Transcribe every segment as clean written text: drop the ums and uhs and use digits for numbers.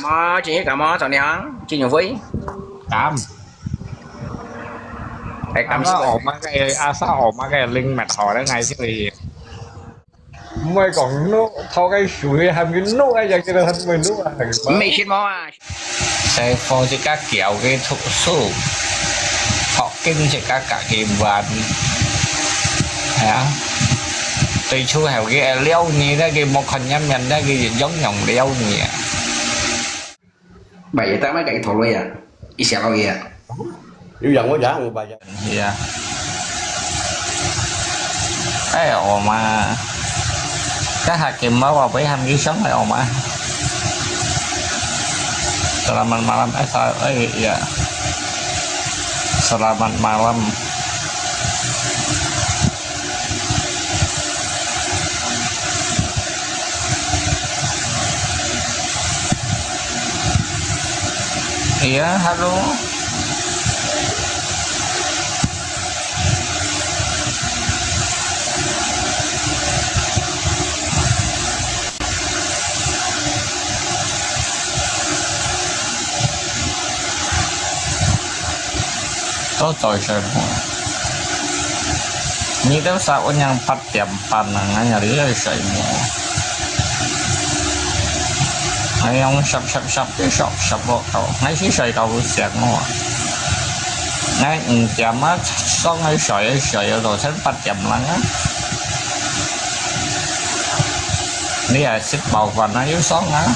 Mò chị cả mò tao nè chị nhiều vui ตาม cái ตาม cầm ก็ sức ออกมาไงอาซาออกมาไงลิงแมทหอได้ไงที่ลี唔係講 no 偷雞樹嘅係咪 no 啊？又叫佢係咪 no 啊？係嘛？ mấy shit mò à 西方即刻叫嘅突數，學經即刻隔嘅運，係啊。最初係嘅撩你咧，嘅冇群音人咧，嘅giống nhồng撩你啊。bảy tao mấy cái thổ lôi à ít xẻo bao à yêu dần quá giả người bà vậy. Iya. Oma. Cái hakim bawa với ham ghi sống lại Oma. Selamat malam iya. Selamat malam. Iya, halo. Tốt rồi trời mùa. Như thế sao có nhang phát tiệm bàn là ngay nhà lý là trời mùa. Hay ông sập cái bộ cầu. Ngay khi trời cầu được sạc mùa. Ngay chạm á, có ngay sợi rồi sẽ phát tiệm lắm á. Đây là xích bầu và nó yếu xót á.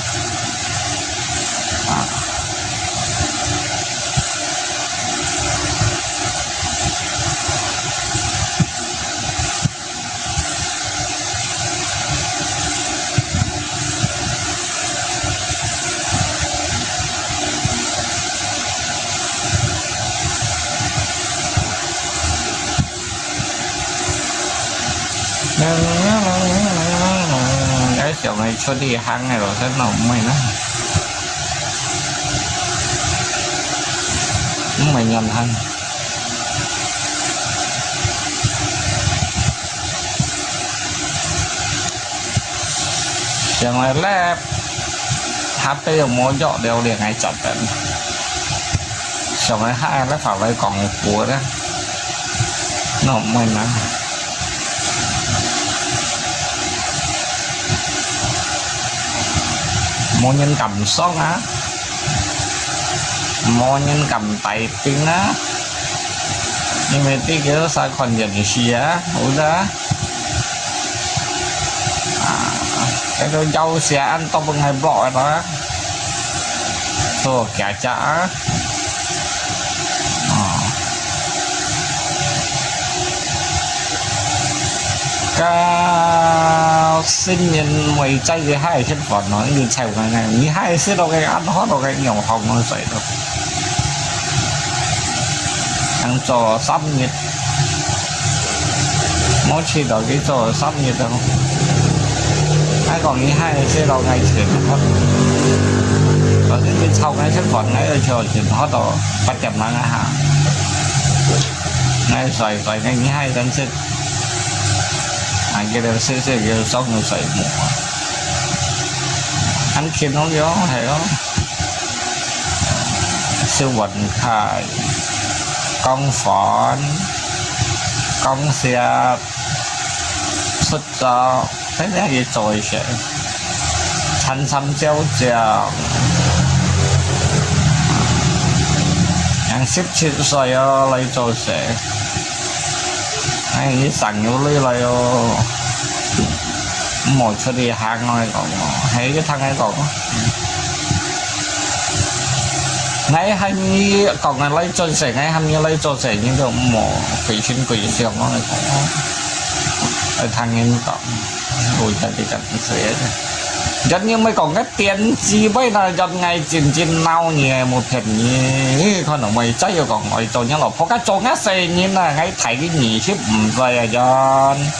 Cái kiểu này cho đi hang này rồi thế nào mày nó mày nhận hăng chẳng này lép HP mua dọ đều liền ngay chọn tận chẳng này hai nó phải lấy còn của đó nó mày nó mô nhân cầm sót á mô nhân cầm tay tiếng á nhưng mà tí kia sao còn dần xì á ủa đó cái đôi dâu xe ăn to bằng hai bọ đó thôi cả chả cao sinh nhân mày chay cái hai chân phật nói như chèo cái này như hai xí đâu cái ăn hót đâu cái nhỏ hồng nó dậy đâu ăn trò sắp nhiệt mỗi khi đó cái trò sắp nhiệt đâu ai còn như hai xí đâu ngay chuyển hót có những cái sau cái chân phật ngay ở chờ chuyển hót đâu bắt chậm nó ngay hả ngay xoay ngay như hai chân xí anh kia đều sẽ kêu sót người sậy mùa anh kia nó gió hay đó siêu vận khai con phòn con xe xuất cho thế này gì rồi sẽ thành xăm treo treo anh ship chuyện rồi lấy rồi sẽ anh ấy sẵn vô lấy lại một số đi hàng nói còn hay cái thằng ấy còn ngay hay như còn là lấy cho sẻ ngay ham như lấy cho sẻ những cái mỏ quỷ xin quỷ siêu nó này còn ở thằng ấy còn rồi tại thì cần sẻ rất như mấy còn cái tiền gì bây là dần ngày chín nào nhẹ một thèm như con ở mày chắc rồi còn ngồi cho nhá là có cái chỗ ngắt xe như là ngay thấy cái nhỉ ship về à dần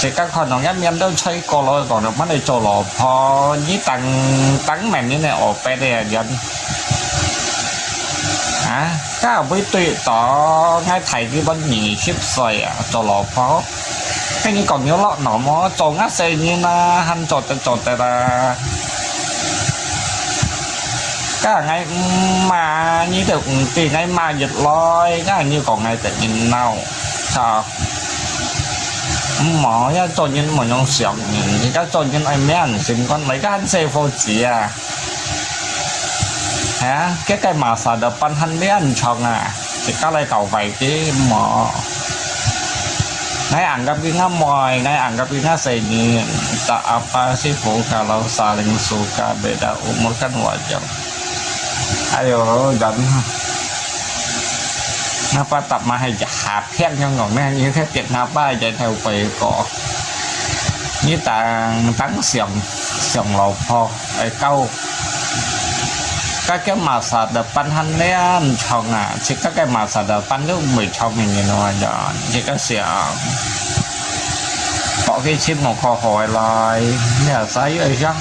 thì các con nó ngắt miếng đâu chơi co lo còn được mắt này cho lò pho như tăng mềm như này ở pe đây dần à cái với tụi tỏ ngay thấy cái bên nhỉ ship về à cho lò pho cái như còn nhớ lọ nó mó cho ngắt xe như là hắn trộn là cả ngày mà như được thì ngày mà giật lôi cái như còn ngày tự nhiên nào sao mỏ ya cho nhân một nhóm sòng thì các cho nhân ai mấy anh xin con mấy cái anh xe phô chỉ à hả cái mà sao được ban hắn mấy anh chọn à thì các lại cầu vậy cái mỏ ngay ăn gặp cái ngắm mồi ngay ăn gặp cái ngắm xây ni tak apa sih kalau saling suka beda umur kan wajar ayo dan ngapa tập mà hay hạt khét nhau ngọn nè như thế tiệt ngapa chạy theo về cỏ như tàng tắng xiềng lầu pho ở câu các cái mà sạt đập pan hắn đấy ăn chồng à chỉ các cái mà sạt đập pan lúc 10 chồng mình như nó giờ chỉ các xiềng bỏ cái chim một kho hỏi lại nhà sấy ở trong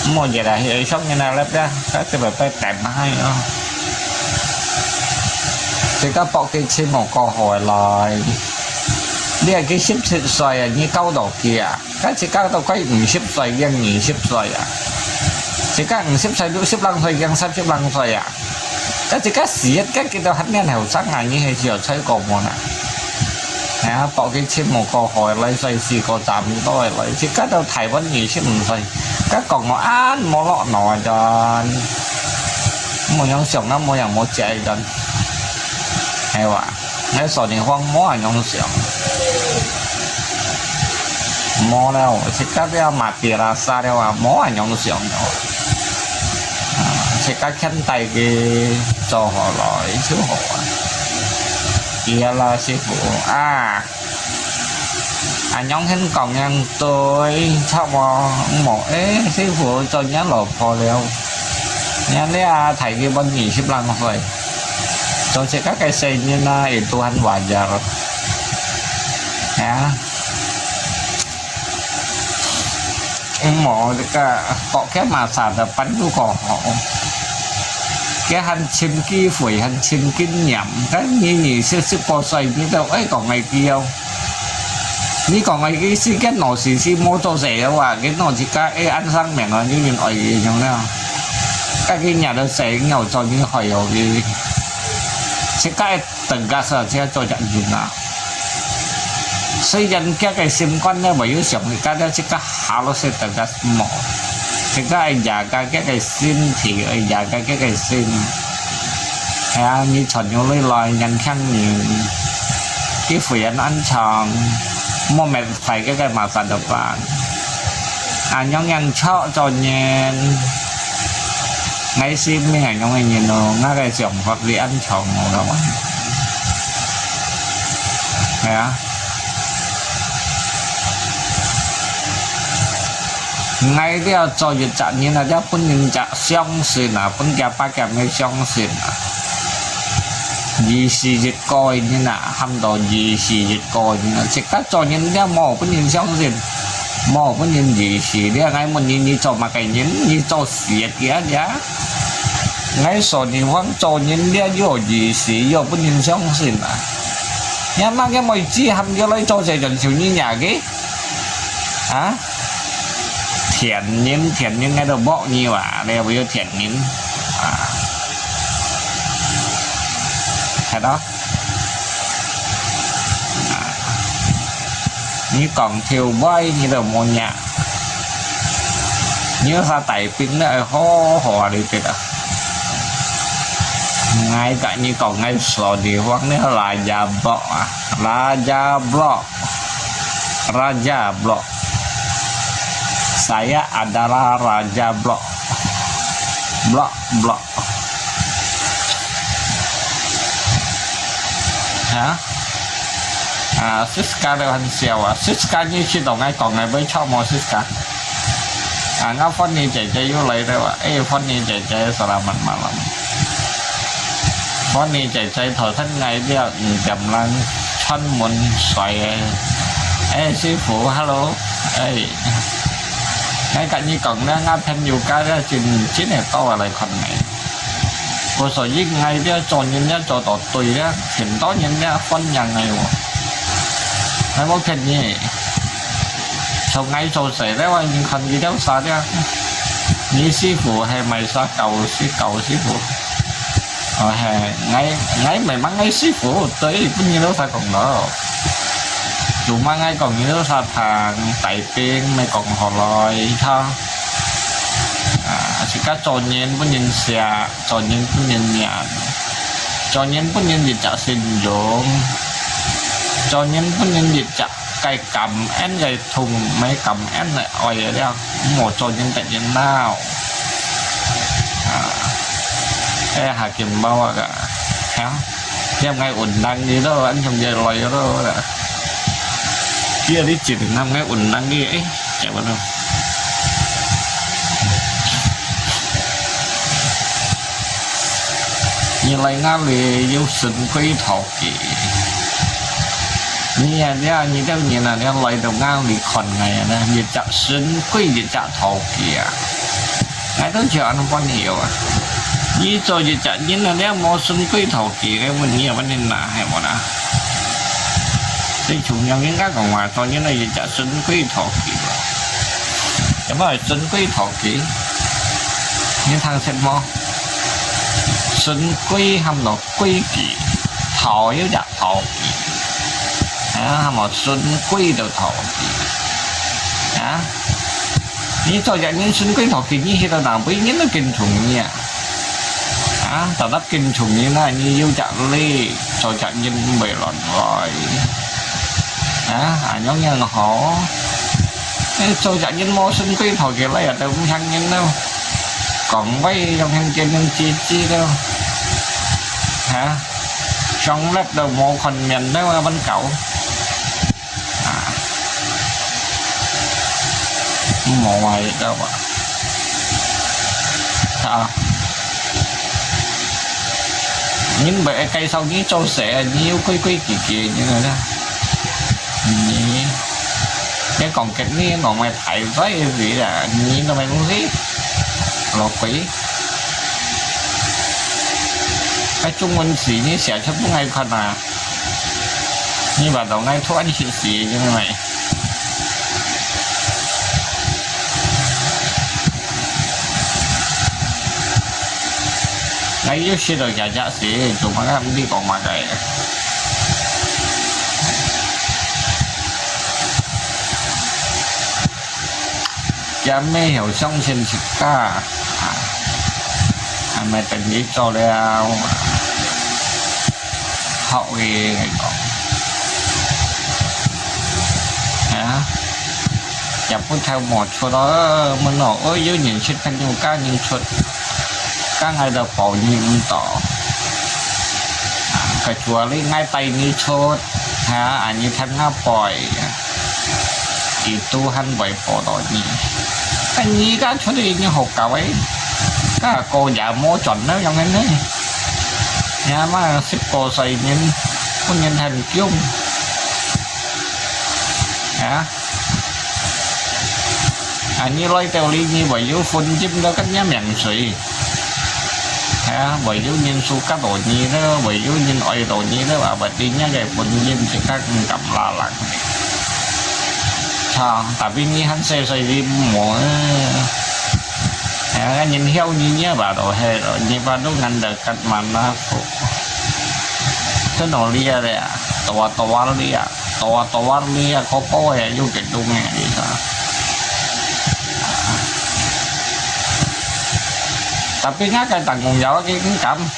một giờ đại ở trong như nào lép ra các cái bài tay tạm hay không thì các bỏ cái chim một kho hỏi lại đây cái ship xoay như câu đầu kia các chỉ các tàu quay ship xoay gần nhỉ ship xoay à chỉ các ship xoay đu ship lăng xoay gần ship lăng xoay à các chỉ các xí các cái tàu hắn nên hiểu sắc ngày như hay chiều chơi cổ một nè hả bỏ cái chim một câu hỏi lấy xoay xì có tạm tôi lấy chỉ các đâu thầy vẫn nhỉ chứ mình xoay các còn nó ăn món lọ nọ cho một nhóm sống nó mộtอย่างmột chạy gần hay vậy ngay sổ thì hoang mó ở nhóm sống mó đâu chỉ các cái mặt tiền là xa đâu à mó ở nhóm sống đó chỉ các chân tay cái cho họ nói chứ họ kia là sư phụ à nhóm hình còn nhân tôi sao mà một ấy sư phụ cho nhá lột phò liều nhá lấy thầy kia bên gì xếp lăng rồi tôi sẽ các cái xe như này tu hành hòa giờ rồi hả mỏ cái họ cái mà xả là bánh của họ cái hành trình kia phổi hành trình kinh nhậm cái như sức sức co xoay như đâu ấy còn ngày kia đâu ní còn ngày cái xí cái nọ xí mô tô rẻ đâu à cái nọ chỉ cái ăn răng mẹ nó như những ỏi gì nhau nào cái nhà đó sẽ nhau cho những hỏi hiểu gì sẽ cái từng ca sở sẽ cho trận gì nào xây dựng cái sim con đó bởi vì sống thì cái đó sẽ cái hào nó sẽ từng ca mỏ thì cái nhà cái xin thì ở nhà cái xin ha như chọn nhau lấy loài nhân khăn nhiều cái phiền ăn tròn mua mẹ phải cái mà sản độc bạn à nhóm nhân cho nhiên ngay xin mấy ngày nhóm ngày nhìn nó ngay cái giọng hoặc đi ăn tròn đâu á ngay cái cho việc chặn như là cho phân nhân chặn xong xin à phân kia ba kèm hay xong xin à gì xì dịch coi như là hâm đồ gì xì dịch coi như là chỉ các cho nhân ra mò phân nhân xong xin mò phân nhân gì xì đấy ngay một như cho mà cái nhân như cho xì kia giá ngay số thì vẫn cho nhân ra vô gì xì vô phân nhân xong xin à nhà mang cái mồi chi hâm cái lấy cho sẽ chuẩn chịu như nhà cái hả thiện nhân ngay đầu bộ nhiều à đây bây giờ thiện nhân à thế đó à. Như còn thiêu bay như đầu môn nhạc nhớ ra tay pin lại hô hò đi tuyệt à ngay cả như còn ngay sổ thì hoặc nữa là Raja Blok Raja Blok saya adalah Raja Blok hả à Siska đều hành xèo à Siska như khi đồng ai còn ngày với cho mò Siska à nó phân như chạy vô lấy đâu à ê phân như chạy sao làm mình mà làm phân như chạy thở thân ngày đi chậm lăng chân muốn xoay ê sư phụ hello ê ngay cả như còn đang ngáp thêm nhiều cái ra chuyện chiến này to lại còn này cô sở giết ngay đó cho nhân ra cho tọt tùy đó hiện đó nhân ra phân nhà này hay một thịt nhỉ sau ngay sau xảy ra nhưng không gì đâu sao đó 你師傅係咪說舊師傅？哦係，ngay咪掹ngay師傅，對，不nhiên đâu phải còn đó. Cuma ngay còn như sa thang tại tiên mày còn họ lòi thôi. Chỉ có cho nhiên bất nhiên xà, cho nhiên bất nhiên nhàn, cho nhiên bất nhiên gì chả xin dụng, cho nhiên bất nhiên gì chả cây cầm én cây thùng mấy cầm én lại oi ở đây một cho nhiên tại nhiên nào. Cái hà kim bao à cả, hả? Em ngay ổn đang gì đó anh trong giờ lòi đó là kia đi chỉ năm ngay ổn đang đi ấy, chạy vào đâu. Như lại ngã về yêu sinh quý thọ kỹ như là như thế như là nó lại đầu ngã về còn ngày nè như chặt sinh quý như chặt thọ kỹ à ngay đó chờ anh không hiểu à như cho như chặt như là nếu mua sinh quý thọ kỹ cái mình nhiều vấn đề là hay mà nè cái chủ nhân những cái còn ngoài to như là như chặt sinh quý thọ kỹ cái mà sinh quý thọ kỹ những thằng sẽ mua sinh quý hâm nó quý kỷ thọ yếu dạ thọ kỷ mà sinh quý được thọ kỷ như cho dạ những sinh quý thọ kỷ như hiện tại nào biết những nó kinh trùng nha ta đắp kinh trùng như này như yêu dạ ly cho dạ nhân bề lọt rồi nhóm nhân họ cho dạ nhân mô sinh quý thọ kỷ lấy ở đâu cũng thăng nhân đâu còn vay trong hàng trên nhân chi đâu hả trong lớp đầu một phần miền đó mà bên cậu một ngoài đâu ạ những bệ cây sau những châu sẽ nhiều quý kỳ như này đó cái còn cái này còn mày thải với gì là nhìn nó mày muốn gì lột quỷ cái trung quân sĩ như sẽ chấp ngay con à như bà đầu ngay thuốc anh chị sĩ như thế này ngay yếu sĩ rồi giả sĩ chúng mà em đi còn mà cái cha mẹ hiểu xong xin sức ca mày tình nghĩ cho đeo hậu gì ngày còn chập cũng theo một chỗ đó mình nói ôi dưới nhìn chết thanh nhiều ca nhưng chuột các ngày đầu bỏ nhìn tỏ cái chùa lấy ngay tay như chốt như thanh ngáp bòi thì tu hành bảy bỏ đỏ nhỉ anh nhí các chỗ đi như hộp cả ấy các cô giả mô chuẩn nó trong anh đấy nhà mà ship cô xây nhân con nhân thành chung như lấy tèo ly như vậy vô phun chim đó cách nhá miệng suy bởi vô nhân su các đồ nhi đó bởi vô nhân oi đồ nhi đó bà bật đi nhá cái phun chim chỉ các cầm la lặng tapi như hắn xe xây đi mỗi nhìn heo như nhớ bà đồ hề rồi như bà đúng ngăn được cách mà nó phụ thế nó lia đây à toa lia có vô kịch đúng nghe đi sao tapi ngá cái tầng còn gió cái cảm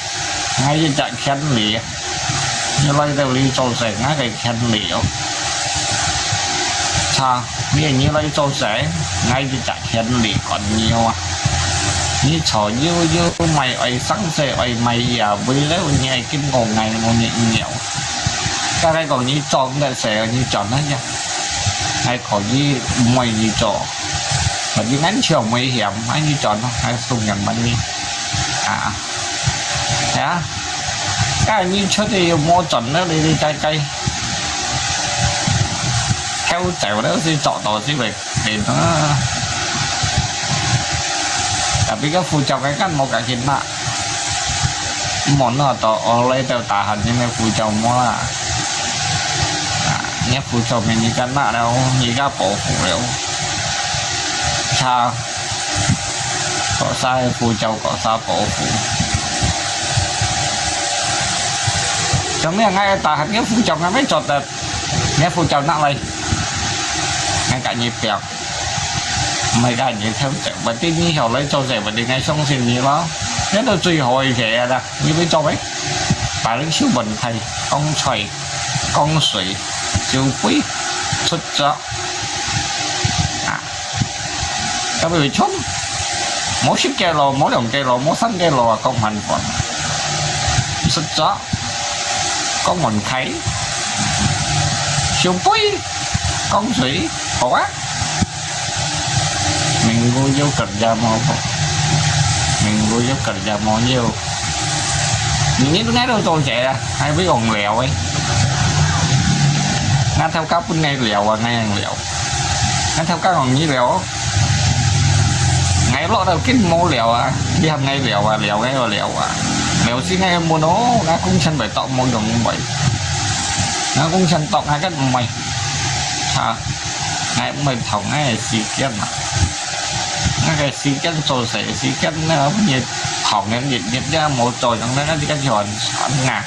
ngay như chạy khen lìa như lấy tao ly trâu sẻ ngá cái khen lìa sao như lấy trâu sẻ ngay như chạy khen lìa còn nhiều à như trò như mày ấy sáng xe ấy mày với lấy như ấy kim ngồn ngày một nhiều cái này còn như tròn đại xe như tròn đó nha hay còn như mày như trò mà như ngắn chiều mày hiểm hay như tròn không hay xung nhận bạn đi cái như trước thì mua tròn nó đi cây theo chèo đó thì chọn đồ thì về thì nó tapi cái phụ trợ cái căn một cái hiện tại món nó to lấy tàu tả hẳn nhưng mà phụ trợ mua là nhé phụ trợ mình như căn nạ đâu như các bộ phụ liệu sao sai phù châu có sao cổ phù trong này ngay ta hạt nghĩa phù châu ngay mấy chọt là nghe phù châu nặng này ngay cả nhịp bẹo mày đã nhịp theo và tin như hiểu lấy cho rẻ và đi ngay xong xin gì đó nhất là truy hồi rẻ là như với cho ấy bà lính siêu bẩn thầy con xoài con水siêu quý xuất rõ các vị chốt mỗi ship cây lò mỗi đồng cây lò mỗi sắn cây lò con hành còn xuất rõ có mình thấy siêu quý con thủy quá mình vô vô cần ra mò mình vô vô cần ra mò nhiều mình nghĩ ngay đâu tôi chạy ra hay biết còn lèo ấy ngay theo các bên ngay lèo và ngay lèo ngay theo các còn như lèo ngày lọ đầu kinh mô lèo à đi hầm ngay lèo à lèo ngay và lèo xin ngay mua nó cũng chân bảy tọ môi đồng bảy nó cũng chân tọ hai cái mày hả ngày mình thòng ngay xì kiến mà cái xì kiến rồi sẽ xì kiến nó nhiệt thòng nên nhiệt ra một trời trong đó nó đi cái giòn sẵn ngà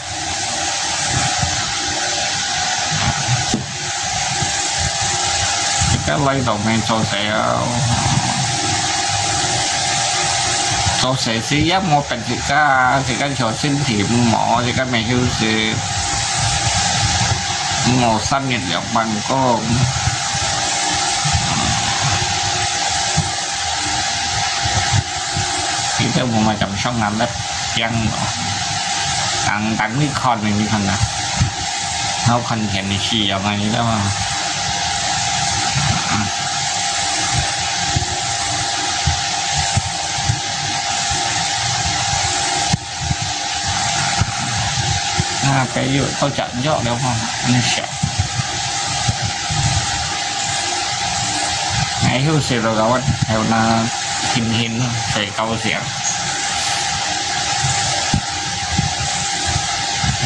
cái lấy đầu men cho sẽ xí giáp một cảnh thì cái trò xin thì mỏ thì cái mày hưu thì màu xanh nhiệt độ bằng có thì cái một mà chậm xong làm đất chăng ăn đánh cái con này như thế nào nó không hiện thì xì vào này đó mà cái gì tôi chặn rõ đâu không anh sợ ngày hưu xì rồi các bạn theo là hình phải câu xiển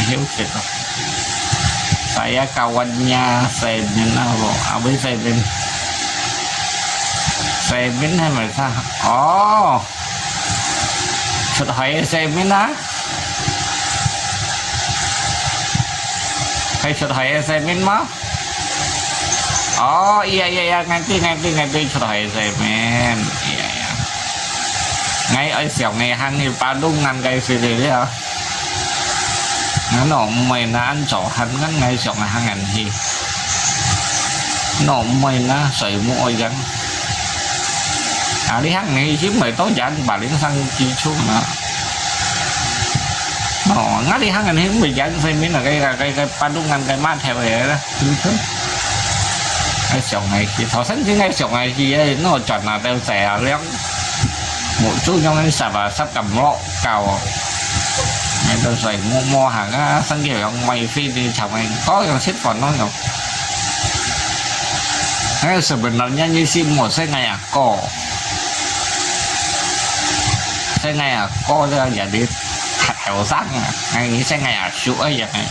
hiếu xì rồi saya kawannya Semin abis Semin hay mà sao xuất hỏi Semin á hay xuất hỏi Semin má iya nganti xuất hỏi Semin iya ngay ở xẻo ngày hang thì ba đúng ngăn cây xì đấy hả nó mày nó ăn chỗ hắn ngắn ngay chỗ ngày hang ngàn thì nó mày nó sợi mũi gắn đi hang này chứ mày tối giản bà đến sang chi xuống nữa nó ngắt đi hang ngàn thì bị giản phải biết là cái ba đúng ngăn cái mát theo vậy đó cái chỗ này thì thọ sẵn chứ ngay chỗ này thì nó chọn là đeo xẻ léo một chút trong cái sạp và sắp cầm lọ cào nên tôi phải mua hàng á sang kiểu ông mày phi đi chồng anh có cái xếp còn nó nhở cái sự bình luận nhanh như sim một xe này à cổ xe này à co ra giả đi thẻo rác ngay nghĩ xe này à sữa vậy này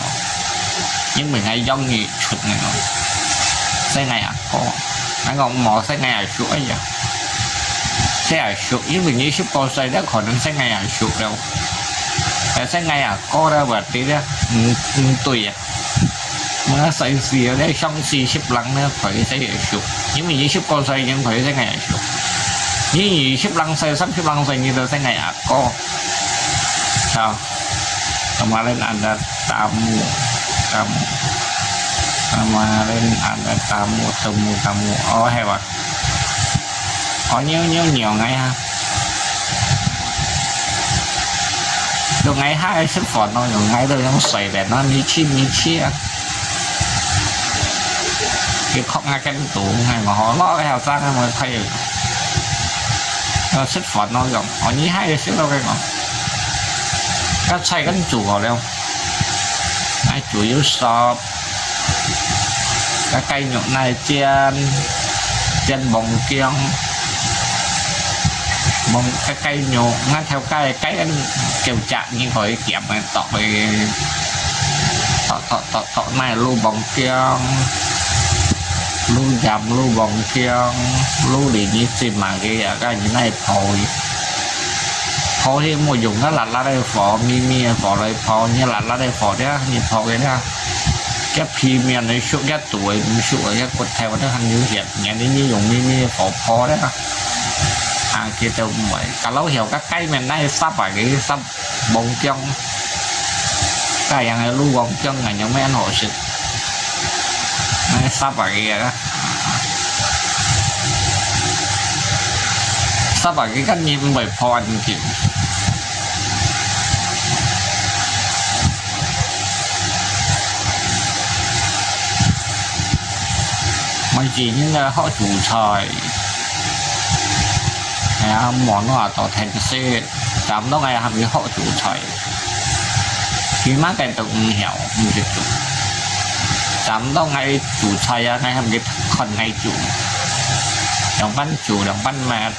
nhưng mình hay do nghỉ chuột này xe này à co anh còn mỏ xe này à sữa vậy xe à sữa với mình như ship con xe đó khỏi đứng xe này à sữa đâu sẽ ngay à co ra vật tí đó tùy nó xây xì ở đây xong xì ship lăng nữa phải xây ở sụp nhưng mình như ship con xây nhưng phải xây ngày ở sụp như ship lăng xây sắp ship lăng xây như tôi xây ngày à co sao kemarin ada tamu kemarin ada tamu hebat có nhiều ngày ha được ngày hai xếp phật nó rồi ngày đây nó xoay để nó ní chi cái khóc ngay cái tủ này mà họ ló cái hào sang mà thay nó xếp phật nó rộng họ ní hai xếp đâu cái ngọn các xoay cái chủ vào đâu ai chủ yếu sọp cái cây nhộn này trên bồng kiêng bông cái cây nhổ ngay theo cái anh kêu chạm nhưng khỏi kẹp này tọ này lưu bóng kia lưu dầm lưu bóng kia lưu để như tìm mà cái như này thôi phó thì một dùng nó là đây phó mi phó đây phó như là đây phó đấy như phó cái đó cái premium này số cái tuổi số cái quật theo nó hành như hiện nghe đến như dùng mi phó đấy kia tôi mới cả lâu hiểu các cây mình đây sắp phải cái sắp bông chân cái này lưu bông chân này nhóm mấy anh hội sự này sắp phải cái đó sắp phải cái cách nhìn bởi phò anh kiểu mấy chỉ những họ chủ thời món nó tỏ thành xe cảm đó ngày làm cái họ chủ thời khi má cái tự hiểu một cái chủ cảm đó ngày chủ thời ngày làm cái phần ngày chủ đồng văn chủ đồng văn mà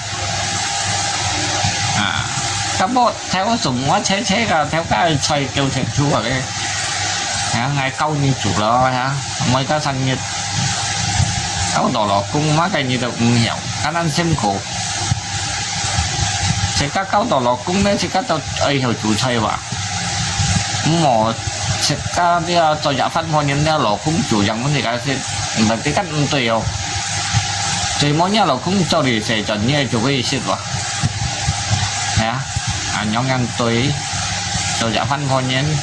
các bộ theo dùng nó chế cả theo cái xoay kêu thịt chú ở đây ngày câu như chủ lo hả mới có sang như câu đỏ lò cung má cái như được hiểu các anh xem khổ sẽ các câu đỏ lò cung đấy sẽ các tao ấy hiểu chủ xoay vào mỏ sẽ các bây giờ cho giả phân hoa nhân lò cung chủ rằng vấn đề cái sẽ là cái cách tùy thì mỗi nhà lò cung cho thì sẽ chọn như chủ cái gì vào nhóm ngăn tùy rồi giả phân hoa nhân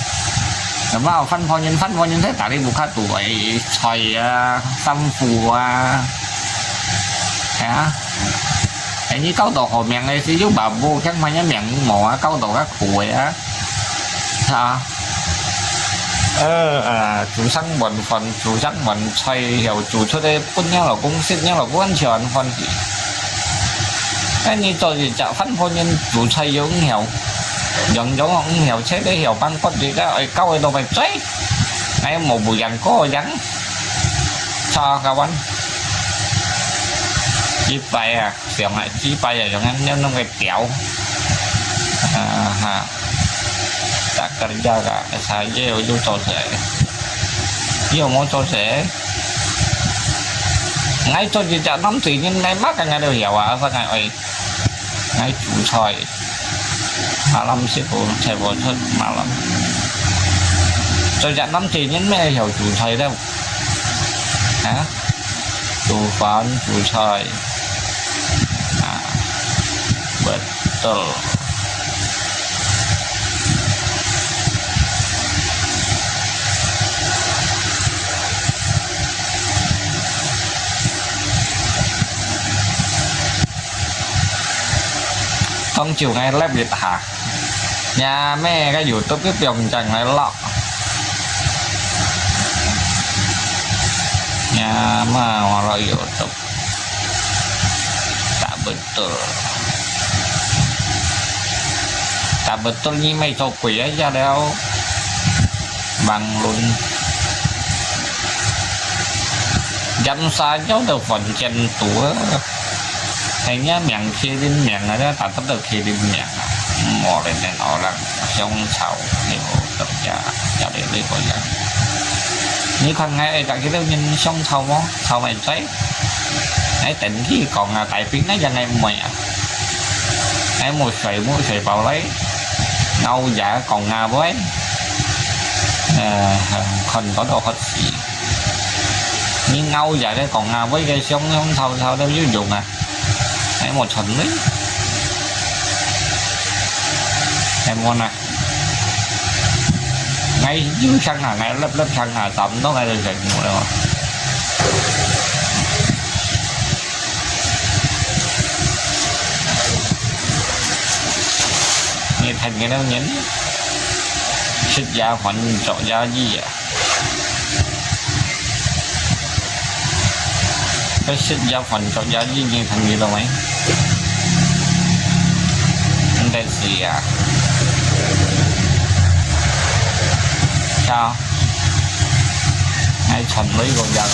vào phân hoa nhân thế tại đi buộc khá tuổi xoay xăm phù cái như câu tổ hồi miệng này sẽ giúp bà vô các mấy miệng mỏ câu tổ các khủi sao chủ sáng bẩn phần chủ sáng bẩn xoay hiểu chủ cho đây quân nhau là cũng xin nhau là cũng ăn chọn phần cái như tôi thì chợ phân hoa nhân chủ xoay giống hiểu dần giống không hiểu chết để hiểu ban con gì đó ở câu đâu phải cháy ngay một buổi dành có rắn cho các bạn chi bay kiểu lại chi bay giống anh nó cái kéo ta cần ra cả sai dễ vô trò sẽ nhiều món trò sẽ ngay cho chị chợ nắm thì nhưng nay bác cả nhà đều hiểu sao ngày ấy ngay chủ soi mà làm sẽ có thể bỏ thân mà làm cho chợ nắm thì nhưng mẹ hiểu chủ soi đâu chủ phán chủ soi betul không chiều ngay lép việt hả nhà mẹ cái YouTube cái tiền chẳng này lọ nhà mà hoặc là YouTube tak betul như mày cho quỷ ấy ra đâu bằng luôn dám xa cháu được phần chân tủa hay nhá miệng khi đến miệng này đó ta tất được khi đến miệng mò lên này nó là trong sầu nhiều tập trả để lấy khỏi ra như thằng ngay tại cái đâu nhìn sông sầu mó sầu mày thấy ấy tỉnh khi còn tại phía nó ra ngay mày ấy một sợi vào lấy nâu dạ còn ngà với không có đâu hết gì nhưng nâu dạ đấy còn ngà với cái sông không thâu đâu dưới dùng ấy một phần đấy em ngon này ngay dưới sân hà ngay lớp sân hà tầm nó ngay được gần một rồi nghe thành cái đó nhấn xích giá hoành trọ giá gì cái xích giá hoành trọ giá gì nghe thành gì đâu mấy đây gì sao hay thành lấy con dân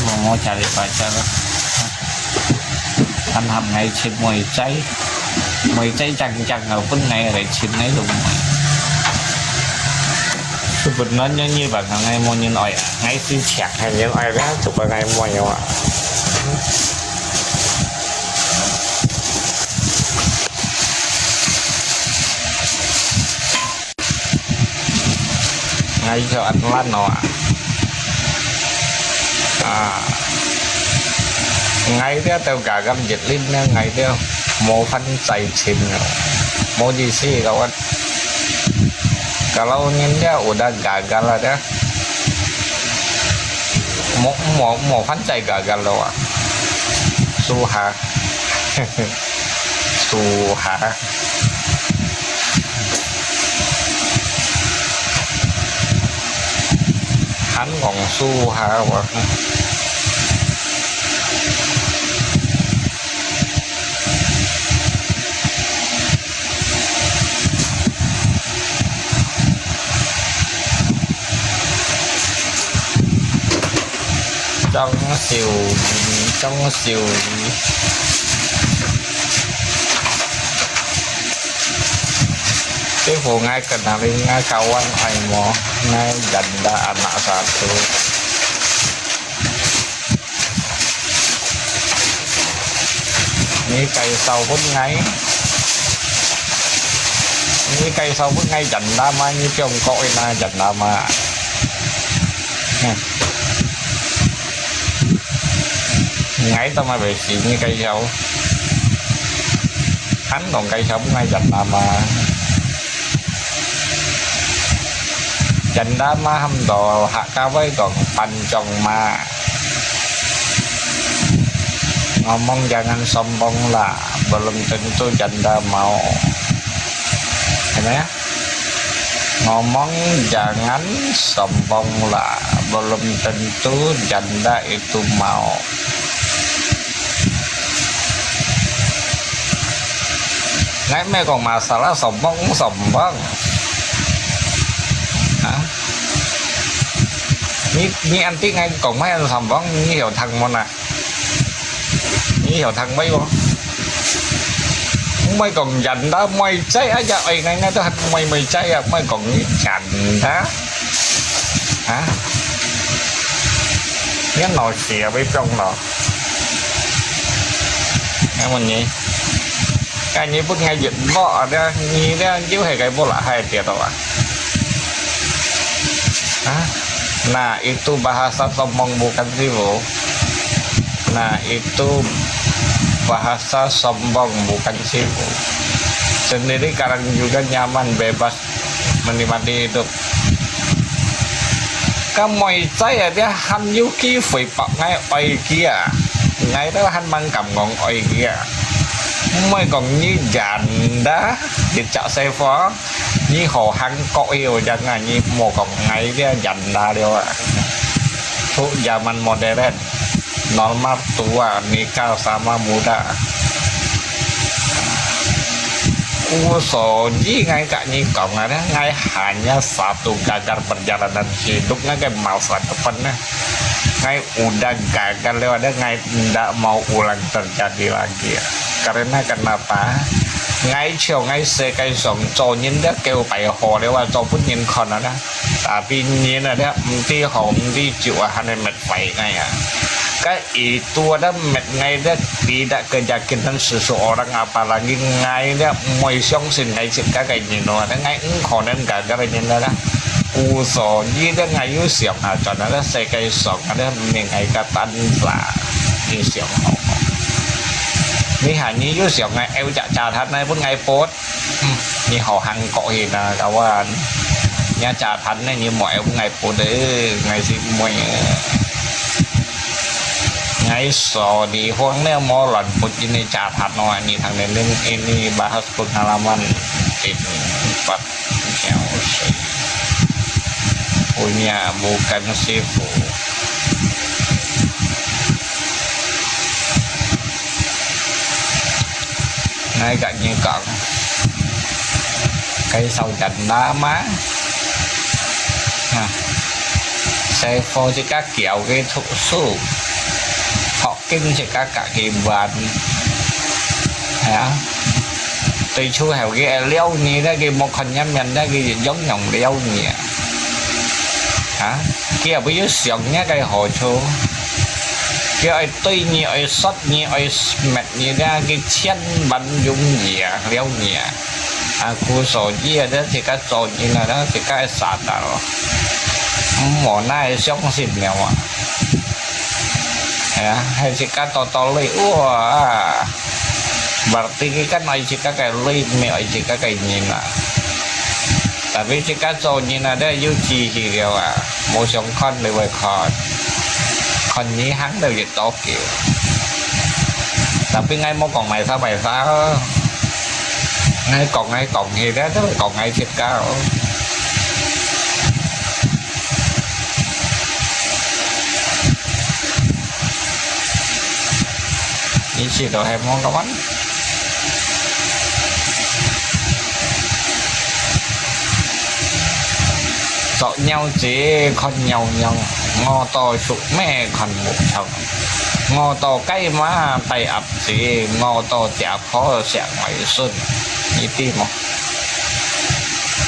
mà ngồi trả để phải cho anh hầm ngày xin mười cháy chẳng ở bên này lại xin ấy luôn chụp nó như bạn ngày mua như nói ngay xin chẹt hay như nói ra chụp ngày mua nhiều ngay cho anh lăn nọ ngay dia tao gagal jetlin ngay dia mau fan cai chin mau di sini kawan kalau dia udah gagal ada mau fan cai gagal loh suha suha hắn còn su hả hoặc trong siêu cái phụ ngay cần là lên ngay kawan ai mau ngay janda anak satu ini cây sau phút ngay ini cây sau phút ngay janda mà như trong cội là janda mà ngay tao mà về xịn như cây sau hắn còn cây sau ngay janda mà janda ma hamdo hak kawai còn pancong ngomong jangan sombong lah belum tentu janda mau ya ngomong jangan sombong lah belum tentu janda itu mau ngay mẹ còn masalah sombong ni anti ngay còn mấy anh sầm vẫn như hiểu thằng mà nè như hiểu thằng mấy con mấy còn dành đó mày cháy á giờ ấy ngay ngay tôi mày cháy à mấy còn dành đó hả nhớ nồi xìa với trong nọ nghe mình nhỉ cái như bức ngay dịch vợ đó như đó chứ hay cái vô lại hai tiền đâu à nah itu bahasa sombong bukan sih Bu nah itu bahasa sombong bukan sih Bu sendiri karena juga nyaman bebas menikmati hidup kamu saya dia han yuki phải bọc ngay oi kia ngay đó han mang cầm ngọn oi kia mới còn như janda đi chợ xe phó như hồ hắn có yêu chẳng là như một còn ngày dia janda điều ạ thu zaman modern normal tua nikah sama muda usoji ngay cả như cộng đó ngay hanya satu gagal perjalanan hidup ngay masa depan ngay udah gagal lewat ngay tidak mau ulang terjadi lagi karena kenapa ngay chiều ngay xe cây sống cho nhìn đó kêu bài hồ để qua cho phút nhìn còn đó tapi nhìn là đó đi hồ đi chịu hành mệt phải ngay cái itu ada ngay đó tidak keyakinan seseorang apalagi ngay đó mọi sống sinh ngay sự các cái gì nó ngay còn nên cả cái nhìn đó uso gì đó ngay yếu xiêm à cho nó xe cây sống đó mình ngay cả tan là đi xiêmนี่หานี้ยุ่งเสียงไงเอวจะจ่าทัดในพุ่งไงโพสนี่ห่อหังเกาะหินนะแต่ว่าเนี่ยจ่าทัดในนี่หมอเอวไงโพสเด้อไงสิมวยไงสอดีพวกเนี่ยมอหล่อนพุทธินี่จ่าทัดน้อยนี่ทางในเรื่องini bahas pengalaman empat yang punya bukan sifu ngay cạnh như cận cây sau chành đá má xe phô cho các kiểu cái thụ số họ kinh cho các cả hiểm vạn tùy chú hẻo cái leo như đó cái một hình nhắm nhận đó cái giống nhồng leo nhỉ kia bây giờ sướng nhá cái hồ chú cái ai tuy như ai sót như ai mệt như ra cái chân bắn dung gì leo nhỉ cú sổ gì đó thì cái sổ như là đó thì cái sạt đó mỏ này sống xịn nghèo hay thì cái to lấy berarti cái này chỉ cái lấy mẹ chỉ cái nhìn là tại vì chỉ cái sổ như là đây yêu chi thì điều một sống con để về con nhí hắn đều dịch tốt kiểu tapi ngay mau còn mày sao ngay còn thì đó còn ngay chết cao chỉ chỉ đồ hay món cá bánh sợ nhau chỉ con nhau ngò to sụp mẹ còn một chồng ngò to cây má tay ập chỉ ngò to chả khó sẽ ngoài xuân như tim một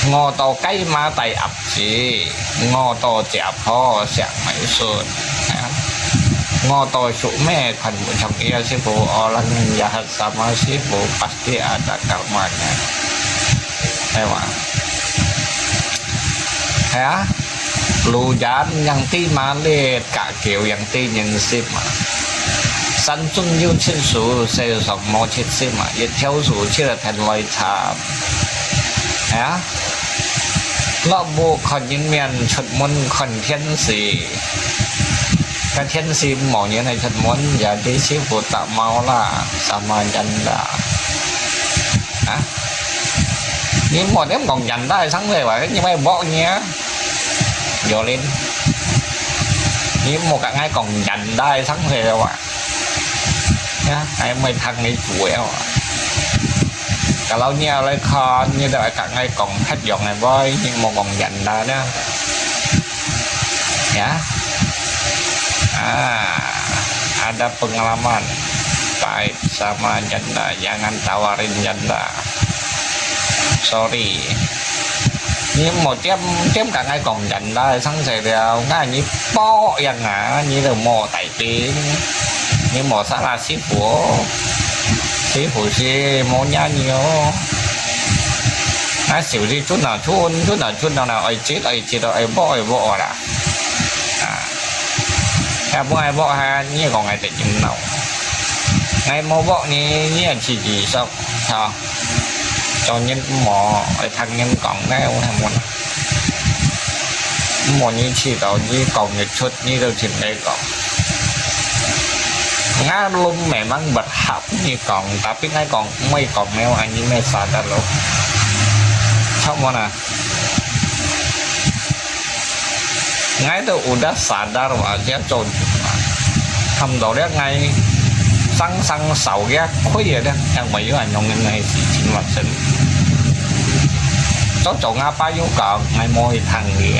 ngò to cây má tay ập chỉ ngò to chả khó sẽ ngoài xuân ngò to sụp mẹ còn một chồng kia sư phụ orang jahat sama sư phụ pasti ada karmanya ewa hả lù dán yang ti mà lê cả kiểu yang ti nhân sim mà san trung yêu chiến số sẽ sống mò chết sim mà ít theo số chỉ là thành loài thảm hả lọ bộ còn những miền chuột môn còn thiên sĩ cái thiên sĩ mỏ như này chuột môn giờ đi sư phụ tạo máu là sama chân là hả nhưng mà nếu còn dànhได้sáng về vậy nhưng mà bỏ nhé vô lên nhưng một cả ngay còn dànhได้sáng về đâu ạ nhá em mày thằng ấy chuỗi à cả lâu nhau lấy con như vậy cả ngay còn hết dọn này với nhưng mà còn dành ra đó nhá ada pengalaman baik sama janda jangan tawarin janda sorry nhưng một chém cả ngay còn dành đó sáng sài đều ngay như bo yang như là mò tại tiếng như mò xã là ship của xe mò nhá nhiều xỉu gì chút nào nào ấy chết đâu ấy bỏ là ai bỏ ha như còn ngày tình nào ngày mò bỏ như anh chỉ sao hả cho nhân mỏ thằng nhân còn cái ông thằng mỏ như chỉ đó như còn một chút như đâu chuyện đây còn ngã luôn mẹ mang bật học như còn tapi ngay còn mấy còn mèo anh như mẹ xả ra luôn xong rồi nè ngay từ udah sadar mà dia trốn thầm đầu đấy ngay sang sầu ghét khối gì đó thằng mấy đứa anh nông này chỉ mặt sinh cho chồng apa vô cọ ngày môi thằng gì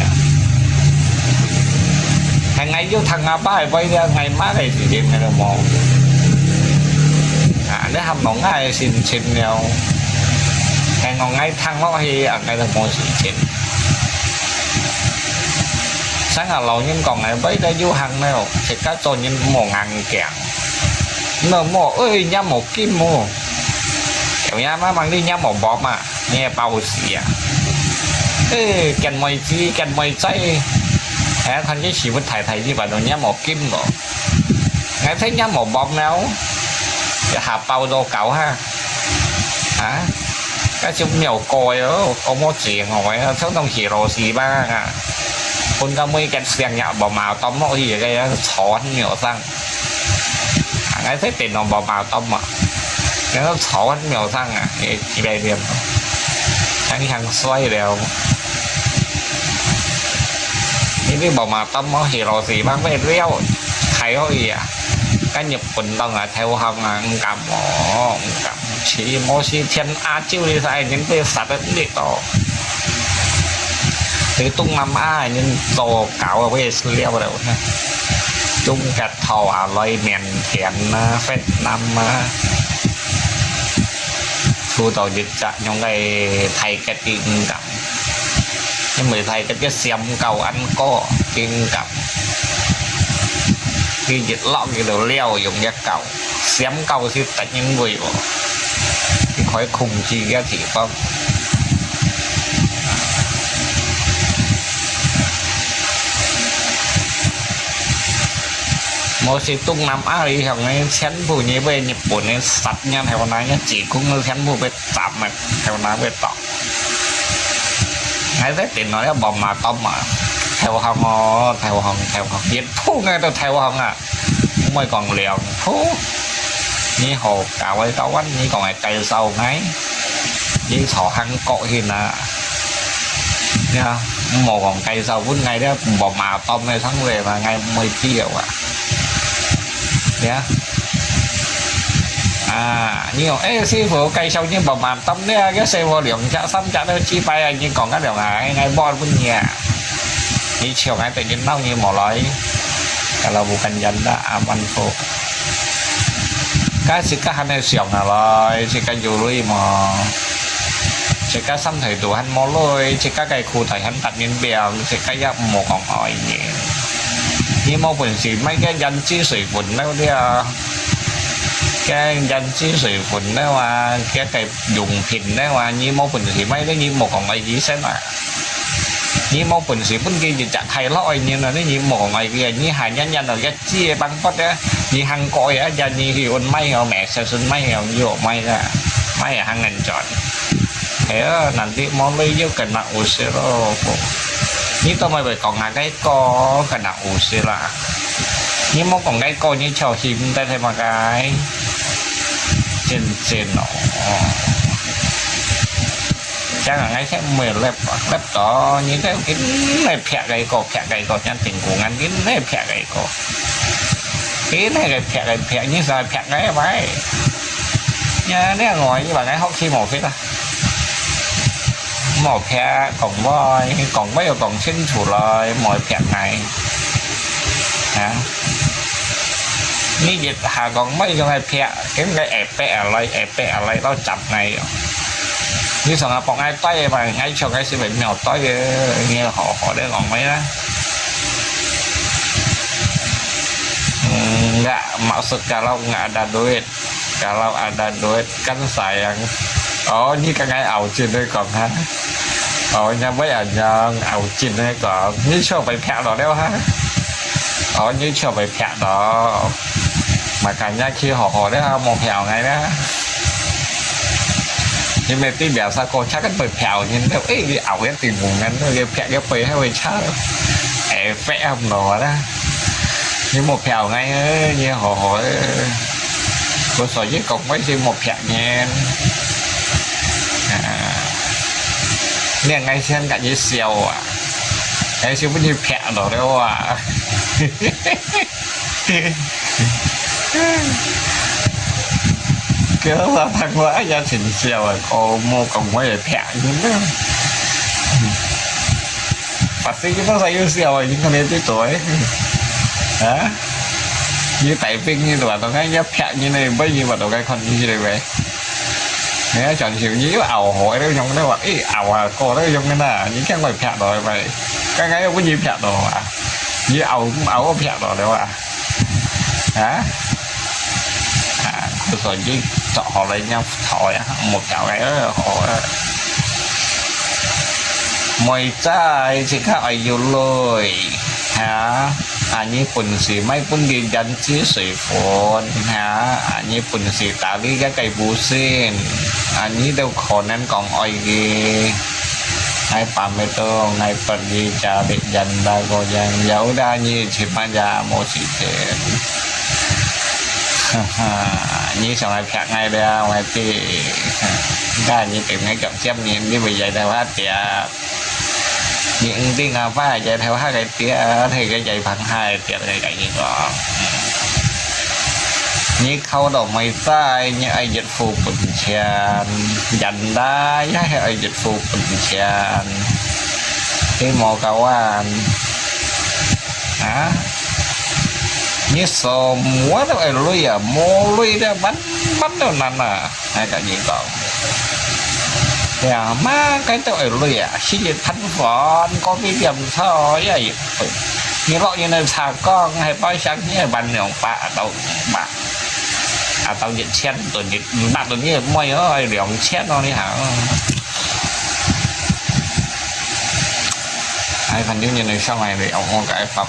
hàng ngày vô thằng apa hay vay ra ngày má này thì điểm này là một để hầm nóng ngày xin nhau hàng nóng ngày thằng nó thì ở ngày là một xin sáng là lâu nhưng còn ngày bấy đã vô hàng nào thì cá trộn nhưng một ngàn kẹt nó mò ơi nha một kim mò kiểu nha má mang đi nha một bọt mà nghe bao xì ê cần mày cháy hả thành cái gì với thầy như vậy rồi nha một kim rồi nghe thấy nha một bọt nào hạt bao đồ cậu ha hả cái chung nhiều coi ở ông có chuyện hỏi số đông chỉ rồi xì ba con cá mây cái xèn nhạo bỏ màu tóm nó gì cái chó nhiều sang ngay thấy tiền nó bỏ màu tóm mà nó chó nhiều sang chỉ về điểm hàng xoay đều những cái bỏ màu tóm nó thì rồi gì mang về reo thấy thôi cái nhập quần đông theo hàng cảm chỉ mỗi thiên chiêu đi sai những cái sạt đất to thì tung năm nhưng tổ cạo ở bên leo vào đầu chung cả thò lôi miền thiện phết năm phu tổ dịch chặt trong cái thầy cái tiền cặp nhưng mà thầy cái xem cầu ăn có tiền cặp khi dịch lọ cái đồ leo dùng ra cầu xém cầu thì tạch những người bỏ cái khói khùng chi ra thì không một sĩ tung nằm á đi học này xén phụ như về Nhật Bản nên sạch nha theo nói nhá chỉ cũng xén phụ về tạm mà theo nói về tỏ ngay thế thì nói là bom mà tôm mà theo hồng Việt Phú ngay đâu theo hồng à mới còn liều Phú như hồ cào ấy tao quanh như còn ngày cây sâu ngay như thọ hăng cội thì là nha một còn cây sâu vút ngay đó bò mà tôm này thắng về mà ngay 10 triệu à nhá như ấy sư phụ cây sâu như bò mà tôm đấy cái xe vô điểm chả xăm chả đâu chi bay nhưng còn các điều ngay bon vút nhà đi chiều ngay tự nhiên nó như một loại kalau bukan janda aman kok cái sự các anh xiong nào rồi sự cái dù lui mà sự các xăm thầy tụ hắn mò lôi sự các cái khu thầy hắn đặt miếng bèo sự cái giáp một còn hỏi nhỉ nhưng mà bình時mấy cái danh chi水分đâu đi cái danh chi水分đâu mà cái dùng hình đâu mà nhưng mà bình時mấy cái như một còn ai gì xem mà nhưng mà bình時bên kia thì chẳng hay lỗi như là như một ngày kia như hai nhân nhân là cái chia bằng phát á như hăng coi á giờ như hiệu may họ mẹ sẽ xin may họ vô may ra may là hăng ngành chọn thế nanti món lấy vô cần nặng u xí rồi như tôi mới về còn cái co cần nặng u xí là nhưng mà còn cái co như trò chim tay thêm mà cái trên nó chắc là ngay sẽ mười lép đó những cái này phẹ gầy cột nhân tình của ngắn cái này phẹ gầy cột cái này phẹ như sao phẹ cái vậy nha nếu ngồi như bạn ấy hóc khi một phía ta một phẹ còn voi còn mấy còn xin chủ lời mọi phẹ này hả như dịch hà còn mấy trong hai phẹ cái ẹp pẹ lại đó chập này như thằng bọn ai tay mà ngay cho cái sự bệnh mèo tay nghe họ để còn mấy đó nggak maksud kalau nggak ada duit kan sayang oh như cái ngày ảo trên đây còn ha nha mấy anh ảo trên đây còn như cho phải phẹo đó đeo ha như cho phải phẹo đó mà cả nhà khi họ đấy ha một phẹo ngay đó nhưng mà tí bèo sao cô chắc cái bật phèo nhìn đâu ấy cái ảo cái tiền vùng ngắn cái phẹ cái phê hay chắc vẽ không nó đó nhưng một phèo ngay như họ cô soi với cục mấy xin một phẹo nha nè ngay xem cả như xèo à cái siêu như phẹo đó đâu à cái là thằng quá gia đình xèo rồi cô mua còn mấy để thẹn những đó bác sĩ nó say yêu xèo rồi những con em tới tuổi hả như tại viên như là tao thấy nhấp thẹn như này bây giờ mà tao cái con như thế vậy nếu chọn chịu nhíu ảo hỏi đâu trong đó ý ảo à cô đấy trong cái nào những cái người thẹn rồi vậy cái cái có gì thẹn rồi à như ảo có thẹn rồi đâu à hả rồi với họ lại nhau thổi một cạo cái họ mày trai chỉ có ai yêu lôi hả như quần sĩ mấy quân đi đánh chí水分hả như quần sĩ tạo đi cái cây bù xin như đâu khó nên còn ai gì hai phạm mê tô ngày phần đi trả bị dành đã có dành dấu ra như chỉ mà già một sĩ thế như sau này phạt ngay đây ngoài thì ra như tìm ngay cận xem nhìn như bây giờ theo hát thì những tiếng nào phải chạy theo hát cái tía thì cái chạy phẳng hai tiệt cái gì đó như khâu đầu mày tay như ai dịch phụ bình chèn dành đá hay ai dịch phụ bình chèn cái mò cầu an hả như sò múa đâu ai lui à mô lui ra bắn đâu năn à hay cả gì còn má cái tao ai lui à chỉ thánh phật có cái điểm thôi vậy như lọ như này xà con hay bao sáng như bàn nhộng bạ tàu bạ à tàu nhận chen tôi nhận bạn tôi như mày ơi để ông chen nó đi hả ai phần như này sau này để ông có cái pháp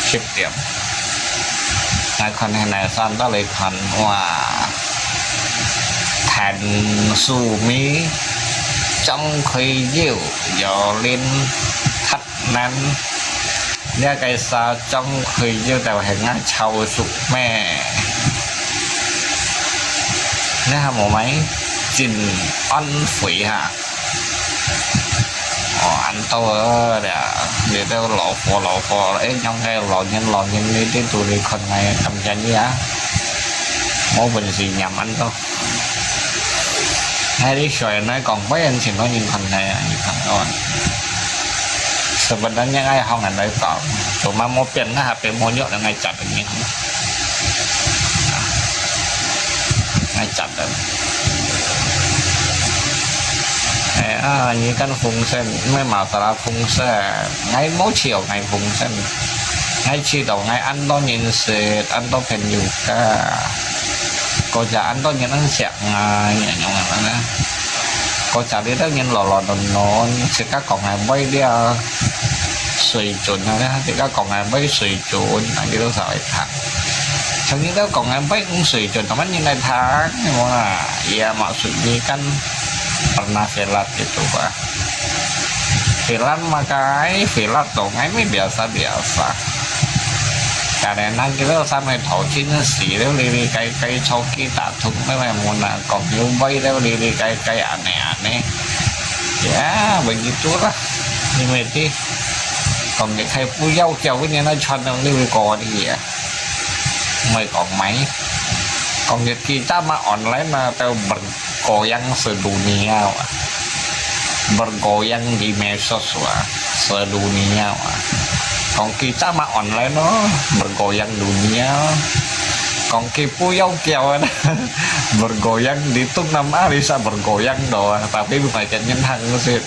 ship điểm ai phần này san đó lấy phần hòa thành su mỹ trong khi diệu dò lên thắt năn nha cái sao trong khi diệu tàu hình ngã chầu sụp mẹ nè hả một máy trình ăn phỉ hả anh tôi để tôi lộ phò ấy trong cái lò nhân đi đến tụi đi con này cầm chân như á mỗi bình gì nhầm anh tôi hay đi xoay nói còn mấy anh thì nói nhìn thằng này như thằng đó sự vật đó những ai không ảnh đấy còn tụi mà mua tiền nó hạp để mua nhựa là ngay chặt được như ngay chặt được như căn phùng sen mấy màu tà phùng sen ngay mỗi chiều ngày phùng sen ngay chiều đầu ngày ăn đó nhìn sẽ ăn đó phần nhiều cả có chả ăn đó nhìn ăn sẹo nhẹ nhõm là nè có chả đi đó nhìn lò nó sẽ các còn ngày bay đi sùi chuẩn này thì các còn ngày bay sùi chuẩn này đi đâu phải thẳng trong những đó còn ngày bay cũng sùi chuẩn tao như này thẳng nhưng mà ya mà sùi đi căn pernah velat gitu Pak velat makai velat dong ini biasa karena kita sampai thổ chín xỉ đó đi cây sau khi tạ thùng mấy mày muốn là còn nhiều bay đó đi cây ảnh này ya begitu lah nhưng mà đi còn những cây phu dâu kèo cái này nó chọn nó đi cò đi à mày còn máy còn những kita mah online mah tao bergoyang sedunia bergoyang di medsos sedunia còn kita mah online nó bergoyang dunia còn kipu dâu kèo bergoyang di tung nama bisa bergoyang doa tapi bukan nhân thằng sih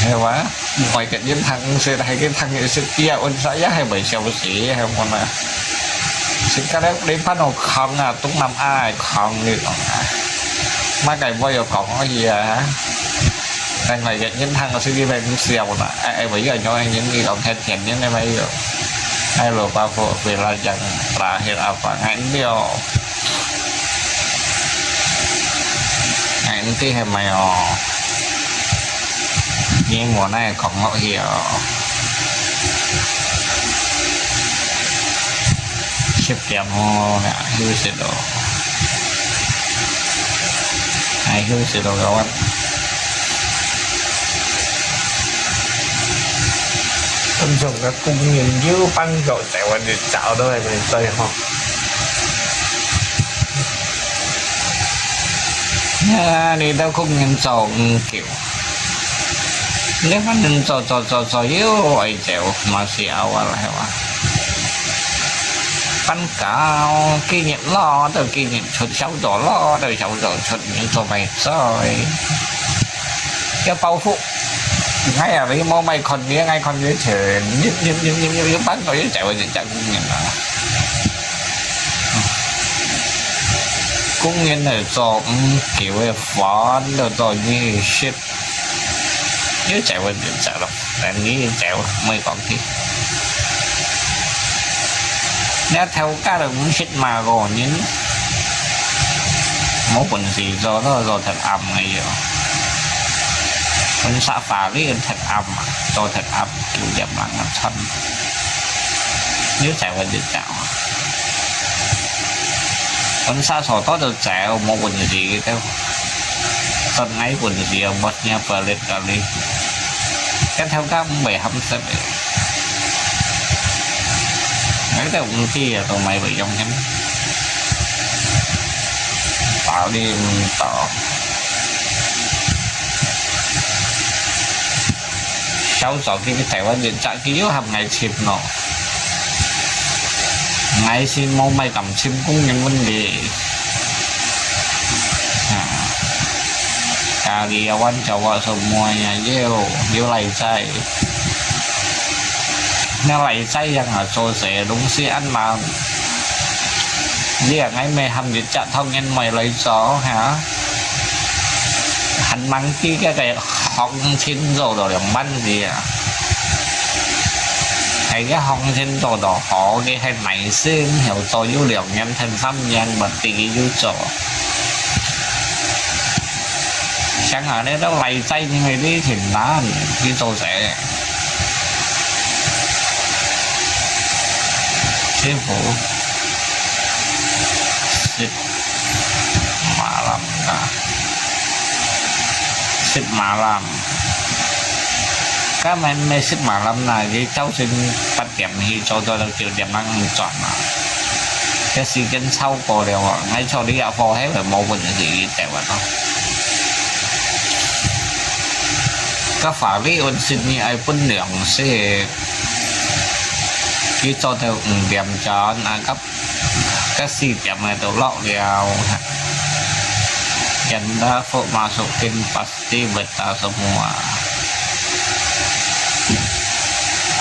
hewa bukan nhân thằng sih hay cái thằng itu kia on saya hay bảy siapa sih hay mana sekarang đến phát nó không à tung năm ai không như mà cái voi ở cổng có gì à đang này những thằng nó sẽ đi về cũng xèo là ai bây giờ cho anh những gì còn thêm tiền những này bây giờ ai rồi bao phụ về là chẳng là hiện apa anh điều anh tí hay mày nhưng mùa này còn ngộ hiểu ship tiệm nè hư sẽ đồ ai hư sẽ đồ các bạn Tâm dùng các cung nhìn dư băng rồi chạy qua để chào đâu này mình chơi không đi đâu cũng nhìn trộn kiểu nếu mà nhìn trộn yếu vậy chèo mà xèo là hay quá bánh cao kinh nghiệm lo từ kinh nghiệm chút sáu chỗ lo từ sáu chỗ chút những chỗ mày rồi cái bao phụ ngay ở đây mô mày còn nghe ngay còn như thế nhưng bánh rồi chạy vào chạy cũng như là cho kiểu về phán được rồi như shit nếu chạy vào chạy đâu là nghĩ chạy mới còn gì nếu theo các đồng shit mà rồi những mỗi quần gì do nó do thật ẩm này rồi mình xả phá đi thật ẩm do thật ẩm kiểu đẹp lắm nó thân nếu chạy vào được chạy con sa sổ tốt được chạy một quần gì theo sân ấy quần gì ở bật nhà và lên cả đi cái theo các bể hâm sẽ bị cái theo khi tụi mày bị trong nhánh tạo đi tạo sau sau khi cái thẻ qua điện chạy ký yếu hầm ngày xịp nọ ngày xin mong mày cầm sim cũng những vấn đề karyawan cowok semuanya yo lay say Nó lại say rằng ở xô xẻ đúng xí ăn mà với ngay mày hầm dịch chặt thông nhân mày lấy gió hả hắn mắng cái hong xin rồi đồ làm bánh gì à hay cái hong xin đồ đồ họ cái hay mày xin hiểu tôi dữ liệu nhân thân pháp nhân bật tì cái dữ chỗ chẳng hạn đấy nó lầy tay như người đi thì nó cái tôi sẽ sư phụ xịt mà làm cả xịt mà làm các mấy xịt mà làm này cái cháu xin bắt điểm thì cho tôi được tiểu điểm năng chọn mà cái gì chân sau cổ đều ngay cho đi dạo phố hết phải mâu bình gì tệ vào nó các phá lý ôn xin như ai phân lượng sẽ khi cho theo điểm cho là cấp các gì điểm này tôi lọ đều Anda masukin pasti betah semua.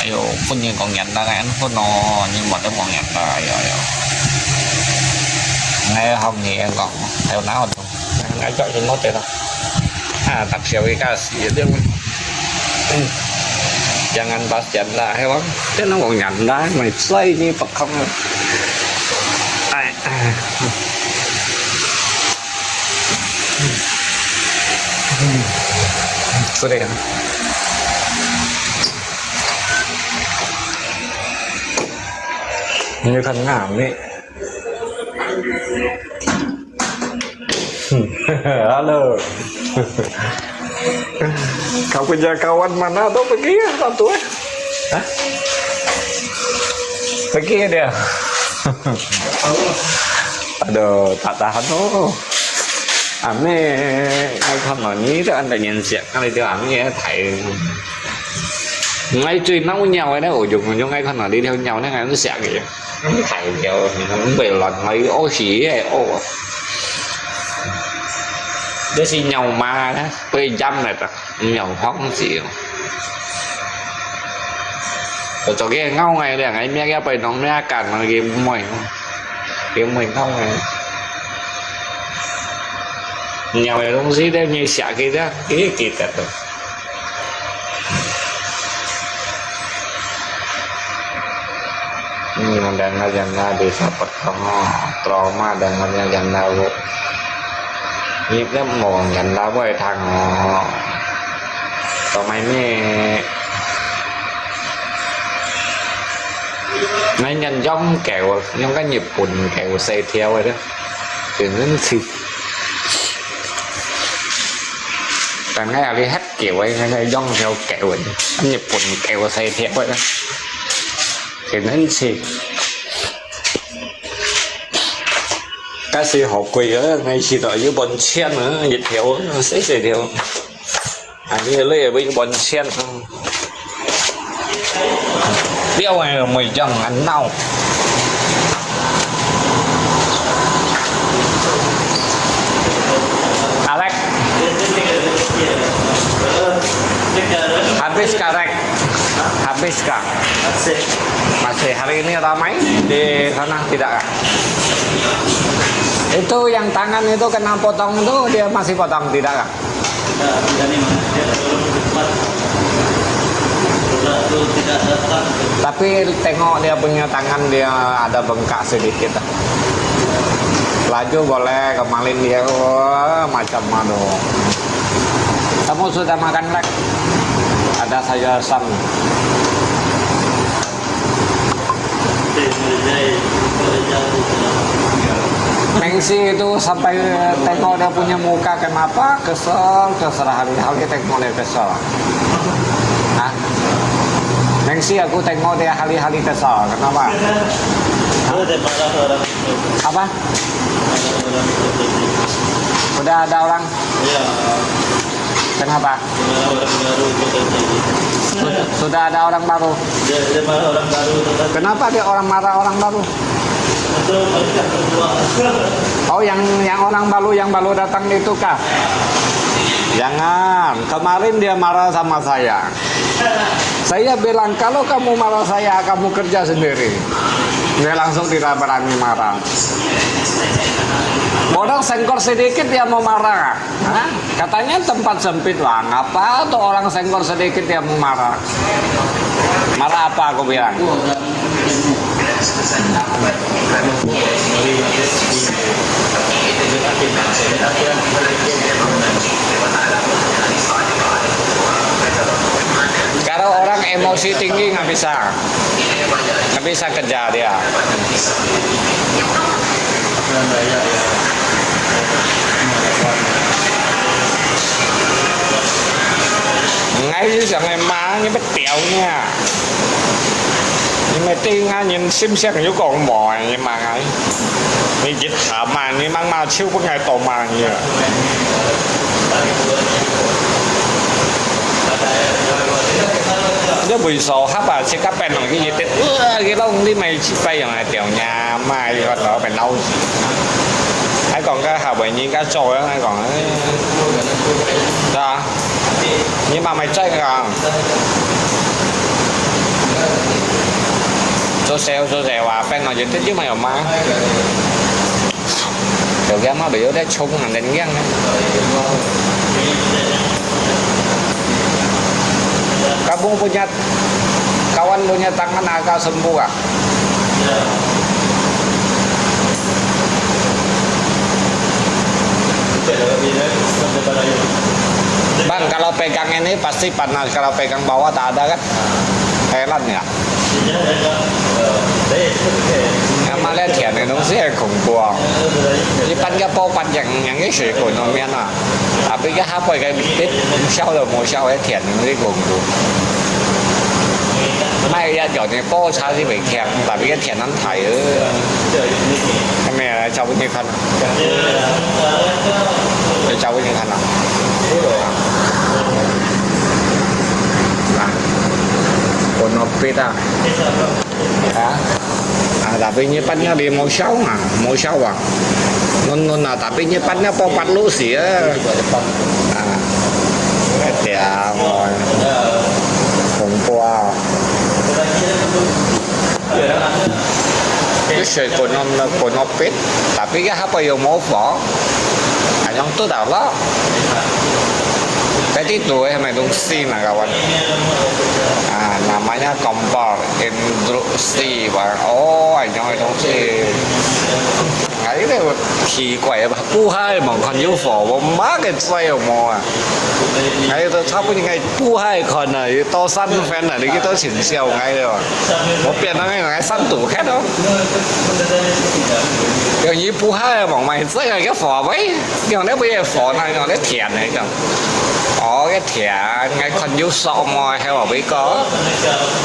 Ayo punya con Anda kan pun no nhưng mà cái con Anda ayo. Nghe không nhẹ còn theo não không. Nãy cho nó thế thôi. Tak siapa kasih dia. Jangan pas Anda hewan. Dia nó còn Anda mày say như Phật không. Xuống đây hả? Như thân ngảm ấy. Halo. Kau punya kawan mana tuh pergi ya tuh? Hah? Pergi dia. Aduh, tak tahan tuh. Anh ai không nói ní thì anh đã nhận xét cái này thì anh nghe thầy ngay truy nấu nhau ấy đó ổ dụng cho ngay không nói đi theo nhau nó ngay nó sẽ kìa thầy kiểu nó về lần mấy ô xí ấy ô để xin nhau ma đó bây dăm này ta nhau không xỉu rồi cho cái ngâu ngày này ngày mẹ cái bài nó mẹ cản mà game mình không này nhau này东西đấy như xả cái đó cái kỳ tật rồi nhưng dengan janda desa pertama trauma dengan janda bu ini kan mau janda boy thằng tao mày mấy nhân giống kẹo giống cái nhịp quần kẹo xe theo rồi đó từ đến xịt còn ngay đi hết kiểu ấy ngay dòng theo kẹo ấy nhập quần kẹo xe theo vậy đó thì nên xịt cái gì họ quỳ ở ngay xịt ở dưới bồn sen nữa dịch theo nó sẽ theo anh như lấy với bồn sen đeo này là mày chẳng ăn nào Alex habis sekarang habis kah masih hari ini ramai di sana tidak kah itu yang tangan itu kena potong itu dia masih potong tidak kah tapi tengok dia punya tangan dia ada bengkak sedikit laju boleh kemarin dia macam mana kamu sudah makan lek ada sayur asam Mengsi itu sampai tengok dia punya muka kenapa kesel hari-hari tengok dia kesel Hah? Mengsi aku tengok dia hari-hari kesel kenapa apa udah ada orang kenapa sudah ada orang baru kenapa dia orang marah orang baru oh yang orang baru yang baru datang itu kah jangan kemarin dia marah sama saya Saya bilang kalau kamu marah saya, kamu kerja sendiri. Dia langsung tidak berani marah. Orang senggol sedikit dia mau marah. Hah? Katanya tempat sempit lah. Ngapa tuh orang senggol sedikit dia mau marah? Marah apa aku bilang? Kalau orang emosi tinggi nggak bisa kerja dia. Ngay như rằng ngày má như bắt tẹo nha, nhưng mà tiên á nhìn xem xét như còn mỏi nhưng mà ngay như dịch thở mà như mang mà chiêu có ngày tổ mà như nếu buổi sáng hấp à sẽ cắt bèn bằng cái gì tết cái lông đi mày bayอย่างไรtiểu nhà mai còn đó phải lâu hay còn cái hào bệnh nhiên cái trồi hay còn đó nhưng mà mày chơi còn số xèo à bên nào dịch tích chứ mày ở má tiểu cái má bị ở đấy chung hàng đánh ngang kamu punya kawan punya tangan agak sembuh gak? Bang, kalau pegang ini pasti panas, kalau pegang bawah tak ada kan? Heran ya? Mà lên thiền này nó rất là khủng bố. Như bắn cái bao bắn những cái水果nó miên à. À bây giờ hấp cái biết sau rồi mua sau cái thiền nó rất khủng bố. Mai ra chỗ này bao xa thì bị kẹt, tại vì cái thiền nó thải ở cái mẹ là cháu như khăn. Cháu như khăn à? Còn nó biết à? Hả? Tapi nyimpannya di mau show à non tapi nyimpannya popat lu sih ya ya ngồi hôm qua cái sợi của nó pet tapi cái apa yang mau vỏ yang itu dah lah tadi itu emang dongsi nah kawan namanya kompor industri bang anh nói dongsi ấy là kỳ quái mà pu hai mà còn yêu phổ mà má cái xoay ở mò à ấy tôi thắp những ngày pu hai còn này to săn fan này cái tôi chỉnh xèo ngay rồi một biển nó ngay săn tủ khác đó kiểu như pu hai mà mày rất là cái phỏ mấy kiểu nếu bây giờ phỏ này nó cái thẻ này chẳng cái thẻ ngay còn yêu sọ mò hay là bị có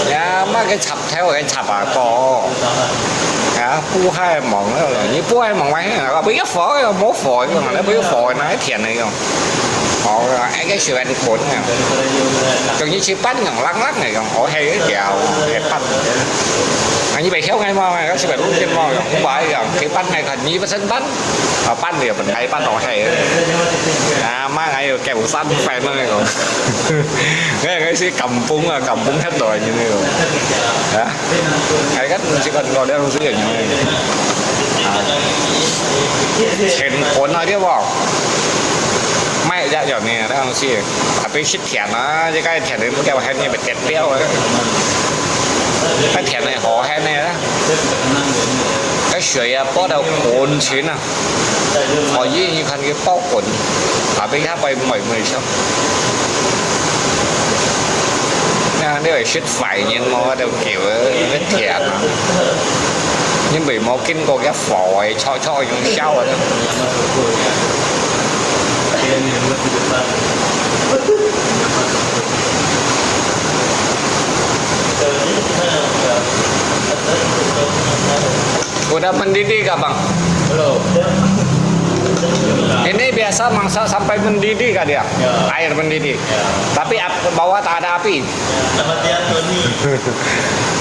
nha má cái chập theo cái chập à có pu hai mỏng đó là như pu hai mỏng mấy là biết phổi mốt phổi mà nó biết phổi nó thiền này không họ cái sự ăn cuốn này còn như chỉ bánh còn lắc lắc này còn họ hay cái chèo hay bánh như vậy khéo ngay mà các sự bạn cũng trên mò không phải rằng cái bánh này hình như bánh bánh bánh thì mình thấy bánh họ hay má ngay kèo xanh phải nó này còn cái sẽ cầm bún hết rồi như thế rồi đó cái cách chỉ cần còn đeo dưới như nàyเห็นผลอะไรที่บอกไม่จะอย่างนี้ได้สิแต่ไปคิดเถียนนะจะใกล้เถียนเลยมันแกว่าแค่นี้เป็นเกล็ดเปรี้ยวเลยไปเถียนในหอแค่นี้นะcái水啊煲到滾錢啊我依然要近嘅煲滾但俾他ไปmời sao nếu phải xích phải nhưng mà đều kiểu vết thiệt nhưng bị một kinh cô cái phổi cho những sao rồi đó udah mendidih gak bang? Belum. Ini biasa mangsa sampai mendidih kah dia? Ya. Air mendidih. Ya. Tapi bawah tak ada api. Nama dia Tony.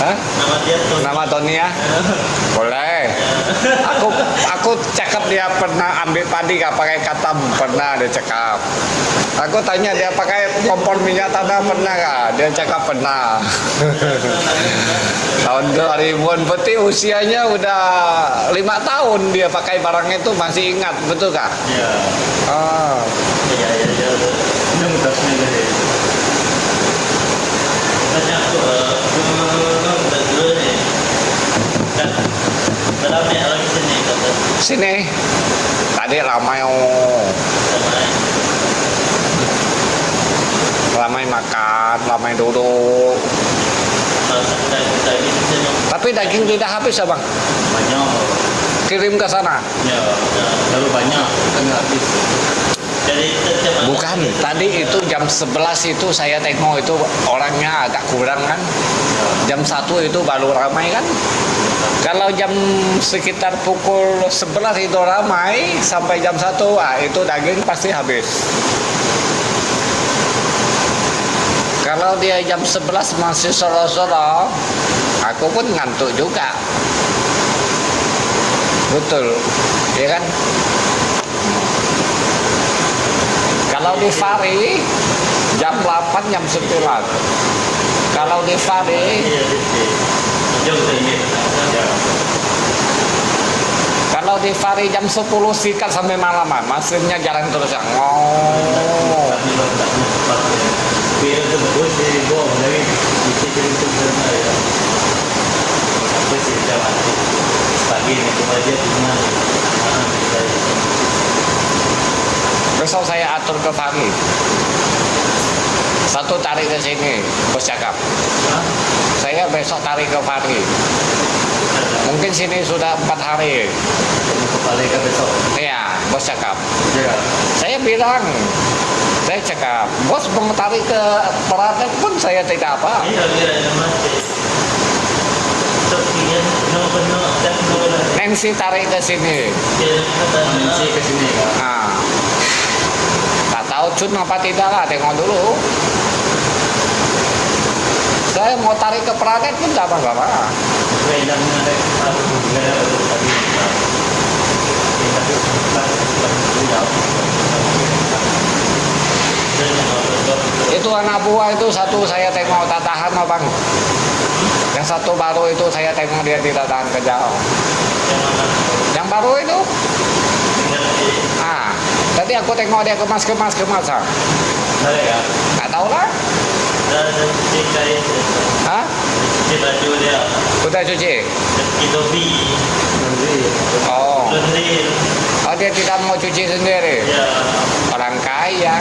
Hah? Nama dia Tony. Nama Tony ya? Boleh. Aku cakap dia pernah ambil padi nggak pakai katam, pernah dia cakap. Aku tanya dia pakai kompor minyak tanah pernah nggak? Dia cakap pernah. Tahun 2000-an, berarti usianya udah 5 tahun dia pakai barang itu masih ingat, betul kah? Iya. Ah. Iya. Ini mutasnya dari. Banyak dulu nih. Kan dalamnya lagi sini kata. Sini. Tadi ramai oh. Ramai makan, ramai duduk. Tapi daging tidak habis ya bang? Banyak. Kirim ke sana? Ya, terlalu banyak. Tengah habis. Jadi Bukan, tadi itu jam 11 itu saya tengok itu orangnya agak kurang kan. Jam 1 itu baru ramai kan. Kalau jam sekitar pukul 11 itu ramai sampai jam 1, itu daging pasti habis. Kalau dia jam 11 masih solo-solo, aku pun ngantuk juga. Betul, ya kan? Kalau di Fari jam 8 jam 9. Kalau di Fari kalau di Fari jam 10 sikat sampai malaman, mesinnya jalan terus ya. Oh. Besok saya atur ke Fari. Satu tarik ke sini, bos cakap. Saya besok tarik ke Fari. Mungkin sini sudah 4 hari. Kembali ke besok. Iya, bos cakap. Ya. Saya bilang, saya cakap, bos mau tarik ke Peraden pun saya tidak apa. Nancy tarik ke sini. Nancy ke sini kan. Nah, tak tahu Cun apa tidak lah, tengok dulu. Saya mau tarik ke Peraden pun tidak apa-apa. Itu anak buah itu satu saya tengok tak tahan loh bang. Yang satu baru itu saya tengok dia tidak tahan kerja. Yang baru itu? Ah, tadi aku tengok dia kemas. Tak tahu lah. Hah? Udah cuci? Oh. Oh dia tidak mau cuci sendiri? Orang kaya.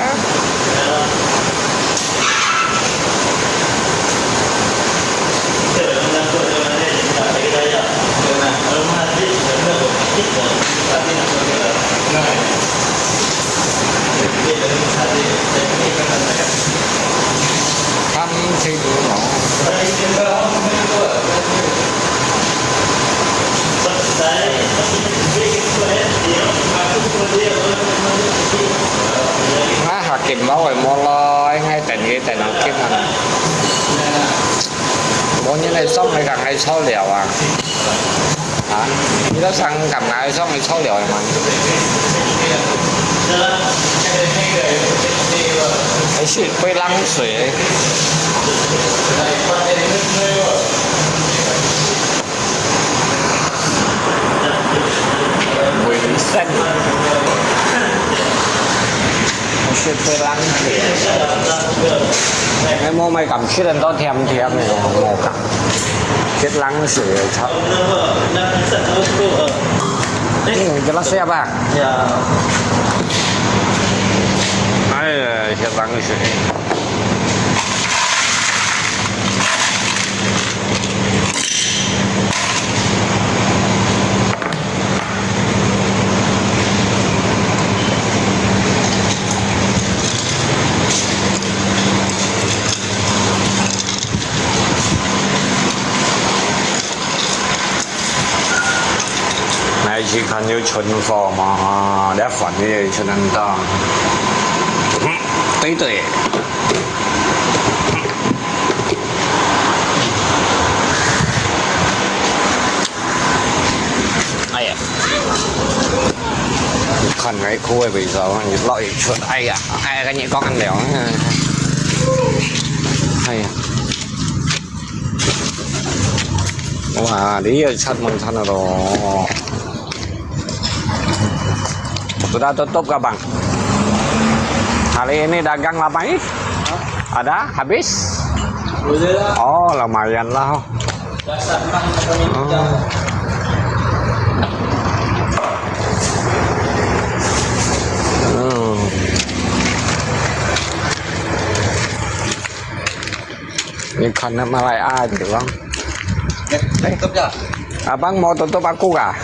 Hakim báo rồi mulai ngay tình Hakim này. Bộ như này xong hay càng hay số liệu à? Hả? Như đó sang cầm lại xong hay số liệu mà. Hay是会浪水。Quỷ xanh. Shit phải lắng thì cái mô mày cầm shit anh to thèm này mô cầm shit lắng sửa thật cho nó xe ba ấy shit lắng sửa chỉ cần要存貨嘛，你一份嘅嘢存咁多，對。哎呀！ còn cái khu bây giờ loại chuột ai à ai cái nhị con ăn đéo hay à wah dia cat sana dong sudah tutup gak bang hari ini dagang lama nih ada habis oh lumayan lah ini kan malai aja bang tutup chưa? abang mau tutup aku kah?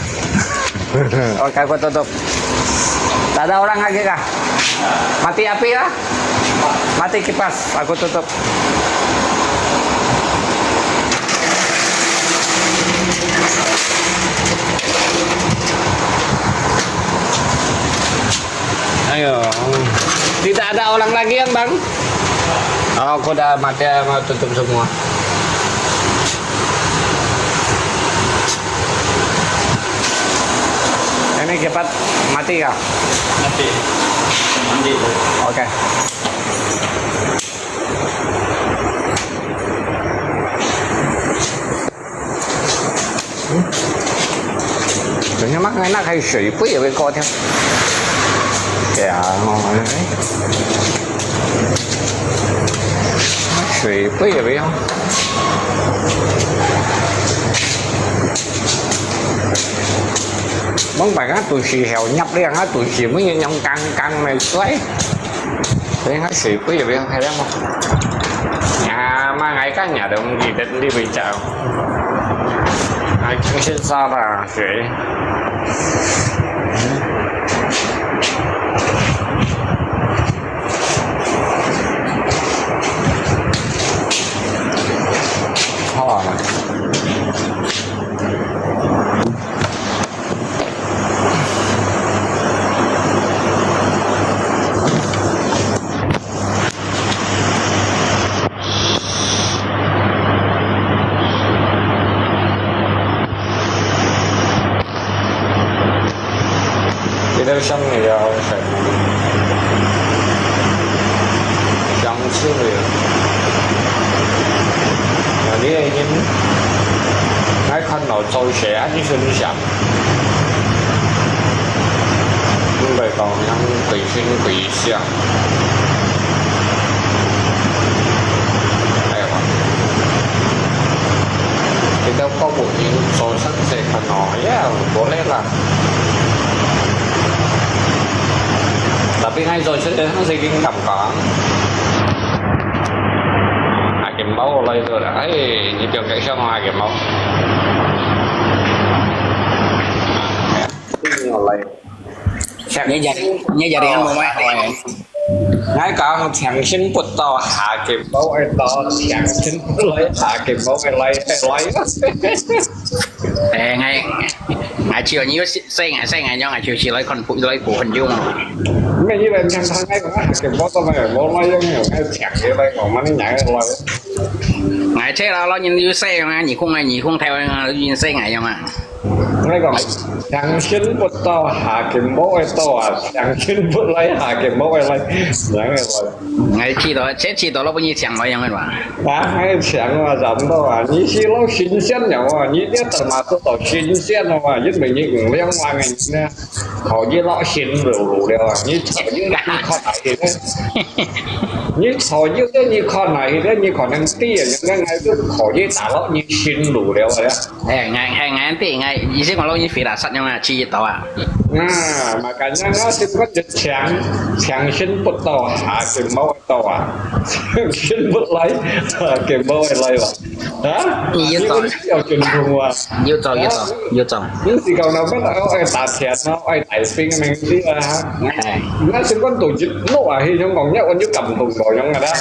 Oke aku tutup. Tak ada orang lagi kah? Mati api ya? Mati kipas, aku tutup. Ayo. Tidak ada orang lagi yang bang? Oh, aku udah mati mau tutup semua. Ini cepat mati kah? Mati. Mandi. Oke. Ternyata mắc enak hay水杯也会高跳。呀，水杯也会用。Bóng bài hát tụi xì hèo nhập đi hát tụi xì mới nhông căng này xoáy thế hát xì quý vị hay lắm không nhà mà ngày các nhà đồng gì đến đi về chào ai cũng xin sao là sẽ hoa mà Đâu xong thì phải trong số liệu mà đi đây nhưng cái con nào tôi sẽ như sinh sản nhưng vậy còn ăn quỷ sinh quỷ xiang thì đâu có một những số sẵn sẽ còn nói bố lên là tapi ngay rồi sẽ đến nó gì kinh cầm có hai cái máu lên rồi đấy như trường cái xong hai cái máu Nhớ giờ đi ăn một mai ngay cả một thằng sinh bột to hạ cái máu ai to thằng sinh lấy hạ cái máu ai lấy ngay ngày chiều như xây ngày cho ngày chiều chỉ lấy con phụ lấy của hình dung mấy như vậy thằng ngay còn hạ cái máu to mày máu lấy giống như cái thằng cái đây còn mà nó nhảy lấy ngày thế là nó nhìn như xe mà nhỉ không theo nhìn xe ngày không à ngay còn thằng sinh bột to hạ cái máu ai to thằng sinh bột lấy hạ cái máu ai lấy nhảy lấy ngày chỉ đó nó bao nhiêu chẳng bao nhiêu người mà đã hay chẳng mà giảm đâu à như xí lâu新鲜nhau à như thế tầm mà tôi tỏ新鲜đâu mà nhất mình như cũng liên quan ngày nè họ như lọ xin rượu đều à như thở như con này thì thế như thở như thế như con này thì thế như còn đang tia những cái ngày cứ họ như tả lọ như xin rượu đều rồi á ngày tí ngày ý識我攞啲肥大實嘛，黐熱到啊！mà cả nhà nó thì có được chẳng xin bút tàu hạ cái máu tàu à xin bút lấy cái máu lấy là hả? Yêu tàu chuyện thùng à? Yêu tàu những gì cầu nào bắt đầu ai tạt thiệt nó ai tải pin mình đi là hả? Nó sẽ có tổ chức nó à thì trong còn nhất con như cầm thùng rồi trong này đó.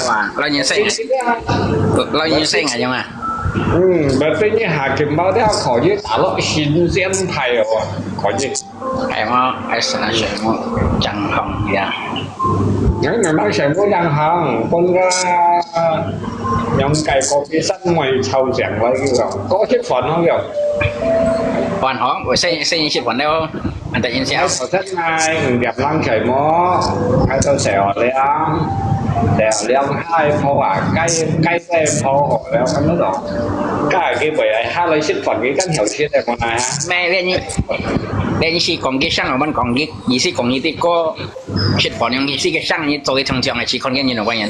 Lo như xe ngày mà. Mà tuy nhiên hạ cái máu đấy khỏi như tả lọ xin xem thầy rồi khỏi gì? Em ai sợ chẳng hồng dạ. Những người nói sẽ có đang hồng con ra nhóm cày có cái sắt ngoài thầu giảng lấy cái có chiếc phần không hiểu hoàn hóa buổi xây chiếc phần đâu anh ta nhìn Cái sao sở thích ngay gặp lăng trời mó cái tôi xẻo liang hai phô cái xe phô hộ liang cái nó đó cái bởi hai lấy sức phận cái căn hiểu thiết này con này ha mẹ đây như si còn cái sang ở bên còn cái gì si còn như thế có chết bỏ những gì si cái sang như做cái成长係是看見有關人，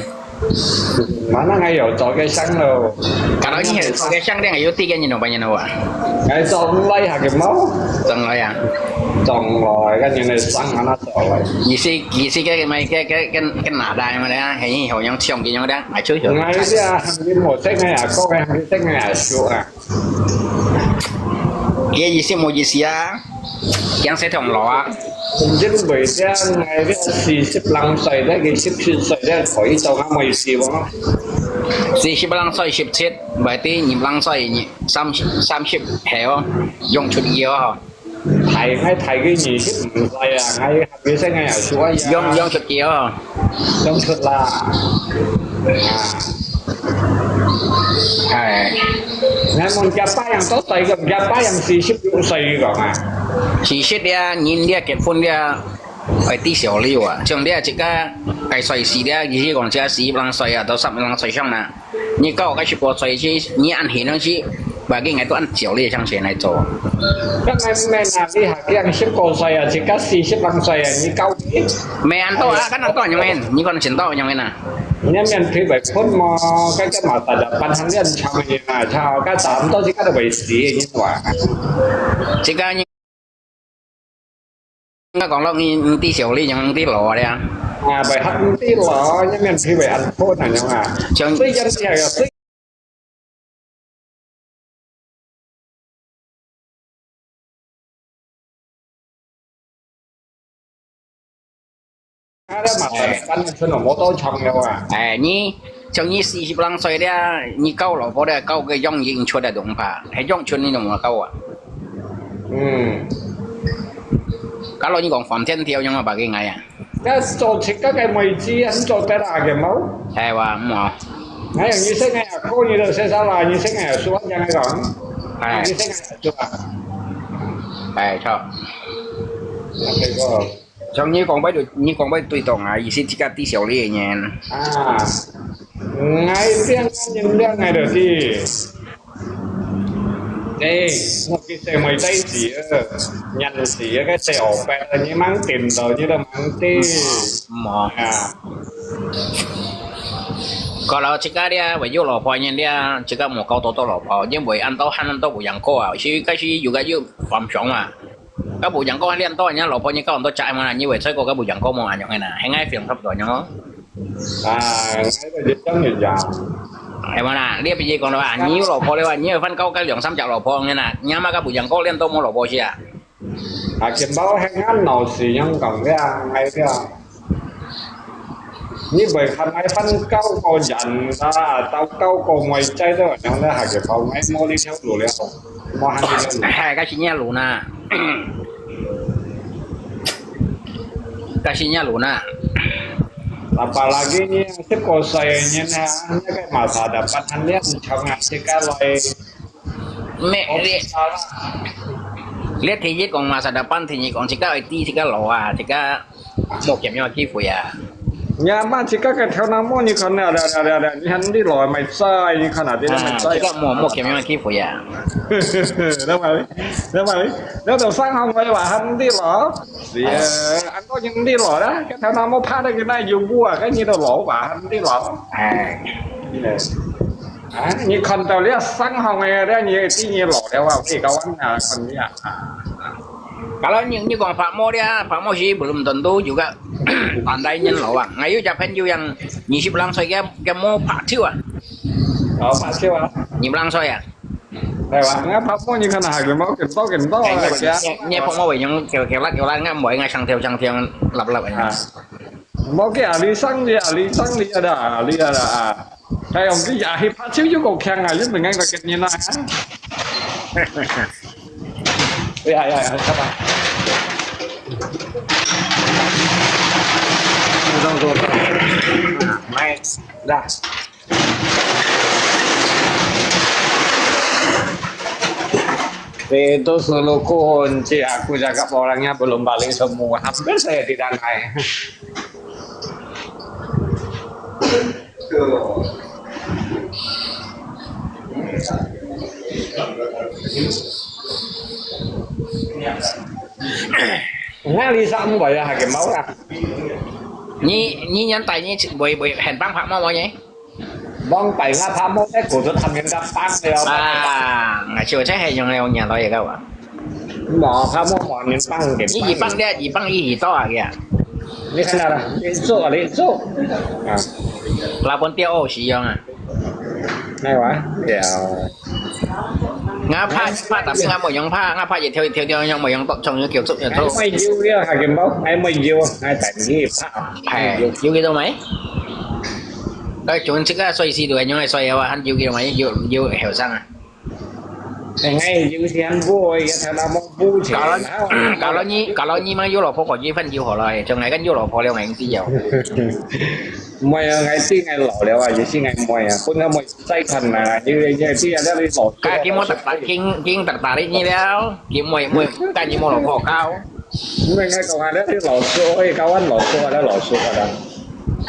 mà nó ngay ở chỗ cái xăng đâu 搞到你做cái sang啲係要啲嘅有關人咯喎， cái tròn lấy hạt cái máu 真係啊！ tròn rồi cái như này xăng mà nó tròn lại 意思cái拿大嘛咧，係好像唱嘅樣咧，買吹咗。 ngay đi à cái một thích ngay à có cái thích ngay à sửa à 嘅意思冇意思啊，講寫條路啊， ผมจะรู้ไปเจ้าไงเรื่อง40ลังใส่ได้กี่10ใส่ได้ถอยตัวงั้นไม่สิวะ 40ลังใส่17ใบที่20ลังใส่30แถว用出เยอะ thầy ngay thầy cái gì chứ thầy à ngay cái sẽ ngay ở chúa用出เยอะ trong thật là ngay một gia ba yang tốt tay gặp gia ba yang 40用ใส่ก่อนอ่ะ 40咧，年咧結婚咧，係啲小料啊，像咧即個計歲時咧，意思講即係11啷歲啊，到12啷歲上啦，你到10多歲去，你按現樣去，把cái ngày都按小料向前嚟做。 cái này mẹ nào đi học yang 10個歲啊，即刻40啷歲啊，你高啲， ไม่อันโตอ่ะกันอันโตยังไงนี่คนเฉียนโตยังไงน่ะ 你面皮被困嘛，cái mà大家辦行啲人唱嘅啊，唱cái站多即刻就為死嘅，你話？ 即個你講到你啲小料ยัง啲攞咧， à bài hát tí lọ nhưng mà khi bài ăn phô này nhưng mà 像 tuy dân thì là tuy đó mà anh xin là mô tô chồng đâu à 誒你像你40啷歲咧，你交老婆咧交個用應出嘅動法，係用出你都冇交啊。 Kalau ni kong farm ten tiao yang apa cái ngày à? cái chỗ chỉ cái mày chi anh chỗ cái là cái máu Hay wa mo. ngay như thế này à cô như là sẽ sao là như thế này à xuống cho ngay còn Hay như thế này chụp à hay cho. cái có Trong như còn bây tùy tổng à, ý xin chỉ cả tí xíu đi nhé. à ngay tiếng nhìn tiếng ngay được thì đây một cái xe mày tay gì nhận gì cái xe ổ bẹt như mang tiền rồi như là mang tiền Mo. à Kalau jika dia baju lopanya dia jika mau kau toto lopo, dia boleh antau han antau bujang kau ah. Si kasi juga you farm shop ah. Các bujang kau han antau nya lopanya kau antau chạy mà như vậy thôi có các bujang kau mau anyong na. Hay ngay film thấp rồi nhá. à ngay là dịch trong nhìn dạng Hay mà nè, dia pergi kalau nhiều lopo lewat nhiều fan kau cái dòng xăm chặt lopo nghe nè. Nya mà các bujang kau liên tục mau lopo sih ah. à kiếm báo hay ngắn nào xì nhưng còn cái ngay cái như vậy hắn ấy phân cao có dặn ra tao cao có mày chơi đó nhưng mà hai cái phòng ấy mua đi theo lùi liền mua hàng đi theo Hay cái nya luna. Cái nya luna. apalagi ini sih kalau saya ini kayak masa depan dia jangan sekali lihat thì còn masa depan thì còn chỉ có IT chỉ có lỗ à chỉ có một kiểm nhau chi phí à nhà bạn chỉ có cái theo nam mô như con này là như hắn đi lòi mày sai như con nào đi mày sai chỉ có một kiểm nhau chi phí à đâu mà nếu đầu sáng không phải bà hắn đi lỏ thì anh có những đi lỏ đó cái theo nam mô phá đây cái này dùng vua cái như đầu lỗ bà hắn đi lỏ như con tàu liếc sáng hồng này đó như tí như lỏ đeo vào thì câu anh còn như kalau như còn Pak Mo sih belum tentu juga pandai nyen à ngayu Japan juga yang 20 langsung cái mau Pak Chiu à Pak Chiu à 20 langsung à đây bạn ngáp Pak Mo như con nào cái máu kiểm to nghe Pak Mo vậy nhưng kiểu lát ngáp mỗi ngày sang theo lặp vậy máu cái ali sang đi ada thấy ông cái giả thì Pak Chiu chứ còn khen chứ mình ngay là cái như này các bạn rồi mai ra Itu seluruh kunci aku cakap orangnya belum balik semua. Hampir saya tidak naik. Nghe lý xong vậy là cái máu à? Nhí nhắn tay nhí bồi hẹn băng phạm mong nhé. Bong tay nga phá mốt đấy của tôi thành nhân đáp băng rồi. Ngày xưa chắc hay dùng leo nhà tôi vậy đâu ạ. Mỏ phá mốt mỏ nhân băng cái Gì băng đấy, gì băng gì to à kìa. Ini kan ada linsu kali linsu. Nah, Là bốn tiêu ô sử dụng à. này quá. Ya. Ngã pha tập ngã một giống pha, ngã pha gì theo nhau một giống trong như kiểu chụp như Ai thôi. mày yêu dia hakim bau, ai mày yêu, ai tại gì phá. Hay, yêu cái đâu mấy? Cái chúng chỉ có xoay xì đuổi nhau hay xoay vào hắn yêu cái đâu mấy, yêu hiểu sang à. Ngay yêu thì anh vui, cái thằng nào mong vui thì Kalau nyi mang yêu lọ phố có gì phân yêu họ lại, trong này cái yêu lọ phố leo ngày gì giàu. mày ngày tí ngày lỏ leo à, gì ngày mày à, con mày say thần à, như tí anh đã đi lỏ. Cái món tạt tạt đấy như léo, cái mồi cái như mồi lọ phố cao. Mày ngay cầu hàng đó đi lỏ số, cao anh lỏ số đó lỏ số đó.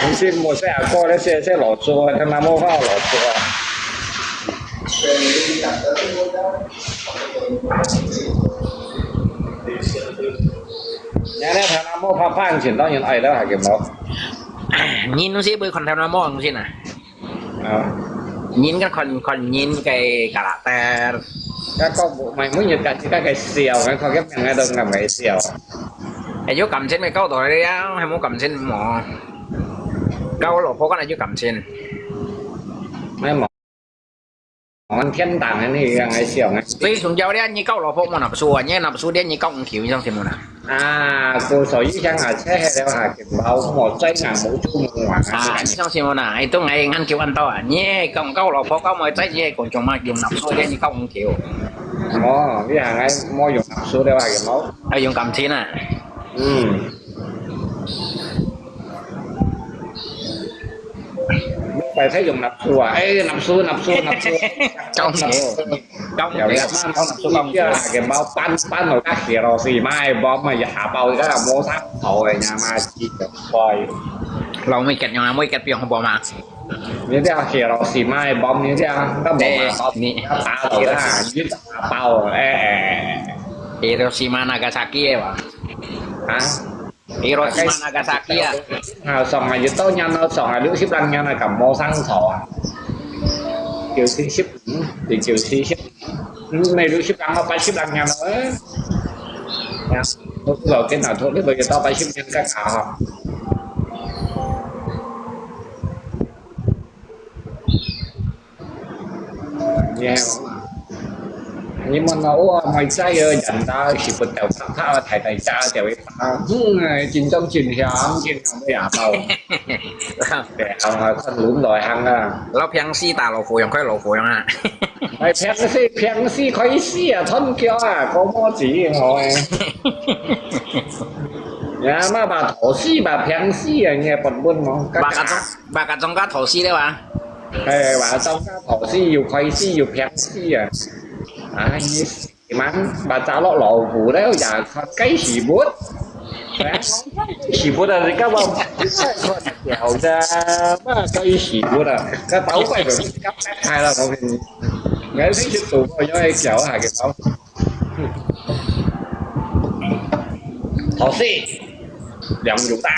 Mình xin một xe coi nó xe lỏ số, thằng nào mua vào lỏ số. Nhà này thằng nào mua phá phan chuyển到nhân ấy đó hả kiếm đó. Nhìn nó sẽ bơi còn theo nó mò không xin à. Nhìn cái còn nhìn cái cả lạ ta. Các con bộ mày mới nhật cả chỉ cái xèo cái con cái miệng ngay đông làm cái xèo. Ai vô cầm trên mày câu tuổi đi á, hay muốn cầm trên mò. Câu lỗ phố cái này vô cầm trên. Mấy mỏ món thiên tàng cái này ngày xèo ngay. Tuy xuống dâu đấy như câu lỗ phố mà nạp xua nhé, nạp xua đấy như câu kiểu trong thì mà nè. À, cô sở dĩ chẳng là xe hay đeo hả kiếm bao một trái ngàn mũ chung ngoài. À, trong thì mà nè, ai tôi ngày ăn kiểu ăn to à, nhé câu câu lỗ phố câu mới trái nhé, còn trong mà dùng nạp xua đấy như câu kiểu. Ồ, cái hàng ấy mua dùng nạp số đeo hả kiếm bao. Ai dùng cầm trên à. Phải thấy dùng nạp số à, ê nạp số. Trong Kiểu này nạp số không chứ là cái bao pan rồi các kiểu rồi xì mai bom mà giả bao thì cái là mua sắm thôi nhà mà chỉ được coi. Lâu mới kẹt nhau mới kẹt pion không bỏ mà. Như thế kiểu rồi xì mai bom như thế các bộ mà bom ta rồi là như bao Hiroshima Nagasaki à. hả? Hiroshima Nagasaki à. Sòng này tôi nhanh nó sòng này đứa ship lăng nha này cầm mô xăng sò kiểu xin ship thì kiểu xin ship này đứa ship lăng nó phải ship lăng nha nữa rồi cái nào thôi bây giờ tao phải ship nhân các họ nghe nhưng mà nó mày say ơi dành ta chỉ bật đầu thao thải cha tiểu ấy chín trong chín hiểm chín trong cái ả tàu để con lún rồi hăng à เราเพียงซี่ตาเราโฟยังค่อยเราโฟยังอ่ะ mày phèn si khói si à thân kia à có mua gì rồi nhà mà bà thổ si bà phèn si à nghe bật buôn mà bà cả trong các thổ si đấy bà bà trong các thổ si nhiều khói si nhiều phèn si à à như mắn bà cháu lọ vụ đấy giờ cái gì bút chỉ bút là các bạn dẻo ra mà cái chỉ bút là cái tấu phải được cấp hai là một hình cái thích chữ tụ rồi cho ai kéo hai cái tấu thổ si dòng chúng ta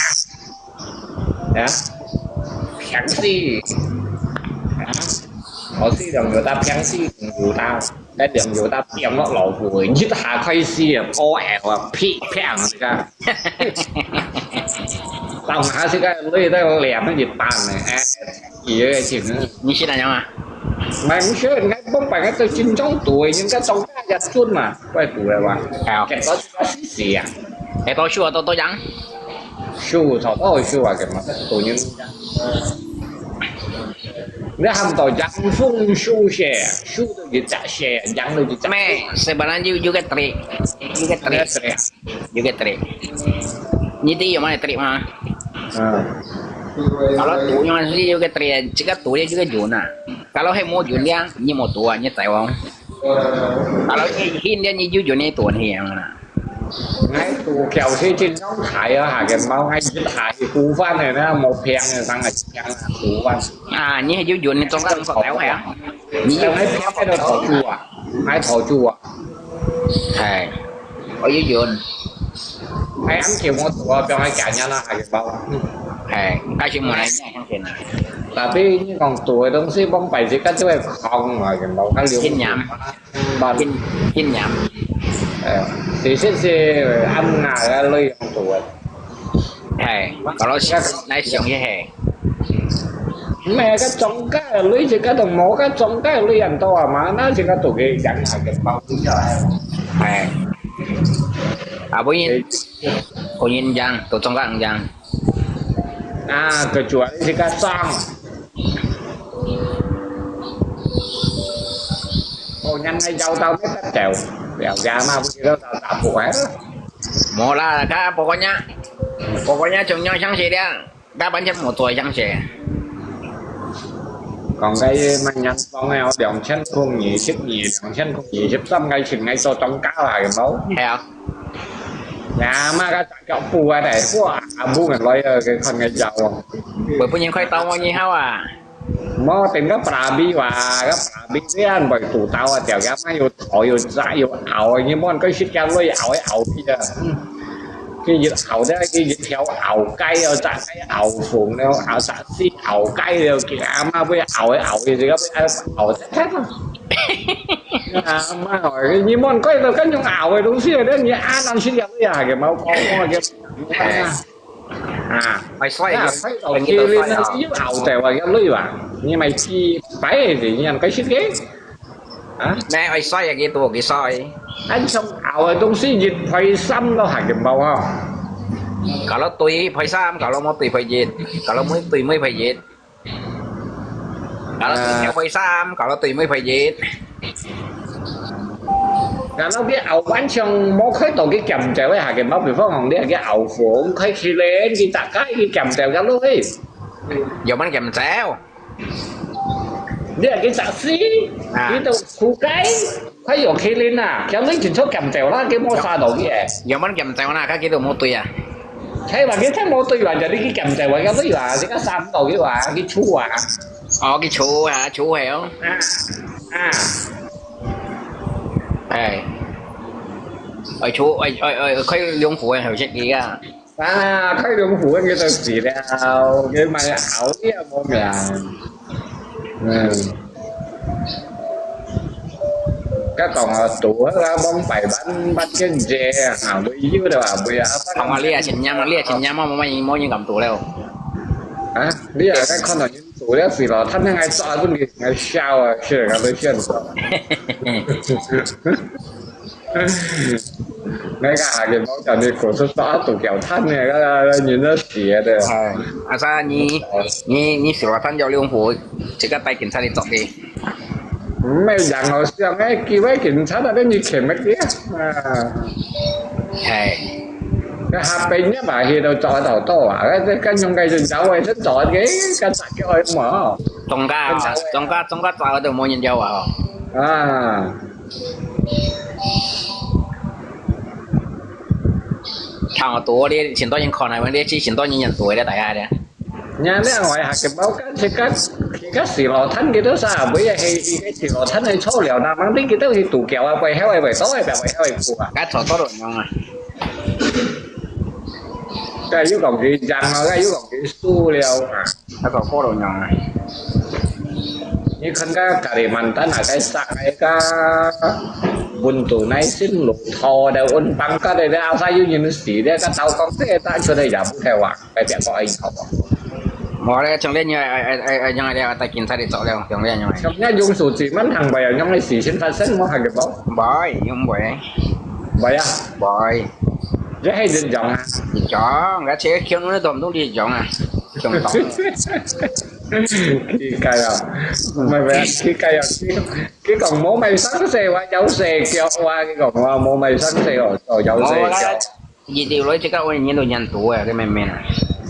nhá kháng si thổ si dòng người ta kháng si chúng ta cái điểm chúng ta tiệm nó lẩu vừa nhất hạ khai si o ẻo phi phèn ra tao hạ si cái lấy đây lẹm nó dịch bàn này gì vậy chuyện như thế nào à mày muốn chơi cái bóng bài cái tôi 9 tuổi nhưng cái trong cái giặt chun mà quay tuổi rồi bạn cái đó gì à cái tôi chua tôi trắng chua thọ tôi chua à cái mà tuổi nhưng nếu hàm tỏi trắng phun su xe su được chả xe trắng được chả mẹ sebenarnya juga trik như tí mà trik mà kalau tuổi mà juga trik jika tuổi juga juna kalau hay mua juna như một tuổi như tại không Kalau hin dia ni jujur ni tuan hiang lah. ngay tù kèo khi trên nhóm thải ở hà cái mau ngay cái thải thì cú văn này nó một phèn này sang là phèn là cú văn À, ni jujur ni tuan kan kau tahu ya. Ni nhưng ngay phèn cái đó thổ chu à ngay thổ chu à Hai. Oh jujur. ngay ăn kiểu một tù cho ngay cả nhà nó hà cái bao Hai. Cái chuyện mà này không kena. tapi như còn tuổi đông sĩ bóng bảy chỉ cắt cho em không mà cái bao cái liều Hin nhảm. bàn Hin nhảm. thì sẽ ăn ngà ra lây không tuổi Hai. Kalau naik siang je hai. mẹ cái trống cái lưới chỉ cái đồng mỏ cái trống cái lưới ăn to à mà nó chỉ cái tụi cái chẳng là cái bao nhiêu trời Hai. À, bunyi. Bunyi jang, tu tong kang jang. à cái chuột chỉ cái xong ô nhanh ngay dâu tao biết tắt trèo đèo ra mà bây giờ tao tạm phụ hết Mula kah pokoknya chongnya sang si dia. Dah bancam một tuổi sang si. còn cái mà nhanh con nghèo đèn chân không nhỉ xếp nhỉ đèn chân không nhỉ xếp xăm ngay chừng ngay cho trong cá là cái máu Heo. nhà mà cái phụ ở đây của bu người nói cái con ngay giàu Bởi punya kau tahu ni hawa. mò tìm cái bà bi và cái bà bi cái ăn bởi tủ tao à tiểu cái mà yêu thổi yêu dại yêu ảo như món cái shit cái lôi ảo bây giờ cái gì ảo đấy cái gì theo ảo cay rồi chặt cái ảo phồng đâu ảo chặt xí ảo cay rồi kìa mà bây ảo thì cái ảo thế mà hỏi như món cái là cái nhung ảo rồi đúng xí đấy như ăn ăn xí cái à cái máu có cái à Mày xoay à phải đầu kia lên nó giúp ảo tèo vào cái lưới vào nhưng mày chi phải thì như cái shit ghế hả Nè, mày xoay cái tu cái xoay. anh xong ảo rồi đúng xí dịch phải xăm đâu hả cái bao không Kalau tui phải sam, kalau mau tui phải dệt, kalau mới tui mới phải dệt. Kalau tui theo phải sam, kalau tui mới phải dệt. là nó cái ảo bán xong mó khơi tổ cái cầm trèo với hà cái máu bị phát hồng đấy cái ảo phổ khơi khi lên cái tạ cái cầm trèo cái lúc ấy Giờ bánh kèm chéo. đấy là cái tạ xí cái tổ khu cái khơi dòng khi lên à kéo lấy chuyển số cầm trèo đó cái mó xa đầu cái Giờ bánh kèm chéo na cái kia tu mau tui à. thế mà cái thằng mó tùy là jadi cái cầm trèo cái lúc là cái sam đầu cái chú à Cái chú hả, chú heo. à Ê. Ôi chú, ôi khơi lương phụ em hiểu chết gì à. à khơi đường phủ cái tôi chỉ đeo cái mà ảo cái mồm là các còn tủ ra bóng bảy bán cái dè hảo bị dưới đâu à bị Không mà lia chỉnh nhắm mà mày như cầm tủ đâu. hả lý là cái con này tủ đấy vì là thân ngay sợ cái gì ngay sao à chưa gặp tới chuyện ngay cả cái món trà này cổ xuất phát tủ kẹo thân này cái nhìn nó xỉa đấy À sao ni sửa thân giao lương phụ chỉ có tay kiểm tra đi chọn đi. mấy dạng hồi xưa mấy kia mấy cảnh sát là cái như खेm mấy kia Hey. cái hạt bình nhá bà thì đâu chọi đầu to à cái nhung cây rừng cháu ấy rất chọi cái sạch cái ơi mở Trong ca vào được mua nhìn dâu à. à Thằng tuổi đi chuyển tôi những con này vấn đề chỉ chuyển tôi những nhận tuổi đấy tại ai đấy. nhà đấy ngoài hạt cái báo cái xì lò thánh cái đó sao bây giờ hay cái xì lò thánh hay số liệu nào mang đến cái đó thì tủ kẹo ai quay héo ai quay tối ai quay héo ai phụ à Cái thỏ tốt rồi nhau à. cái yếu còn gì rằng mà cái yếu còn gì su liệu à Cái thỏ tốt rồi nhau à. như con cái cà rì mặn tên là cái sạc cái buồn tủ này xin lục thò đều ôn băng cái đây áo sai như nó xỉ đấy cái tàu con thế ta cho đây giảm theo à cái chuyện có anh học Mà đây trong đây như ai trong đây tay kiểm tra đi chọn đâu trong đây như này. trong nhà dùng số chỉ mất hàng bè trong này xỉ xin phát sinh mua hàng cái báo Bói, dùng bói. vậy à Bói. rất hay dần dòng à Đi chọn, cái chế khiêu nó tôm đúng đi chọn à. Trong tỏ. Khi cay à mày về khi cay à cái còn mố mày sáng xe qua cháu xe kéo qua cái còn mố mày sáng xe rồi cháu xe kéo Gì điều lối chứ các ôi nhìn đồ nhằn tủ à cái mềm mềm à.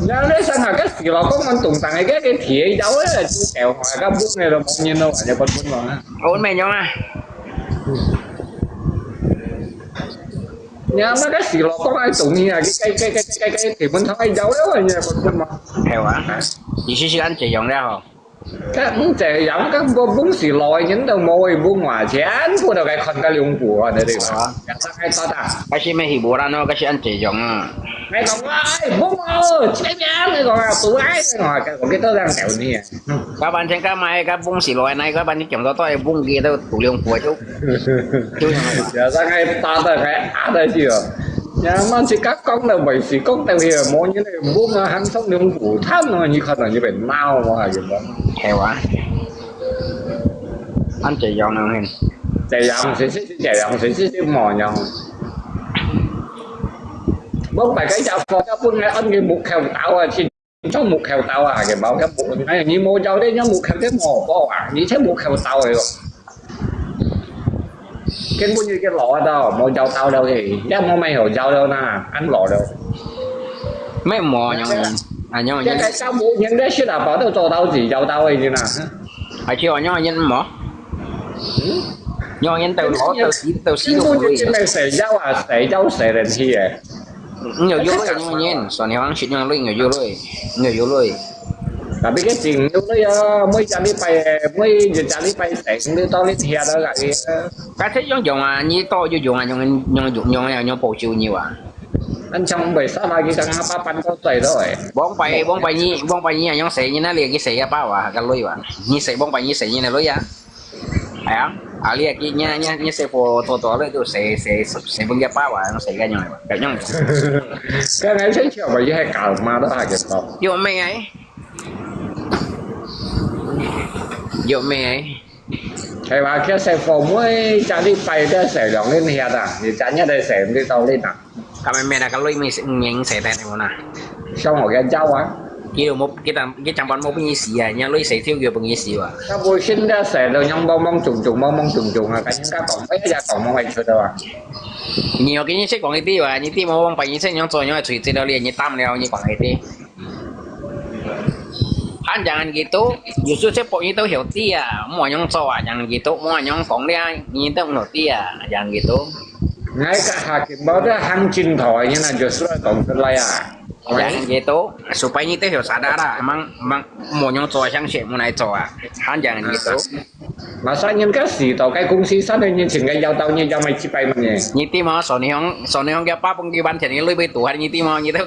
nhớ đấy sang hà cái gì là có con tùng tặng cái thìa cháu ấy là chú kẹo ngoài các bút này là một nhìn đâu phải cho con bút mà Ôi mày nhau à. nhà nó cái xì lò có ai tụng như là cái thì mình thấy dấu đó rồi nha con mà heo á chị sẽ ăn chị dọn ra không các trẻ giống các bún xì lòi những đầu môi bún hòa chén của đầu cái con cái liung của để được cái to ta cái chị mấy hiểu bộ ra nó cái chị ăn chị dọn à mấy con ơi bún ơi chế nhá cái con tụi ấy cái tớ đang kẹo nè các bạn xem các mai các bún xì lòi này các bạn chồng đó tôi bún kia tôi tủ liông của chú giờ ra ngay to tới cái á đây chưa nhà mà chỉ các con là bảy chỉ con tao hiểu mỗi như này bún hắn sống liung của tham nó như con là như bệnh mau mà gì đó heo á ăn chị dọn nào hình chạy dòng sẽ mò nhau bốc phải cái chào phật các phương này ăn cái mục khèo tao à chỉ trong mục khèo tao à cái bảo cái mục này như mua dâu đấy nhá mục khèo cái mò có à như thế mục khèo tao rồi cái bao nhiêu cái lọ đâu mua dâu tao đâu thì giá mua mấy hồ dâu đâu nè ăn lọ đâu mấy mò nhau à nhau cái sao mua những cái sẽ là bảo đâu cho tao gì dâu tao ấy như nè phải chưa nhau nhân mỏ nhau nhân tàu lỗ tàu xí cái bao nhiêu cái này sấy dâu sấy lên thì nhiều vô lôi nhau nhân soạn nhau ăn shit nhau lôi nhiều vô lôi tapi cái chuyện lúc đó mới trả đi bay sấy đi to lên thì đó là cái thế giống dùng à như to vô dùng à nhau bổ chiều nhiều à anh trong bảy sao mà cái thằng apa pan có tẩy rồi bóng bay như nhau sấy như nó liền cái sấy bao à cái lôi à như sấy bóng bay như sấy như này lôi à phải không à liền cái như sấy phô to lên tôi sấy bóng cái bao à nó sấy cái nhau cái này thấy chưa mà hay cào mà đó là cái đó vô mày ấy hay mà cái xe phô mới trả đi bay cái sấy lòng lên hè à thì trả nhất đây sấy đi tàu lên à cái mày là cái lôi mình nhận sấy tay này mà xong rồi cái cháu á kia một cái chẳng bán một cái gì à nhà lôi sấy thiếu nhiều bằng gì à các bôi sinh ra sấy rồi nhông bong trùng à cái những cái còn mấy cái còn mày chưa đâu à nhiều cái như thế còn cái tí à như tí mà bong bay như thế nhau rồi nhau chửi từ đâu liền như tam leo như còn cái tí anh jangan gitu justru saya pokoknya itu healthy ya mau yang cowok jangan gitu mau yang phóng dia như itu healthy ya jangan gitu ngay cả hakim báo đó hăng trình thoại như là justru còn cái này à jangan gitu supaya itu harus sadar emang mau yang cowok yang siapa mau naik cowok anh jangan gitu masa những cái gì tàu cái公司sát lên những chuyện cái giao tàu như giao mày chỉ bay mà nhỉ như tí mà soalnya yang dia apa pun di ban jadi lebih tuh như tí mà như thế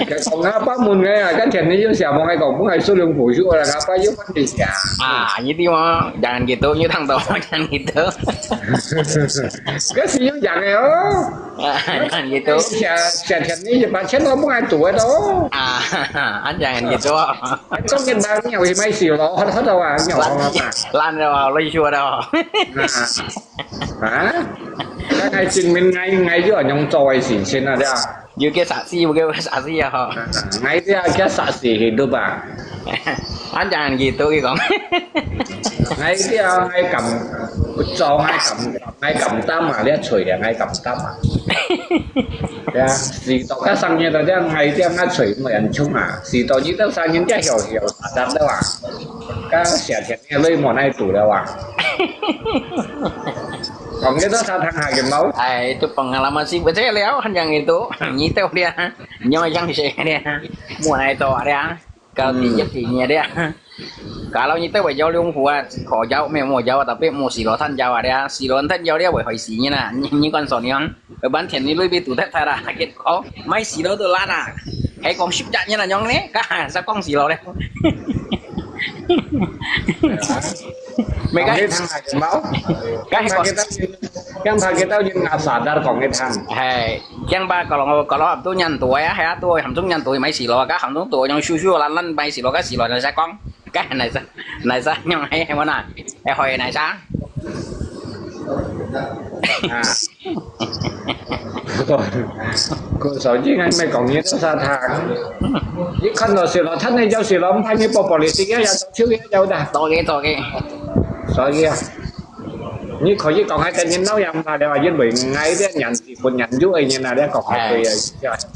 cái còn apa muốn nghe là cái chuyện này chứ sao mà còn muốn hay số lượng phụ số là apa chứ vấn đề gì à như tí mà jangan gitu như thằng đó jangan gitu cái gì cũng dạng này đó jangan gitu chuyện này thì bạn chết nó muốn ai tuổi đó à anh jangan gitu có nhân ba nhau thì mấy xìu lọ hết đâu à nhỏ mà lan đâu lấy chua đâu hả cái ngày trình mình ngay chứ ở trong tròi xỉn trên là đấy à như cái xả xi một cái xả xi à họ ngay cái xả xỉ thì được à anh chàng gì tôi còn ngay cầm cho ngay cầm tam mà lấy chửi à ngay cầm tam à gì tao cái sang như tao đấy ngay cái ngay chửi mà anh chung à gì tao như tao sang những cái hiểu đặt đâu à cái xẻ thiệt nghe lấy món này tủ đâu à còn cái đó sao thằng Hà Kim Máu itu pengalaman sih saya lihat kan yang itu nyitau dia nyojang sih dia mulai to dia kalau tiap tinya dia kalau nyitau phải giao lưu phù khó giao mẹ mua giao tapi mua xì lò than giao dia xì lò than giao dia phải hỏi xì như nè như con sò nhông ở bán tiền đi lui bị tủ thép thay ra cái khó mấy xì lò từ lan à hay còn ship chặt như là nhông đấy cả sao con xì lò đây mấy cái thằng Hà Kim Máu cái thằng kita yang nggak sadar kok ngetan hey yang ba kalau hầm tu nhân tuổi á hay tôi hầm tu nhân tuổi mấy xì lò các hầm tu tuổi trong su lăn bay xì lò cái xì lò này sao con cái này sao nhưng hay món này hay hồi này sao cô sợ chứ anh mày còn nhớ sao thằng chứ không là xì lò thân này giao xì lò không phải như politic á giao chiếu cái giao đã tôi cái sợ kia như khỏi chứ còn hai tên nhân nấu yam mà đều là dân bị ngay đấy nhận thì còn nhận chú ấy như nào đấy còn hai người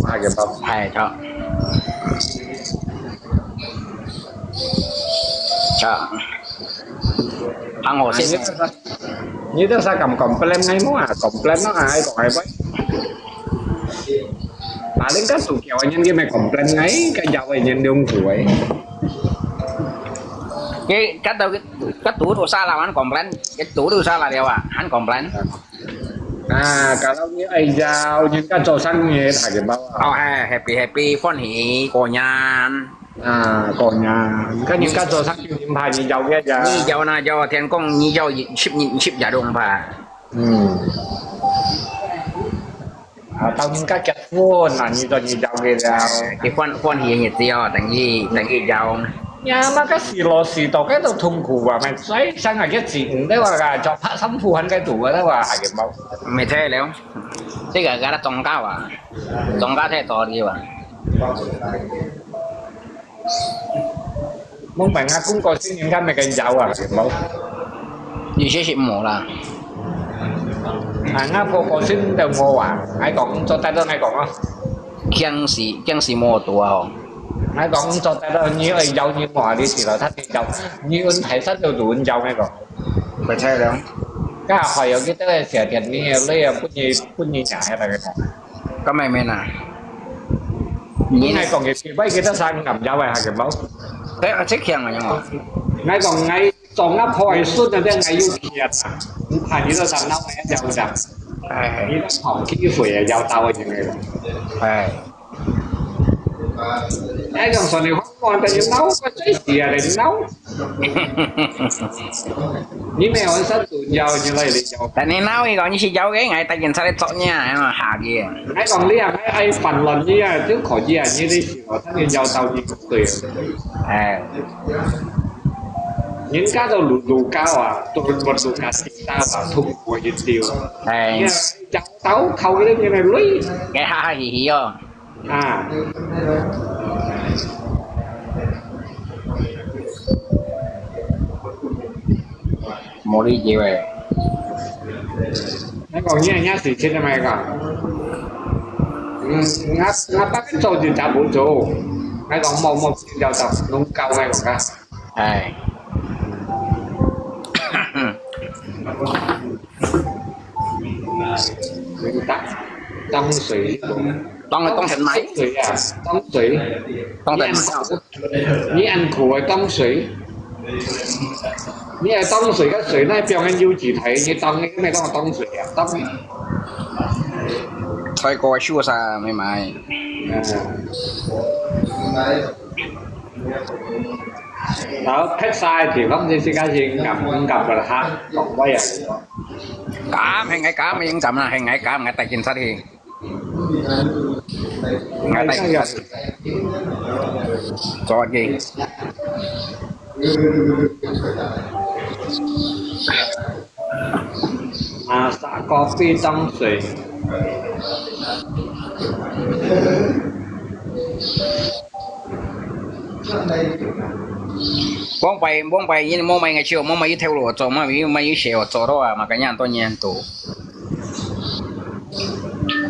hai cái bông hai cho thằng hồ xin như đó sao cầm complain ngay muốn à complain nó ai còn ai vậy đến các tụ kẹo anh nhân kia mày complain ngay cái giàu anh nhân đông tuổi cái tủ đồ xa là hắn complain cái tủ đồ xa là điều à hắn complain kalau như ai giàu những cái trò xăng như thải cái bao happy phone hỉ cổ nhà còn nhà những cái trò xăng như bài như giàu kia già như giàu na giàu thiên công như giàu ship giả đồng bà tao những cái chặt phone là như giàu kia giàu cái phone hỉ nhiệt tiêu thành gì giàu nhà mà cái xì lò xì tàu cái tàu thùng củ và mày xoáy sang là cái gì đấy là cho phát sắm phù hắn cái tủ đó là cái bao mày thế léo cái nó trồng cao à trồng cao thế to đi à muốn bạn cũng có xin những cái mày cái giàu à cái bao như thế ship mổ là ngáp có xin đều ngô à ai còn cho tay đó này còn không kiang xì mổ tua không ai còn cho tay đó như ai giàu như mỏ đi thì là thắt thì giàu như anh thấy rất nhiều đủ anh giàu này còn mày thế léo cái hỏi ở cái tới xẻ tiền như lấy phút như nhà hay là cái này có mày à như này còn cái bây cái đó sang ngầm giàu này hay cái bao thế là check kiang mà nhỉ ngay còn ngay trong ngáp hỏi suốt là đây ngày yêu kiệt phải như là rằng nó phải giàu rằng như là họ cái phổi giàu tao như này ai còn còn nếu không còn tại vì nấu có cháy xìa để nấu như này họ sẽ tự giàu như vậy để giàu tại nên nấu thì gọi như chỉ giàu cái ngày ta nhìn sao để chọn nha mà hạ gì ai còn liên ai phần lần như chứ khỏi gì như đi họ thấy như giàu tao như tuyệt những cái đâu lù cao à tôi một lù cả xịt tao à thùng của những điều cháu táo khâu cái như này lấy cái ha gì hiểu một đi gì vậy nó còn như nhá thì trên này cả ngáp bắt cái trâu thì chả bổ trâu nó còn một giàu tập nông cao ngay còn cả tông水tông thành máy水啊tông水你按苦係當水你係當水嘅水咧表現要字體你當咩當係當水啊當thôi coi xua xa mày mày đó hết sai thì không thì cái gì cầm là ha còn quay à cả hay ngày cả mình chậm là hay ngày cả ngày tài chính sát thì ngày tài chính sát cho gì xả coffee trong水bông bay như mông mày ngày chiều mông mày theo lụa cho mày xèo cho đó mà cái nhà tôi nhiên tủ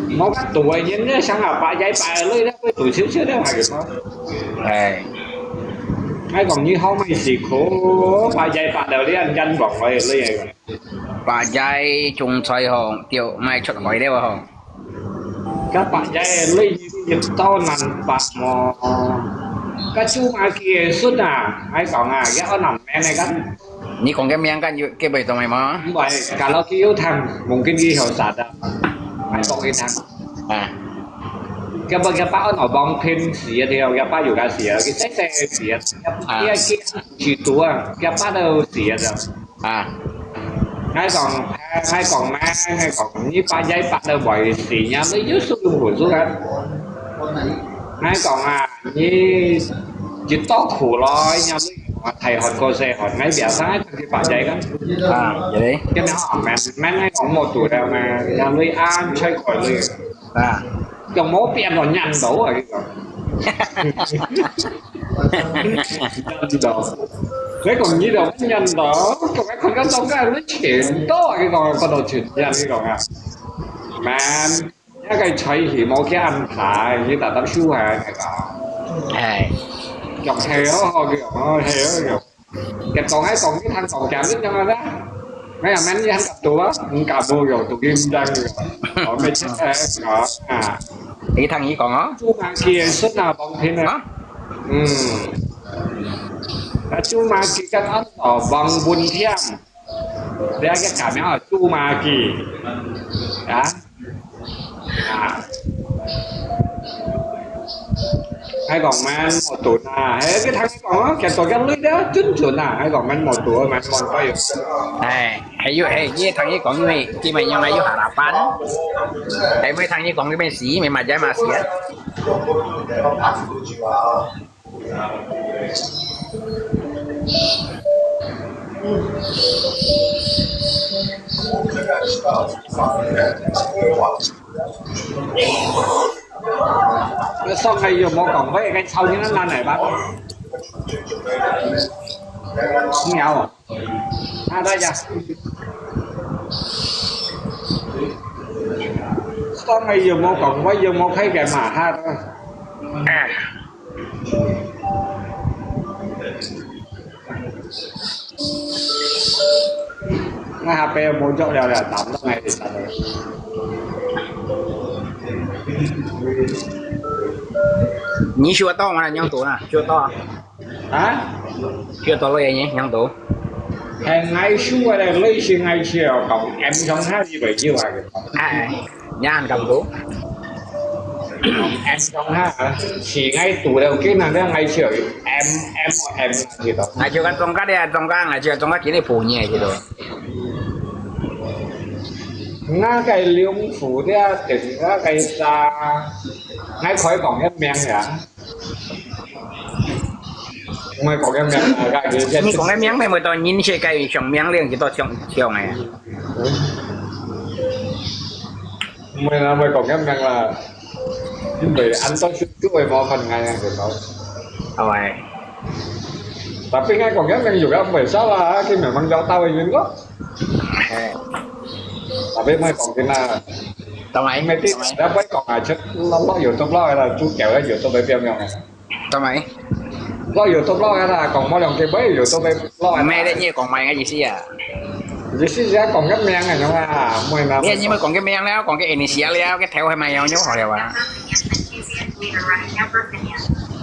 một cái tuổi những cái sáng nào bà giấy bà lấy đó với tuổi xíu đó phải không hay còn như không hay gì khổ bà giấy bà đều đi ăn danh bọc rồi lấy này bà giấy trùng xoay hồng tiểu mai chọn hỏi đấy không các bạn giấy lấy những to nằm bạc mò cái chú mà kia suốt hay còn cái nằm mẹ này cái ni còn cái miếng cái bầy tụi mày mà vậy cả lo kia yếu thằng mungkin ghi hậu sạt hay còn cái thằng cái bậc cái bác nó bong thêm xì thì cái bácอยู่cái xì cái xì cái chỉ tua cái bác đâu xì rồi hay còn má hay còn như ba giấy bác đâu bởi xì nhau lấy dưới xuống của xuống hết hay còn như chỉ to khổ lo nhau thầy hỏi cô xe hỏi ngay bẻ sáng thì bà giấy đó vậy đấy cái nó mẹ hay còn một tuổi đâu mà nhà nuôi ăn chơi khỏi liền trong mố tiền rồi nhăn đổ rồi cái còn như đâu nhăn đó còn cái con trong cái nó chuyển to cái con đồ chuyển nhăn cái còn mà cái chơi thì một cái ăn thả như là tao xu hà cái đó dòng theo kiểu cái còn ấy còn cái thằng còn chạm đến cho nó đó mấy anh mấy hắn cặp tụ á cặp tụ rồi tụ kim răng rồi họ mới chết có thì thằng gì còn đó chú mà kia suốt nào bóng thế này chú mà kia cái ăn ở bằng bún thiam để cái cảm giác ở chú mà kia đó hay còn man một tuổi à hay cái thằng còn kẹt tội cái lưới đó chính chuẩn à hay còn man một tuổi mà còn có được này hay với thằng ấy còn như mày khi mày nhau mày vô hạ bán hay mấy thằng ấy còn cái bên xí mày mà trái mà xí cái xong này giờ một còn với cái sau như nó lan này bác không nhau à đây nha xong này giờ một còn với giờ một thấy cái mà ha ngay HP một chỗ đều là tắm lúc này thì sao đây nhí chưa to mà nhang tủ nè chưa to hả chưa toเลยnhé nhang tủ hàng ngày xưa đây lấy xin ngày chiều còn em không hát gì vậy chứ mà nhang cầm tủ em không hát chỉ ngay tủ đầu kia là ngày chiều em gì đó ngày chiều trong cái ngày chiều trong cái kia này phủ nhẹ chứ rồi nga cái liễu phủ đi tỉnh cái xa ngay khỏi còn em men hả mày còn em men là cái gì nhưng còn em miếng này mới to nhìn chơi cái trồng miếng liền chỉ to trồng chiều này mày còn em men là nhưng vì anh tôi chút về một phần ngày này được không rồi tapi ngay còn em men juga không phải sao là khi mà mang dao tao về duyên đó tapi mày còn cái là tao mày mày tin đã vẫn còn là chất lo YouTube lo hay là chú kéo cái YouTube về nhau này tao mày lo YouTube lo hay là còn mỗi lần cái bấy YouTube lo mẹ đấy như còn mày cái gì xí à gì xí ra còn cái men này nó à mày làm nghe nhưng mà còn cái menแล้วcòn cái initialแล้วcái theo hay mày nhau nhớ họ đều à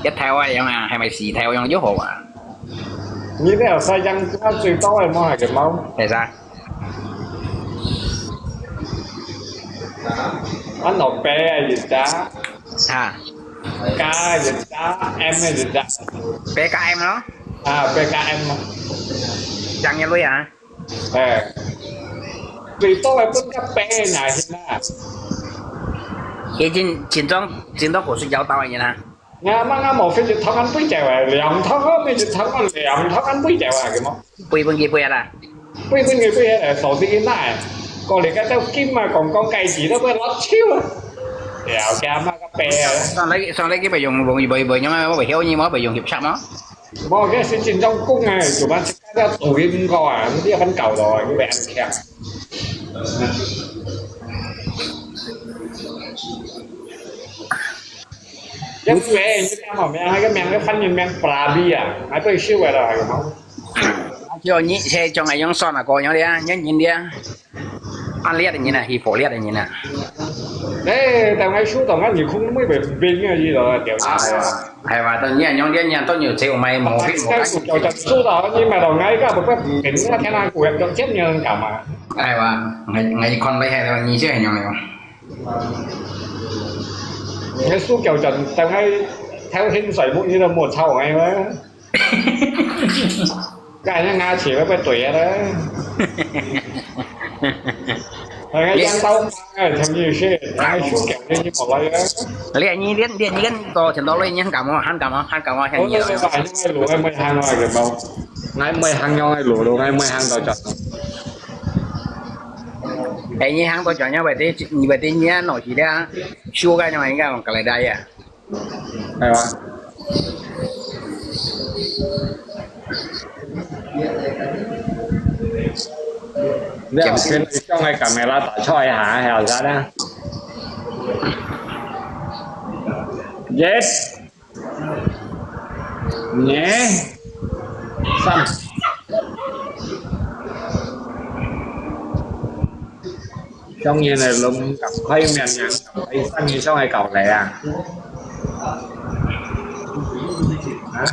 cái theo ai mà hay mày xì theo nhau nhớ họ à như thế là sai dân nó suy tối em mua cái máu tại sao anh nộp pe gì đó à ca gì đó em gì đó PKM đó PKM chẳng như vậy à vì tôi là phân cấp pe này thế nào cái chiến đấu của sự giáo tao như nào nhà mang ngắm một cái gì thằng anh quý chèo à liệm thằng đó mấy gì thằng anh quý chèo à cái máu quy bên kia quy à quý người quý là sổ tí này còn để cái tao kim mà còn con cây gì đó mới lót chiếu à đèo cha mà cái pe xong lấy cái bài dùng bởi nhưng mà bài hiếu như mà bài dùng hiệp sắm đó bao cái xin trình trong cung này chủ ban sẽ ra tuổi coi à nó đi phân cầu rồi cái bạn kẹt Giống về như thế mà mẹ hai cái men cái phân như men pla bia à hai tôi siêu về rồi không cho nhị xe cho ngày giống son là có nhau đi nhớ nhìn đi ăn liệt như này thì phổ liệt như này đấy tao ngay xuống tao ngay nhiều không mới về viên cái gì rồi kiểu hay mà tao nhớ nhau đi nhà tao nhiều xe của mày một cái rồi chặt số đó nhưng mà đầu ngay cái một cái kính cái này của em cho chép như cả mà hay mà ngày con lấy hay là nhìn chứ hay nhau này cái số kiểu trần tao ngay theo hình sợi bụng như là một sau ngày đấy cái này nga chỉ với tuổi đấy ngay đang tao ngay thằng gì xe ngay số kiểu như một loại đấy lấy như điên như cái to thì nó lên như hắn cầm hàng nhiều ngay lúa ngay mười hàng ngoài cái bao ngay mười hàng nhau ngay lúa luôn ngay mười hàng tao chọn cái như hàng tôi chọn nhau vậy thì nhá nổi chỉ ra xua cái cho mày cái còn cái này đây à hay mà Nếu mà cho ngay camera tải cho ai hả hèo ra đó yes nhé xong trong như này lùm gặp thấy miền nhắn gặp thấy sang như sau này cầu lẹ à hả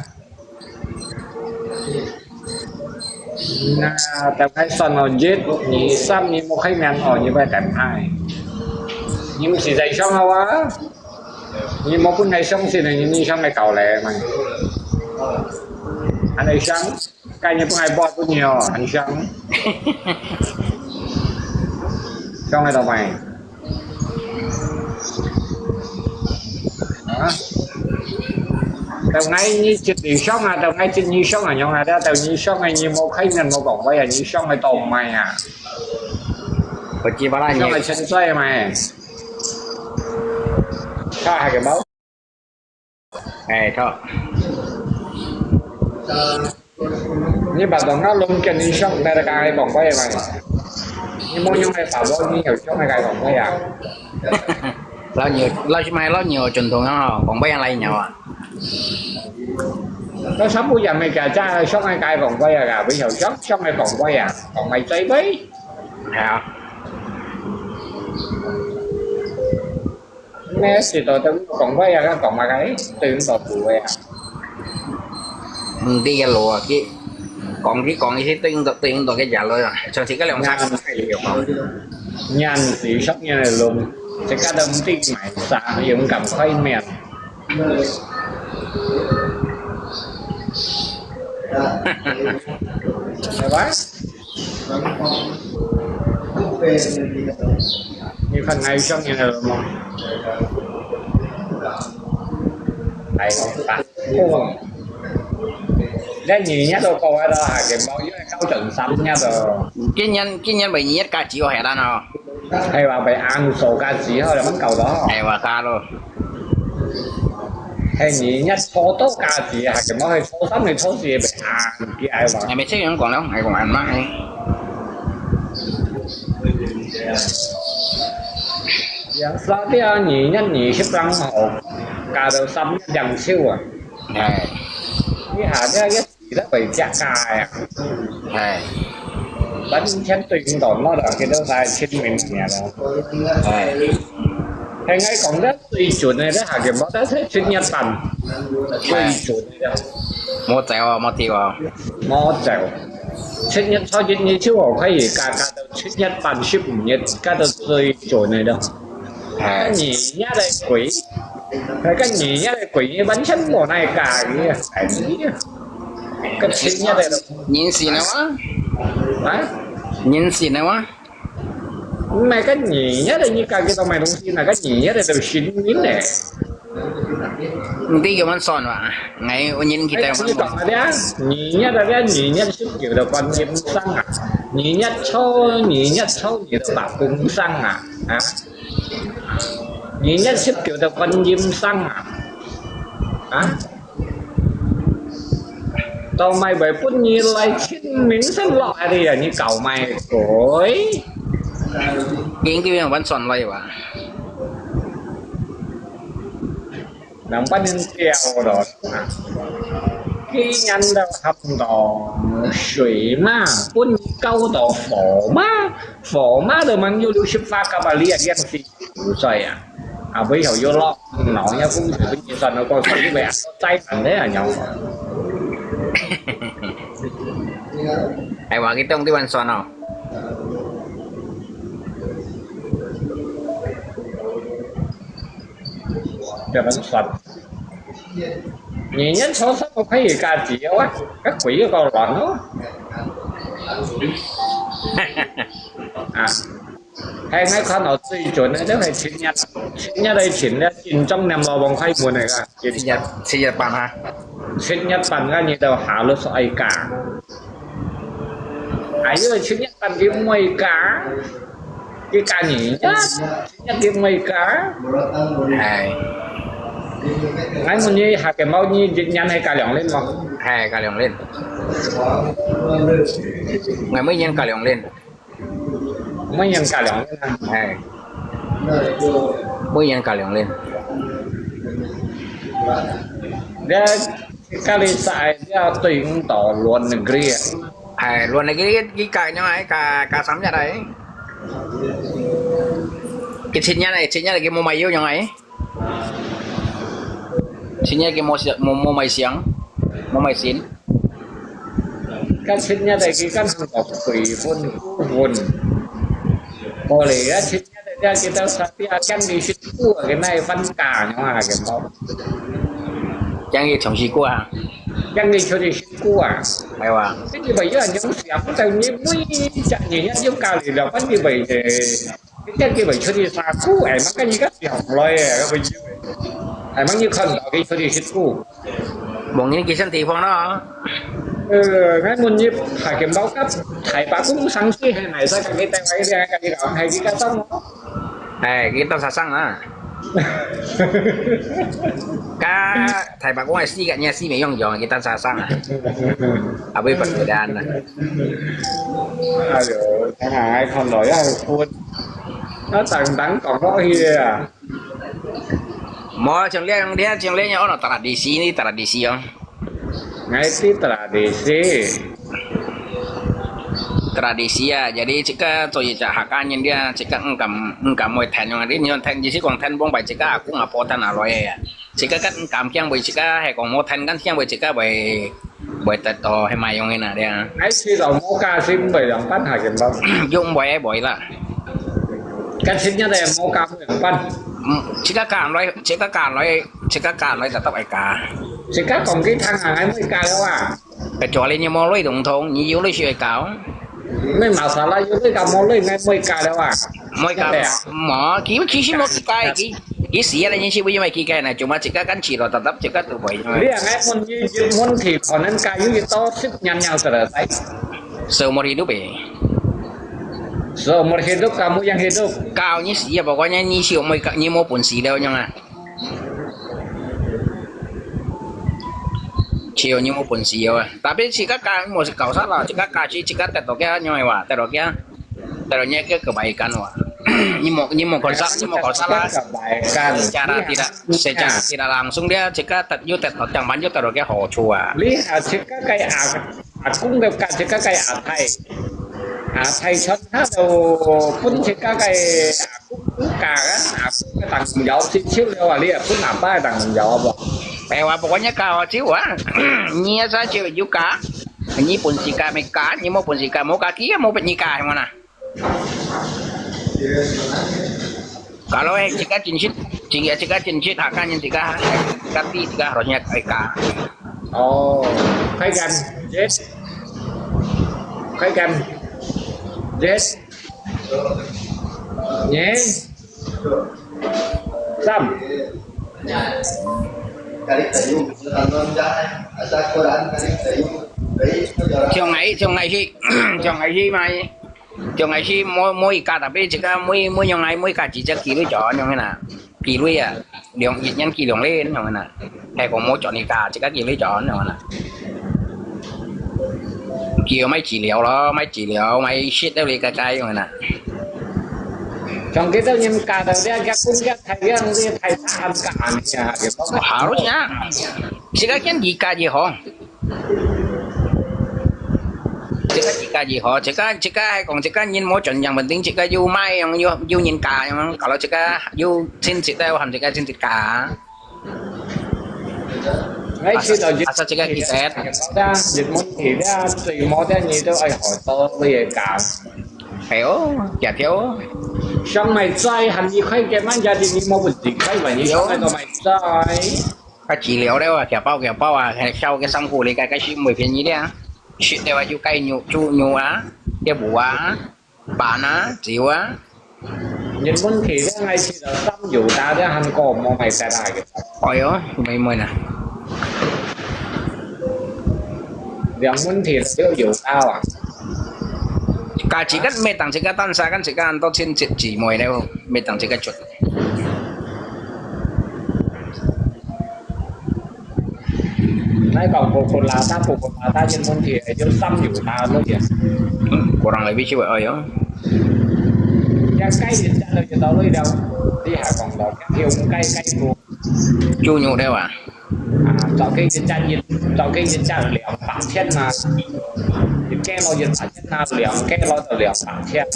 แต่ให้สอนยึดนี่ซ้ำนี่มันให้แมนอ่อนนี่ไปแต่งให้นี่มันสีใจช่องเอาวะนี่มันพุ่งในช่องสินี่ช่องในเก่าแหล่มันอันไหนช่องใกล้ยังพุ่งไอ้บอสพุ่งเnhiềuอันช่องช่องในต่อไปtàu ngay như chụp đi shop à tàu ngay trên như shop à nhau à đó tàu như shop này như một khách nên một còn bây giờ như shop này tàu mày à bật chi vào đây shop nhỉ này chân xoay mày sao hai cái máu này thôi như bà tổng nó luôn trên như shop này là cái còn bây giờ mày như mua như này bảo bao nhiêu nhiều shop này cái còn bây giờ lo nhiều truyền thống không còn bây giờ lại nhau à nó sắm bây giờ mày cả cha shop này cái còn bây giờ cả bây giờ shop này còn bây giờ còn mày chơi với hả nghe thì tôi còn bây giờ còn mà cái từ tôi phụ về đi ra lùa còn cái tiền tôi cái giả rồi cho chỉ cái lòng sang nhanh thì shop như này luôn sẽ cả đồng tiền mày xả dùng cầm khay mèn Đấy quá như phần này trong như này mà này không phải cái gì nhá tôi coi đó là cái bao nhiêu câu trận sắm nha rồi cái nhân bị nhiệt cả chiều hè đó nào hay là phải ăn số ca sĩ thôi là món cầu đó hay là ta luôn hay nhỉ nhất số tốt ca sĩ hay cái món hay số sắm này số gì phải ăn cái ai mà ngày mấy chiếc vẫn còn đâu ngày còn ăn mát hay dạ sao thế nhỉ nhất nhỉ xếp răng hồ cả đầu sắm dần siêu à này cái hạt cái gì đó phải chặt cài à này bánh chén tuyên tổn nó là cái đó là trên mình nhà đó này hay ngay còn rất tùy chuẩn này đó hả cái món đó thế chuyên nhật bản tùy chuẩn này đó một tèo một tiêu món dẻo chuyên nhật sau chuyên nhật chứ không phải cả đầu chuyên nhật bản ship nhật cả đầu tùy chuẩn này đâu cái nhỉ nhá đây quỷ cái nhỉ nhá đây quỷ bánh chén màu này cả cái chuyên nhật đây nhìn xì nào á hả nhìn xì nào á mày cái nhỉ nhất là như cả cái tao mày đông xin là cái nhỉ nhất là đều chín miếng này đi cái món son mà ngày nhìn kita cái tao đấy nhỉ nhất là cái nhỉ nhất sức kiểu là quan nghiêm sang à nhỉ nhất cho nhỉ là bảo cung sang à hả nhỉ nhất sức kiểu là quan nghiêm sang à hả tao mày bởi phút như lại chín miếng sang loại đi à như cầu mày rồi cái món son lại vậy nằm bắt lên treo rồi khi nhân đâu hấp đỏ水嘛不高到火嘛的มันอยู่68กับอะไรอย่างสิใช่อ่ะbây giờ vô lo nó nha cũng thử cái gì nó còn phải về tay thằng đấy à nhau ai bảo cái tông cái món son nào cho nó sạch nhỉ nhất số sắc có thấy gì cả chỉ quá các quỷ con loạn đó à hay ngay con nó tùy chuẩn đấy đó phải chín nhất đây chín trong năm lò bằng khay mùa này cả sinh nhật bạn ha chín nhất bằng ra như tàu hạ lô sợi cả ấy rồi chín nhất bằng cái mây cá cái cá nhỉ nhất chín nhất cái mây cá này anh muốn như hạt cái máu như nhanh hay cà lỏng lên mà hai cà liồng lên ngày mới nhân cà liồng lên mấy nhân cà lỏng lên hai mới nhân cà liồng lên để cái lý sai để tuyển tỏ luôn kia hai luôn này cái cà nhau ấy cà sắm ra đấy cáiชิ้นนี้là cái mô mày yêu nhau ấyชิ้นนี้cái mô mày xiang mô mày xin cáiชิ้นนี้cái căn hàng của quỷ vun bộ lì áชิ้นนี้cái kita sati akan di situ cái này văn cả nhau à cái mau chẳng gì chồng gì qua chẳng đi cho đi situ à màyว่า cái như vậy là những sự áp tự nhiên mới chẳng nhìn nhất giống cao thì là vẫn như vậy thì cái như vậy cho đi xa cũ ấy mà cái gì các sự học lời các bạn như vậy ấy mà như không có cái cho đi situ bọn những cái身体phong đó cái nguồn như phải kiểm báo cấp thầy bà cũng sáng suy hay này sao cái tay cái đó hay cái tông cái tao sang á cá thầy bà cũng hay xí cái nhà xí mấy用用cái tao sang à à bây bật cái đàn này thằng ai còn nói ai phun nó tặng còn có gì à mà chẳng lẽ nhau nó tradisi không ngay tí tradisi ya jadi jika tôiจะหาการdia jika engkam mau ten yang ada nyon ten jadi kong ten bong bai jika aku ngapo ten aloi ya jika kan engkam kiang bai jika hai kong mau ten kan kiang bai jika bai tato hai mai yang ini dia ngay khi đầu mua ca sim bai dong pan hai kiểm báo dùng bai lah cái xin nhá đây mua ca bai dong pan jika kan loi tetap ai ka chỉ các còn cái thằng hàng ấy mới ca đâu à kecuali như mau loi đồng thôn như yếu loi siêu caoไม่มาสาระอยู่ด้วยกับมอเลยไงไม่กล้าแล้วอ่ะ mới cả mà chỉ xin một cái xí là những chuyện bây giờ mày kia này chúng ta chỉ có cắn chỉ rồi tập chỉ có từ bảy thôi เรียกไงมันถีบคนนั้นกายอยู่โตชิดยันยาวเสด็จไป sợ một hidup ya seumur hidup kamu yang hidup cao như xí pokoknya như siêu mày như mau pun xí đâu nhá chiều như một buồn xíu à, tapi chỉ các ca một cầu sát là chỉ các ca chỉ các tại cái nhau này và tại đó nhé cái kebaikan wa như một con sát là secara tidak langsung dia jika tadi tetap yang banyak tại cái hồ chùa lihat jika kayak cũng được cả jika kayak thầy thân hát đầu pun jika kayak cũng cả cái tanggung jawab sih lewat lihat pun apa tanggung jawab Ewa pokoknya kau ciwa nya saya ciwa juga ini pun sika mereka ini mau pun sika mau kaki mau nikah yang mana kalau jika cincin akan yang tiga kaki tiga harusnya mereka oh khai gần yes nhé Sam chiều ngày khi mỗi cả tapi jika mỗi yang ngày mỗi cả chỉ cho kỳ lưỡi chó như thế nào kỳ lưỡi à đường dịch nhân kỳ đường lên như thế nào hay còn mỗi chọn đi cả chỉ các kỳ lưỡi chó như thế nào kiểu mấy chỉ liệu mấy shit đâu đi cái như thế nào trong cái đó nhưng cả đời ra các cũng các thầy tham cả nhà harusnya jika kan jika je ho jika hay còn jika nhìn mỗi chuyện yang penting jika you mai yang you nhìn cả yang kalau jika you xin kita ham jika xin cả ngay khi đó asal jika kita ra dịch muốn thì ra tùy mỗi cái gì đâu ai hỏi tôi bây giờ cả hiểu chả thiếu trong mày trai hành gì khai cái mang gia đình đi mua một gì khai vậy như cái đó mày trai cái chỉ liệu đấy à kẻ bao à sau cái xong cụ lấy cái ship 10 phiên như đấy á ship đấy là chú cây nhu á cái bùa á bạn á chịu á dịch muốn thì ra ngay khi đó tâm dụ ta ra hành cổ mà mày sẽ lại cái ôi ơi mày nè dịch muốn thì là dụ tao à cả chỉ cần mấy tầng chỉ cần tan xa cần chỉ cần tôi xin chỉ mồi đâu mấy tầng chỉ cần chuột nãy bảo một là ta nhân môn thì cho tâm dụ ta luôn vậy của rằng lại biết chứ vậy ơi á cái gì trả lời cho tao lấy đâu đi hạ còn đó yêu cây buồn chu nhu đâu à chọn cây dân cha liệu bản thiên mà cái lo dân bản thiên nào liệu cái lo tao liệu bản thiên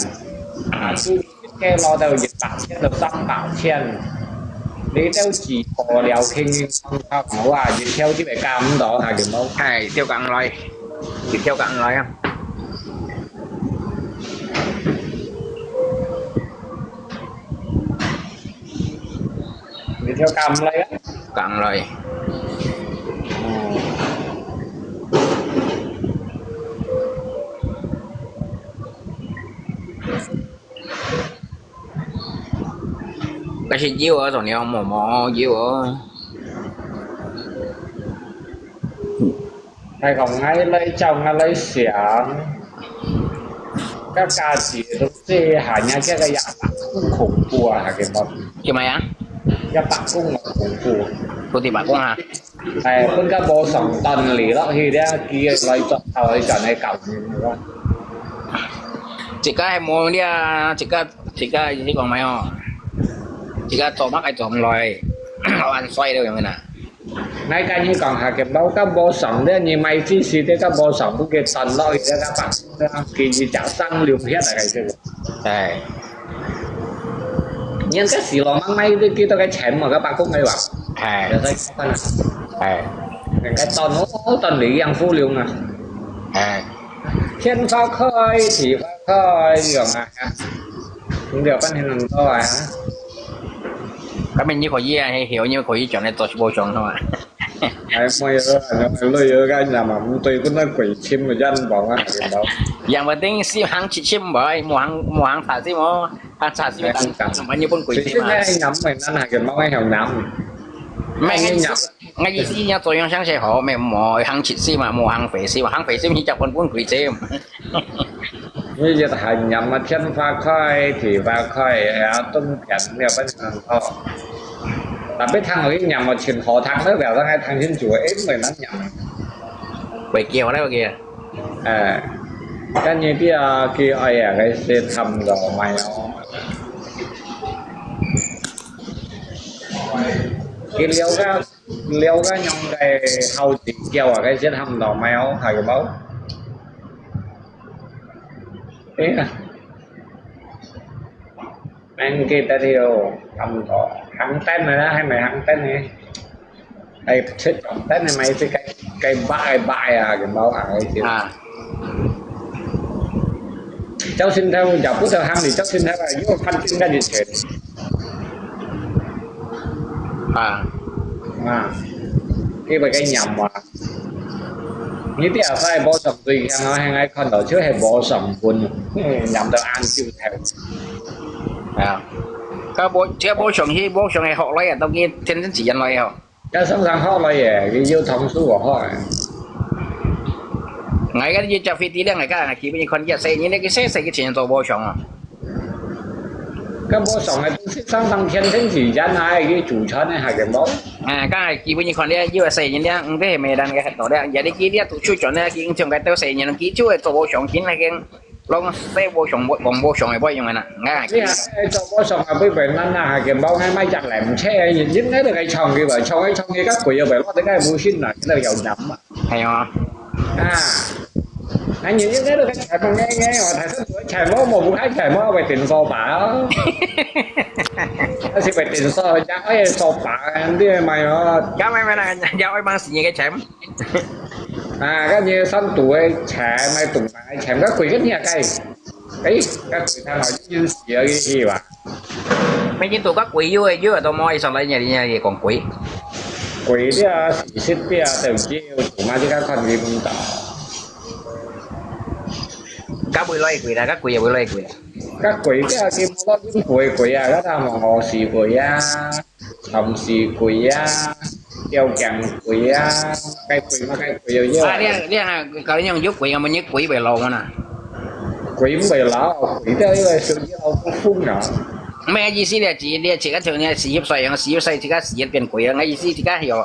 cái lo tao dịch 8千到300千，你都自過了傾không好啊，越挑啲咪咁多係點冇？係tiêu cạn rồi tiếp theo cạn rồi em你挑咁嚟啊？ cạn rồi cái gì chiếu ở rồi ông mò chiếu ở 係同喺你就係你想，個價錢都即係行一個100公恐怖啊，係幾多？ chứ mày á 100公啊恐怖。 tôi thì bạn cũng hả 係本家冇成噸嚟咯，佢哋幾個嚟作頭去就係舊嘅咯。 chỉ cái mua đi chỉ cái còn mày không chỉ cái tổ mắc ai tổ không loài họ ăn xoay đâu vậy nè ngay cả như còn hạ kiếm đâu các bộ sòng đấy như mày chỉ xí đấy các bộ sòng cũng cái tần lo thì các bạn kỳ gì chả tăng liều hết là cái gì đây nhưng cái xí lo mang may cái kia tao cái chén mà các bạn cũng ngay bảo đây để thấy khó khăn đây cái tần nó tần lý yang phu liều nè đây thiên pha khơi thì pha khơi gì mà những điều ban hình to à cái mình như khỏi gì hay hiểu như khỏi gì chọn này tổ bộ chọn thôi à ai mày lười ở cái nhà mà tôi cũng nói quỷ chim mà dân bảo á cái đó yang penting si hang chỉ chim bởi mua hàng thả si mua hàng thả si tăng bao nhiêu con quỷ chứ si mà anh nắm mày ăn hàng cái món anh hồng nắm mày ngay gì si nhau tôi yang sáng sẽ họ mày mua hàng chỉ si mà mua hàng phế si như chọc con quỷ chim như vậy thành nhầm mà thiên pha khơi thì pha khơi tung cảnh đều bên hàng to là biết thằng ấy nhầm mà chuyển họ thằng nó vào ra thằng trên chùa ếm người nó nhầm quỷ kiều đấy kìa cái như kia ai cái xe thầm rồi mày cái liêu cái nhông cái hầu chỉ kêu cái xe thầm rồi mày hay cái báu thế à anh kia ta theo thầm rồi hắn tên này đó hay mày hắn tên này hay thích tên này mày thì cái bại à cái máu à cái gì cháu xin theo dọc của theo hăng thì cháu xin theo là dưới phân sinh ra gì chuyện cái về cái nhầm mà như thế là phải bỏ sầm tùy hàng hai ngày con đó chứ hay bỏ sầm buồn nhầm được ăn chịu theo cái bố chồng này họ lấy à tao kia trên chỉ dân lấy không cái sẵn sàng họ lấy cái yêu thông số của họ ngày cái gì cho phi tí đang ngày cái chỉ bây giờ con giờ xây như cái xe cái chuyện做bố chồng à cái bố chồng này sẵn sàng thiên thiên chỉ dân này cái chủ chân này hay cái bố cái chỉ bây giờ con đây như là xây như thế thế mày đang cái đó đấy giờ đi kia đi tụi chú chọn này cái trường cái tao xây như nó kỹ chú做bố chồng chính là cái long xe bố chồng còn bố chồng này bao nhiêu ngày nè ngay cho bố chồng là bây giờ năm nào cái bao ngày mai chặt làm xe nhìn dính hết được cái chồng kia vậy chồng ấy chồng kia các quỷ vậy lo tới cái mua xin là cái là giàu nắm hay không anh nhìn những cái được cái chạy mà nghe mà thầy thức tuổi chạy mó một cái chạy mó về tiền so bả nó sẽ về tiền so chắc ấy so bả anh biết mày nó cái mày là giao ai mang gì cái chạy cái như sân tuổi chạy mày tụng mày chạy các quỷ rất nhiều cây ấy các quỷ thằng nói như gì ở cái gì vậy mấy cái tụi các quỷ dưới là tao moi xong lại nhà gì còn quỷ đi xịt đi từ chiều tụi mà chứ các con gì cũng tao các bụi lây quỷ là các quỷ bụi lây quỷ các quỷ cái kim có những quỷ các thằng mà họ xì quỷ thầm xì quỷ kêu chẳng quỷ cái quỷ mà cái quỷ nhiều đi cái nhân giúp quỷ mà nhất quỷ bề lồn nè quỷ bề lỗ quỷ tới là sự đâu cũng phun nữa mấy cái gì là chỉ cái thường này sử dụng chỉ cái sử dụng tiền quỷ cái gì chỉ cái hiểu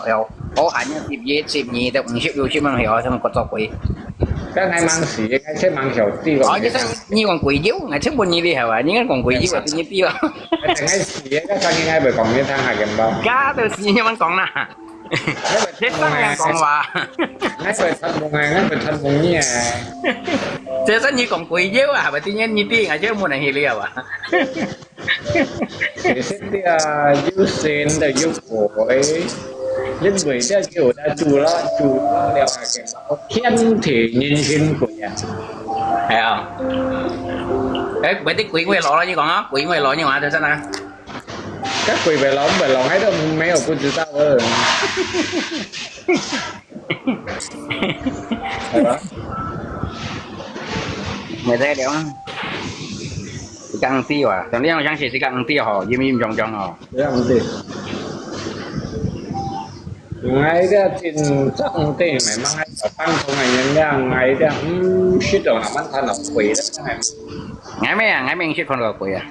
có hẳn dịp gì đâu cũng chịu mang hiểu xong có tao quỷ cái ngày mang xỉ cái sẽ mang hiểu tiêu như còn quỷ díu ngày trước buồn như đi hả những cái còn quỷ díu như tiêu ngày xỉ cái thằng ngay bởi còn như thằng hải gần bao cá từ xỉ nhưng vẫn còn nè chết tăng còn và ngay bởi thân một ngày ngay bởi thân một nhà Thế rất như còn quỷ dữ à, bởi tự nhiên như tiên à chứ một này hiểu liều à. Thì xin đi yêu xin là yêu phổi những người đã chịu đã chủ lo đều là cái thiên thể nhân sinh của nhà Thấy không? Đấy, bởi tí quỷ ngoài lọ như còn á, quỷ ngoài lọ như mà thế sao nào? các quỷ về lòng hết đâu mấy ở cô chứ sao ơi đó Mày thấy đéo căng tiêu à? Tao liang chẳng chỉ căng tiêu họ, im trong họ. thế làm gì ngay đó tin chắc không tin mày mang ngay ở tăng không ngày nhân ra ngay đó shit rồi làm ăn thân là quỷ đó Ngay mấy shit con rồi quỷ à?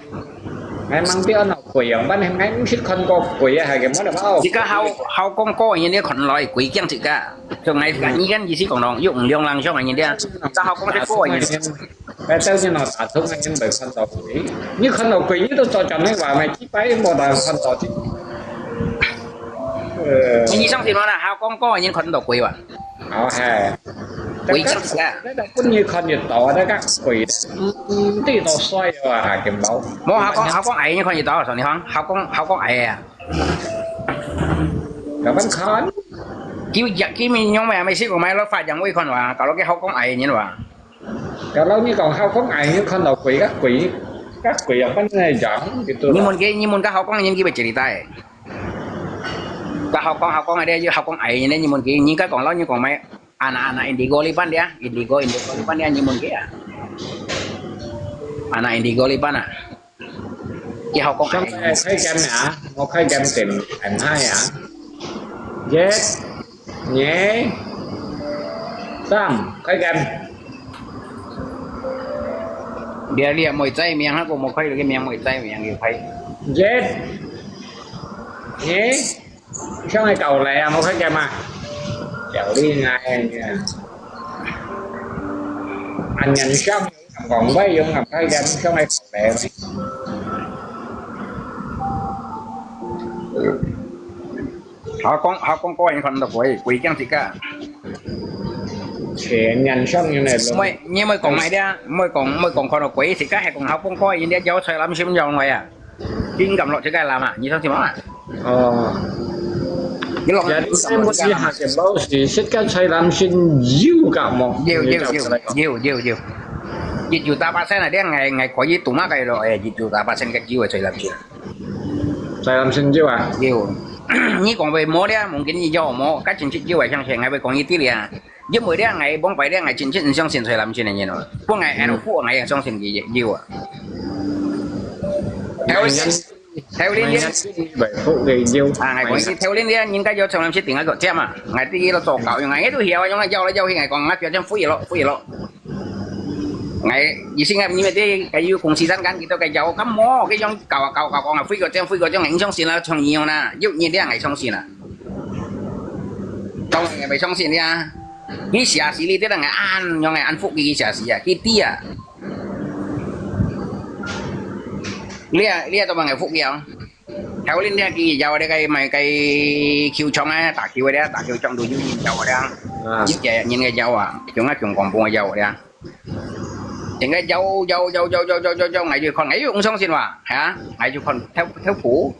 ngay mang tiếng nào quỷ ở bên em ngay shit con có quỷ hay cái món nào Chỉ có hao con co như thế còn loại quỷ kiêng chỉ cả. Trong ngày cả như cái gì xí còn nó dùng liang lăng cho ngày như thế. Sao hao con cái co như thế? cái tao như nó đã thông anh nhân bởi con tàu quỷ như con tàu quỷ tôi cho chồng ấy vào mày chỉ phải một đàn con tàu chứ Như xong thì nó là hao con co như con đầu quỷ à? hè Quỷ kiêng chỉ cả. đấy là cũng như con nhiệt tỏ đấy các quỷ tí tàu xoay vào hà kiểm báo Mua hao con ấy như con gì đó rồi không? Hao con ấy à? cả vẫn khó Cái mình nhóm mày xí của mày nó phải chẳng quỷ con mà, kalau cái hao con ấy như vậy. cả lâu như còn hao không ai như con tàu quỷ các quỷ ở bên này chẳng thì tôi Nhưng muốn cái hao con như kia bị chỉ tay. Cái hao con ở đây như hao con ấy như thế nhưng muốn cái những cái còn lâu như còn mày anak indigo lipan dia, indigo lipan dia như muốn cái à? Anak indigo lipan à? Cái hao con xong ấy. khai kem hả một khai kem tìm ảnh hai hả yes nhé xong khai kem Dia mồi chay miếng ha, cũng một khay cái miếng mồi chay miếng kiểu khay. yes nhé xong này cầu lẹ một khai kem à chào đi ngay nha anh nhận xong còn bây giờ ngập khai kem xong này cầu lẹ Họ con coi con độc quỷ chẳng gì cả. thì nhận xong như này luôn Nhưng mới còn mày đấy, mới còn con độc quỷ thì cái hay còn học con coi như thế cháu xoay lắm xíu dòng này à. Kinh cầm lọ chứ cái làm à, như sao thì mà. Cái lọ dạ em muốn đi hạt kiểm báo thì xích các xoay làm xin dịu cả một nhiều. Dịch chủ ta ba sen này đen ngày có gì tụi má cái rồi dịch chủ ta ba sen cái chiêu ở xoay làm chuyện. xoay làm xin dịu à Nhiều. Như còn về mô đấy, mungkin như do mô các chính trị chiêu ở trong ngày về còn như tí liền. Chứ mới đấy ngày bóng bảy đấy ngày chính trị trong xin xoay làm chuyện này như nào. Có ngày ăn phụ ngày trong xin gì nhiều à. Theo lên đi bảy phụ thì dịu ngày còn như theo lên đi những cái do trong làm chuyện tiếng gọi xem à ngày tí nó tổ cạo ngày ấy tôi hiểu nhưng mà giao khi ngày còn ngắt cho trong phút gì lộ ngày gì sinh em như thế cái yêu cùng xí rắn gắn kita cái giàu cắm mó cái trong cào còn là phi gọi trong ngành trong xin là trong nhiều nè ví dụ như thế ngày trong xin à trong ngày phải trong xin đi à cái xả xí đi thế là ngày ăn nhưng ngày ăn phụ cái xả xí à cái tia lia tao bằng ngày phụ kia không theo lên đây cái giàu đây cái mày cái kêu trong á tạc kêu trong đồ gì giàu ở đây chiếc chạy nhìn cái giàu à chúng nó còn buông giàu ở đây thì cái dâu ngày gì còn ngày cũng xong xin mà hả ngày gì còn theo phủ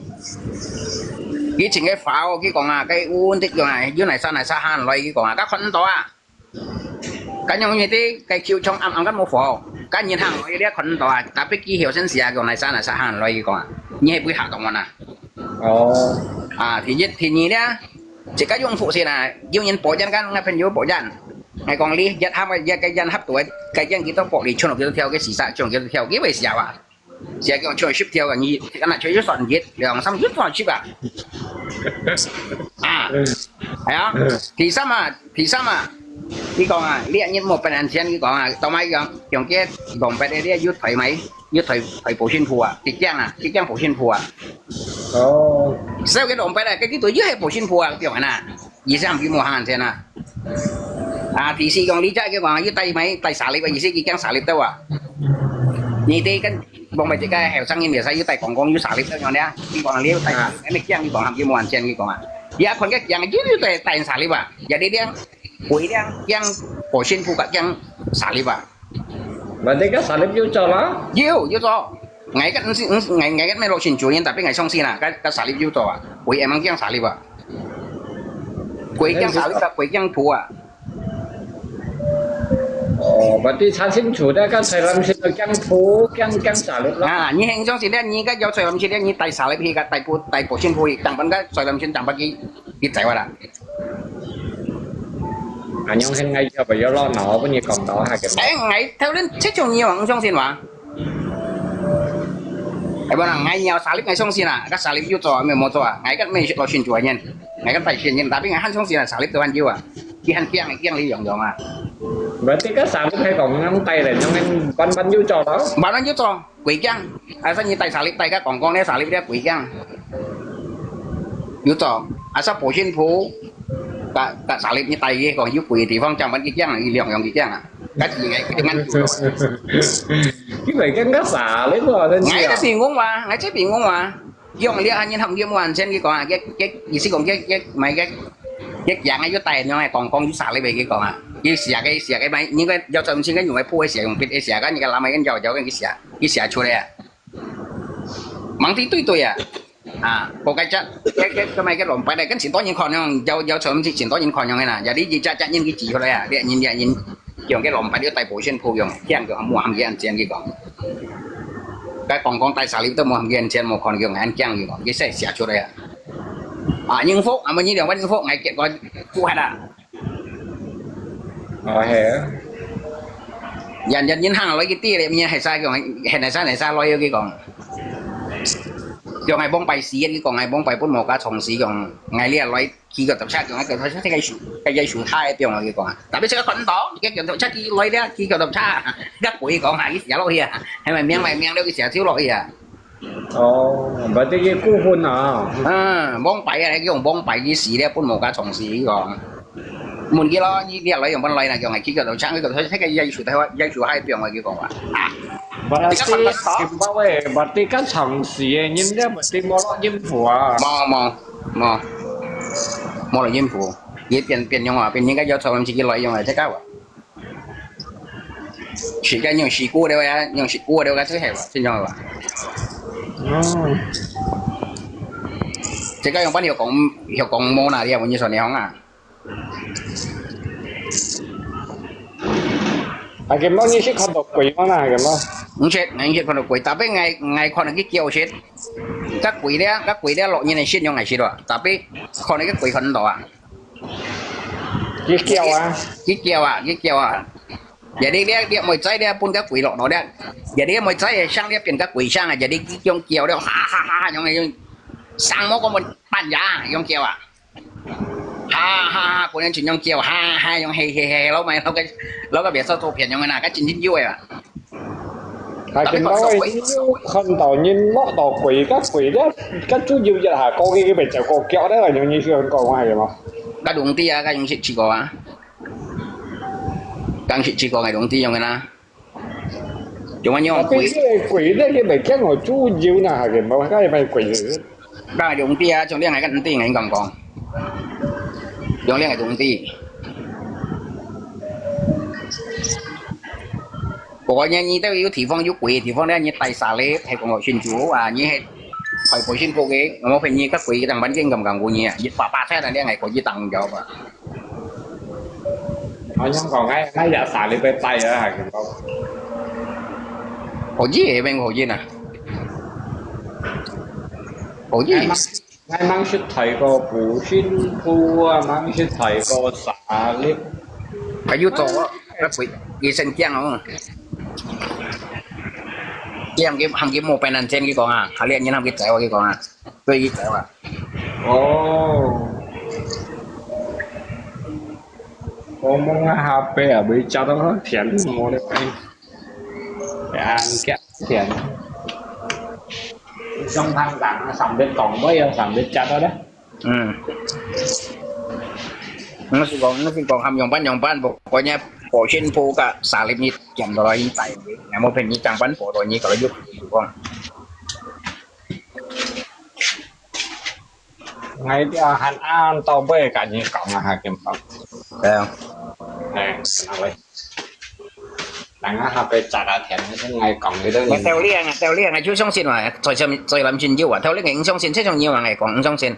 cái chính cái pháo cái còn là cái uốn tích này dưới này xa hàn loại cái còn là các phân to à cái nhau như thế cái kêu trong âm các mô phổ cái nhìn hàng loại đấy phân to à tapi cái hiểu sinh xia còn này xa hàn loại cái còn à như cái hạ động à thì nhìn đấy chỉ cái dụng phụ gì là yêu nhân bộ chân căn ngay phần dưới bộ chân ngày còn đi giật ham cái dân hấp tuổi cái dân kita bỏ đi cho nó theo cái xì xạ cho nó theo cái về xào à sẽ cái cho ship theo cái gì cái này chơi rất soạn giết làm xong rất soạn ship à thấy không thì sao mà thì còn liên nhân một phần ăn tiền cái còn tao mấy cái kia còn phải để rút thầy mấy rút thầy bổ sinh phù à cái trang bổ sinh phù à sao cái đồng phải là cái tuổi dưới hay bổ sinh phù à kiểu này gì sao cái mùa hàng thế nào thì si còn lý trái cái còn dưới tay xả lip gì si cái xả lip đâu à như thế cái bông bạch cái hẻo sang như sai dưới tay còn dưới xả lip đâu nhon đấy cái còn liêu tay cái trang cái còn làm cái mùa trên cái còn à giá còn cái trang dưới tay xả lip à giờ đi đen quỷ đen trang bổ sinh phụ cả trang xả lip à berarti kan salib juga lah yêu cho ngày cái mấy lộ trình chủ nhân tapi ngày xong xin à cái salib yêu cho à quỷ em mang kiang salib à quỷ kiang salib là quỷ kiang thù à oh berarti sasim sudah kan saya dalam sini kiang salib lah à như hình trong xin đấy như cái giao xoay làm xin đấy như tay salib thì cái tay bộ xin phu chẳng vẫn cái xoay làm xin chẳng bao cái chạy qua đã nhưng hiện ngay giờ bây giờ lo nọ bao nhiêu còn đó hai cái ngày theo đến chết trong nhiều trong xin màไอ้บ้านไงยาวสาลิบไงช่องซีน่ะก็สาลิบยูจ่อไม่หมดจ่อไงก็ไม่เราชินจั่วเนี่ยไงก็ไปชินเนี่ยแต่เป็นไงหันช่องซีน่ะสาลิบตัววันยูอ่ะกี่หันเกี้ยงไอ้เกี้ยงลีหยองอ่ะ berarti kan salib hay còn ngón tay này trong anh bắn vô trò đó บ้านนั้นยูจ่อquỷเกี้ยงไอ้สัญญาไตสาลิบไตก็กองเนี่ยสาลิบเนี่ยquỷเกี้ยงยูจ่อไอ้สับปูชินผูก็สาลิบนี่ไตกี่ก่อนยูquỷ thì phong trong vẫnกี่เกี้ยงอีเหลี่ยงกี่เกี้ยงอ่ะก็chỉไงcáiงั้น cái này cái ngắt xả lấy rồi nên ngày cái tiền ngôn mà ngày chết tiền ngôn mà dùng liên anh nhân hồng kiếm hoàn trên cái còn cái gì xí còn cái mấy cái dạng ấy vô tay nhau này còn con chú xả lấy về cái còn à cái xả cái máy những cái giao thông xin cái dùng cái phu cái xả dùng cái xả cái những cái làm mấy cái dầu cái xả chua đây à mang tí tôi à có cái chất cái mấy cái lồng phải đây cái chuyện to những con nhau giao thông chuyện to những con nhau này nè giờ đi gì cha những cái chỉ thôi đây à để nhìn dùng cái lồng phải đưa tay bổ trên phu dùng cái ăn mua hàng cái ăn trên cái còn cái còn con tay xả líp tôi mua hàng gen trên một con kiểu ăn chăng gì còn cái xe xả chỗ đây à nhưng phúc mà như điều bắt những phúc ngày kiện coi phu hay là hiểu dần những hàng lấy cái tia đẹp như hay sai kiểu này sai lôi cái còn kiểu ngày bông bài xí cái còn ngày bông bài bút một cái trồng xí còn ngày lia lấy khi gặp tập sát kiểu cái thấy cái dây sụn hai kiểu cái còn tại biết cái con đó cái kiểu tập sát khi lấy đó khi gặp tập sát các quỷ còn hai cái xả lôi à hay mày miếng đâu cái xả thiếu lôi à berarti cái cú hôn à bông bài này cái dòng bông bài cái xí đấy bút một cái trồng xí còn muốn cái đó như cái lấy dòng bên lấy là kiểu ngày khi gặp tập sát cái thấy cái dây sụn hai kiểu cái còn à berarti kan trồng xí nhìn ra berarti mau lo nhiễm phù à mua là nhiễm phù vậy tiền nhau à tiền những cái giao thông chỉ cái lợi dụng là thế cao à chỉ cái những xì cua đều cái thứ hệ vậy xin nhau à chỉ cái dùng bao nhiêu còn mua nào đi bao nhiêu số này không à cái bao nhiêu chiếc con độc quỷ nó này cái bao không chết con độc quỷ tapi ngày con cái kiểu chết các quỷ đấy lộ như này xin nhau ngày xí rồi tapi con cái quỷ con đó à cái keo à giờ đi đĩa mồi trái đĩa phun các quỷ lộ nó đĩa giờ đi mồi trái sang đĩa tiền các quỷ sang à giờ đi cái trong keo đeo ha trong này sang mốt có một bàn giá trong keo à ha của nên chuyện trong keo ha trong he lâu mày lâu cái biệt sao thu tiền trong này là cái chuyện chính vui à cái đó không tàu nhìn nó tàu quỷ các quỷ đó các chú yêu giờ hả có cái bể chèo cổ kẹo đấy là những như chuyện còn ngoài mà cái đúng tia cái những chuyện chỉ có á cái chuyện chỉ có ngày đúng tia trong này nè chúng anh nhung quỷ đấy cái bể chèo ngồi chú yêu nè hả cái mày quỷ cái đúng tia trong liên ngày cái đúng tia ngày còn trong liên ngày đúng tia có như tới yếu thị phong yếu quỷ thị phong đấy như tay xả lê hay còn ngồi xuyên chú à như hay phải bồi xuyên cô ghế mà phải như các quỷ thằng bánh kinh cầm của nhỉ dịch ba xe là đây ngày có gì tặng cho mà nhưng còn ngay giả xả lê bên tay đó hả có gì bên hồ gì nè có gì ngay mang xuất thầy có bù xuyên phu mang xuất thầy có xả lê phải yếu tố các quỷ gì sinh chăng không cái hàng cái một bên trên cái con à họ liên như hàng cái trái cái con à tôi cái trái à mong HP à bị cho nó thiện mua được ăn kẹt thiện trong thang đẳng sắm bên cổng với sắm bên chặt đó đấy nó chỉ còn hầm dòng ban bộ coi nha bộ trên phố cả xả lên như chậm rồi tại ngày một hình như chẳng bắn bộ rồi như có giúp con ngay hắn an tàu bê cả những cổng là hai kiếm phẩm được không nè nào đây đằng á học cái trả là thèm cái ngày còn cái đó Mà theo liên ngày chú xong xin mà rồi làm chuyện nhiều à theo liên ngày xong xin sẽ trong nhiều ngày còn xong xin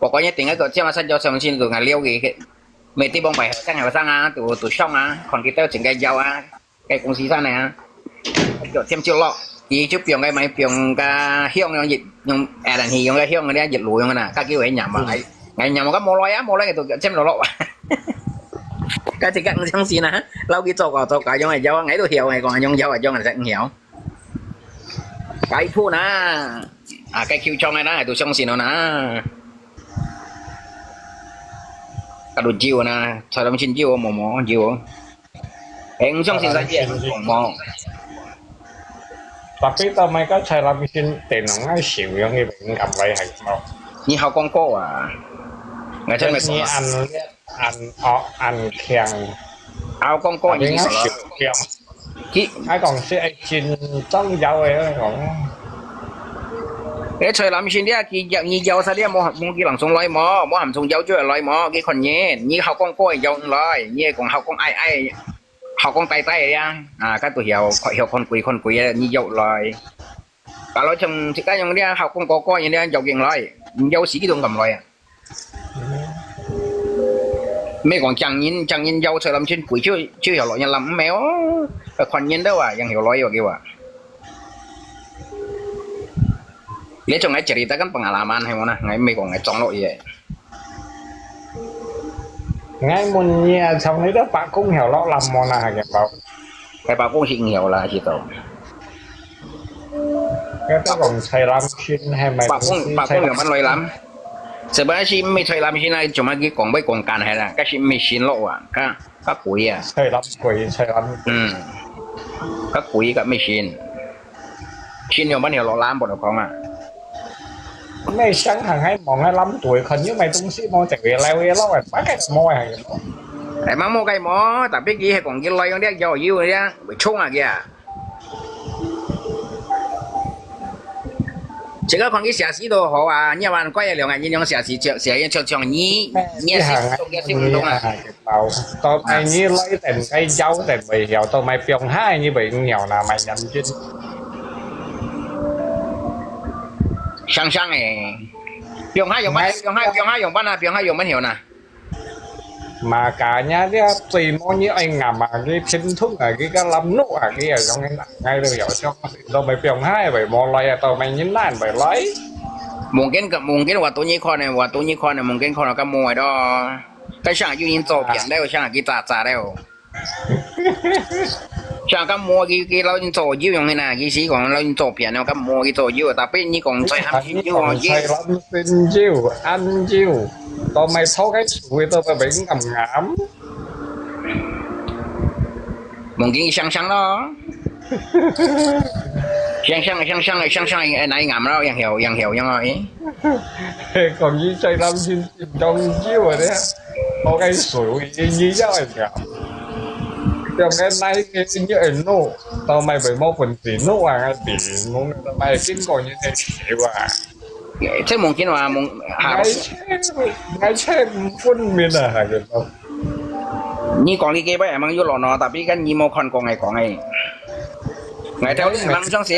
có nhất định cái chứ mà sao cho xong xin rồi ngày liêu gì mấy tí bông bài sang ngày sang à tụ xong à còn cái tao chỉnh cái dầu à cái công ty sang này à kiểu thêm chiều lọ thì chút pion cái máy pion cái hiông nó dịch nhưng đàn hi yung cái hiông cái dịch lùi yung nè các kiểu ấy nhầm mà ngày nhầm mà cái mô loi cái tụ xem nó lọ cái thì các xong xin à lâu cái trâu cả trong này dầu ngày tôi hiểu này còn trong dầu ở trong này sẽ hiểu cái thu nè cái kêu trong này nè tôi xong xin nó nè cái đồ chiều nè sao làm xin chiều mò chiều em xong xin ra chuyện mò tapi tao mày có chạy làm xin tiền nó ngay xỉu giống như bệnh cầm vậy hay không như học con cô à ngày trước mày như ăn kèng áo con cô như xỉu kèng ai còn sẽ xin trong dầu ấy còn để chơi làm xin đi cái dạng như dầu sao đi mua cái lằng sông loi mò hàm sông dầu chưa loi mò cái con nhé như học con cô dầu loi như còn học con ai học con tay ra các tuổi hiểu con quỷ như dầu loi cả lối trong thì cái trong đi học con cô như đi dầu kiện loi dầu xí cái đường cầm loi mấy còn chẳng nhìn dầu chơi làm xin quỷ chưa hiểu loi nhà làm méo con nhìn đâu à, yang hiểu loi vào kiểu à dia cuma cerita kan pengalaman hay mana ngai mấy còn ngai trong nội vậy ngay một nhà trong đấy đó bạn cũng hiểu rõ làm món nào cái bảo cái bà cũng chỉ hiểu là chỉ tao cái đó còn xây làm xin hay mày bà cũng hiểu bắt lôi lắm sebenarnya mấy xây làm xin này cuma cái còn mấy còn càn hay là cái xin mấy xin lộ à các quỷ à xây làm các quỷ các mấy xin nhiều bắt hiểu lộ làm bọn nó không à mày sáng hàng hay mong 25 tuổi hình như mày tung sĩ mong chạy về leo leo rồi bắt cái mồi hàng tại mà mua cái mỏ tapi cái hay còn cái lôi con đét dầu yêu rồi á bị冲à kìa chỉ có còn cái xả xí đồ họ à nhà bạn quay lại ngày như những xả xí cho nhí nhé xí cái xí đúng à tao mày như lấy tiền cây dâu tiền bị hiểu tao mày phiền hai như bị nghèo nào mày nhận chứ sang này dùng hai dùng bắt hiểu nè mà cả nhà cái tùy mỗi như anh ngầm mà cái xin thuốc ở cái lâm nụ ở cái ở trong cái ngay được hiểu cho tao mày phiền hai bởi mò lấy tao mày nhấn lại bởi lấy mungkin waktu nyi con này mungkin con cái mồi đó cái sáng yêu nhìn tổ biển đây sáng cái trả đây sáng cái mua cái lao nhìn tổ yêu như này cái gì còn lao nhìn tổ biển nó cái mua cái tổ yêu tapi như còn chơi ham xin yêu còn chơi lắm xin yêu ăn yêu tao mày thấu cái suy tao phải bị ngầm mungkin sáng đó sáng này ngầm đó yang hiểu rồi còn như chơi lắm xin trong yêu rồi đấy có cái suy như thế này trong cái này cái như anh nô tao mày phải mua phần tiền nô à tiền muốn mày kinh còn như thế à thế mungkin là ngay xem quân miền à hả cái đâu như còn đi kia bây giờ mang vô lò nó tapi kan như mau còn ngày theo làm xong xí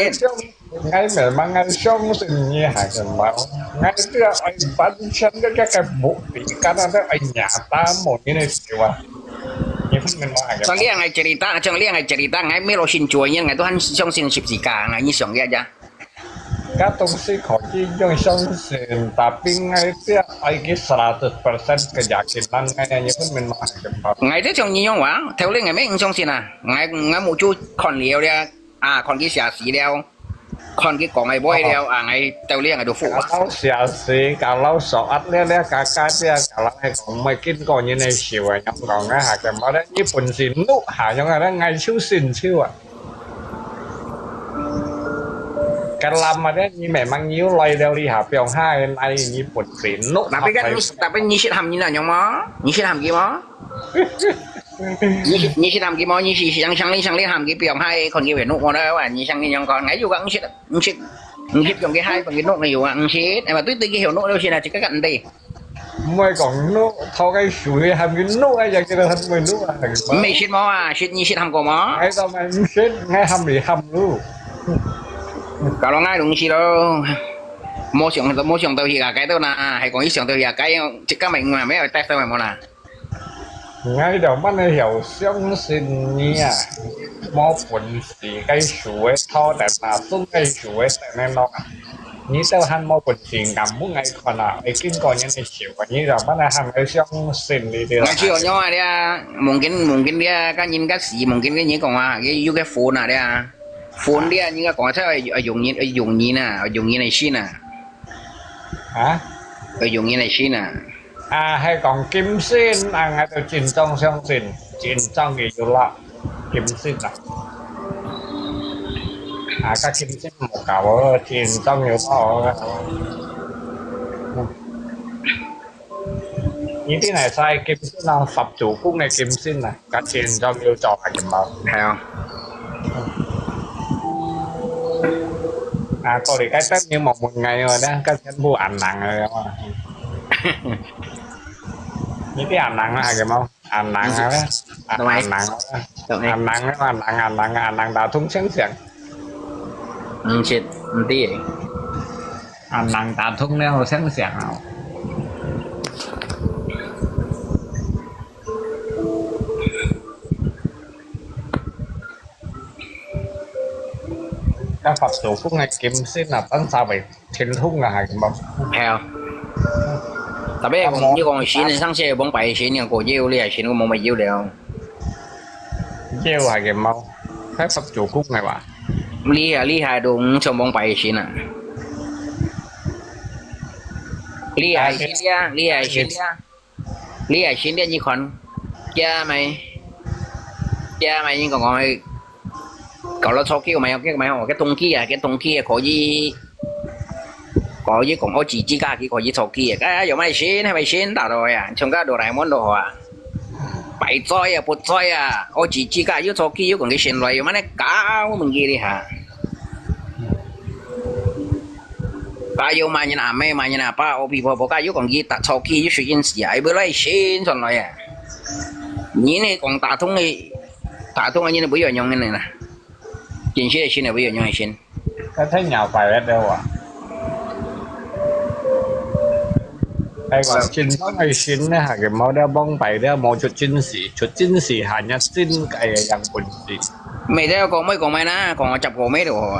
ngay mẹ mang ngay xong tình như hả cái bảo ngay cái anh bán chân cái bộ tí cái đó anh nhà ta một cái này xíu à Sang dia ngai cerita ngai melo xin chuối nhưng ngai Tuhan trong xin sip cả ngai như song aja. Các tông sĩ có chi trong song sin tapi ngai dia ai 100% keyakinan ngai như mình mà ngai thế trong như nhau theo lên ngai mấy trong xin à ngai một chút còn liều dia còn cái xả xí đeo còn cái cỏ ngai boy đeo ngai theo lên ngai đồ phụ. Kalau xả xí kalau soat le kakak dia kalau ngai còn mấy kinh còn như này xíu à nhóc còn ngai hạt cái mà đấy như phần xin nụ hả nhóc ngai ngai siêu xin siêu à cái làm mà đấy như mẹ mang nhiêu loài đeo đi hả pion hai này như phần xin nụ tapi như sẽ làm như nào nhóc má như sẽ làm gì má như sẽ làm cái món như sang lên làm cái pion hai còn như vậy nụ còn đâu à như sang lên còn ngai juga như trong cái hai bằng cái nụ nàyอยู่อ่ะnhư mà tôi cái hiểu nụ đâu chỉ là chỉ cái cạnh đây mới còn nó thao cái suối hàm cái nút ấy giờ cái thân mình nút à mấy shit mó à shit như shit hầm cổ mó ngay tao mày shit ngay hầm thì hầm luôn cả lo ngay đúng chi đâu mua xong tao hiện cái tao nà hay còn ít xong tao hiện cái chỉ các mình mà mấy ở test tao mày mua nà ngay đầu mắt này hiểu相信你啊冇本事cái suối thaoแต่มาซุ้มcái suốiแต่แน่นอน你都還冇本事咁冇藝術啊你經過人哋潮啊你就乜嘢係咪相信你哋 ngay chiều nhau dia mungkin dia kan nhìn cái gì mungkin cái gì còn à cái cái phone à dia phone dia những cái còn sao dùng như này xin à hả dùng như này xin à à hay còn kim xin à ngay từ chiến trong相信chiến trong thìอยู่ละkim xin à à các kim xin một cậu chiến trong nhiều to những cái này sai kim xin là phật chủ cung này kim xin này các chiến trong nhiều trò hay kim bảo thấy không à có thì cái tết như một ngày rồi đó các chiến vụ ảnh nặng rồi không à những cái ảnh nặng là cái không ảnh nặng hả ảnh nặng đã thúng sáng sảng shit tí ảnh nặng đã thúng neo sáng sảng nào các Phật tổ phúc này kiếm xin là tấn sao vậy thiên thung là hay không theo tại bây giờ như còn xin sang xe bóng bảy xin nhưng cổ yêu liền xin có một mấy yêu đều yêu hay cái mau các Phật chủ cúc này bà lý hai đúng trong bóng bảy xin à lý hai xin đi như con cha mày nhưng còn ngồi cậu nó sau kia mày cái tung kia có gì cũng có chỉ cả cái có gì sau kia cái giờ mày xin hay mày xin đã rồi à trong cái đồ này món đồ à bảy choi à bột choi à có chỉ cả yếu sau kia còn cái xin rồi mà nó cao mình gì đi hả cái yêu mà như nào mày mà như nào ba ô bị bỏ cái yếu còn gì tạ sau kia yếu suy nghĩ gì ấy bữa nay xin rồi à nhìn này còn tạ thông như này bây giờ nhung này nè chính xác xin là bây giờ nhung hay xin cái thấy nhà phải ở đâu à hay còn xin có ngày xin này hả cái mau đeo bông bảy đeo một chút chính sĩ hả nhá xin cái dạng quần gì mày đeo còn mấy ná còn chập cổ mấy đồ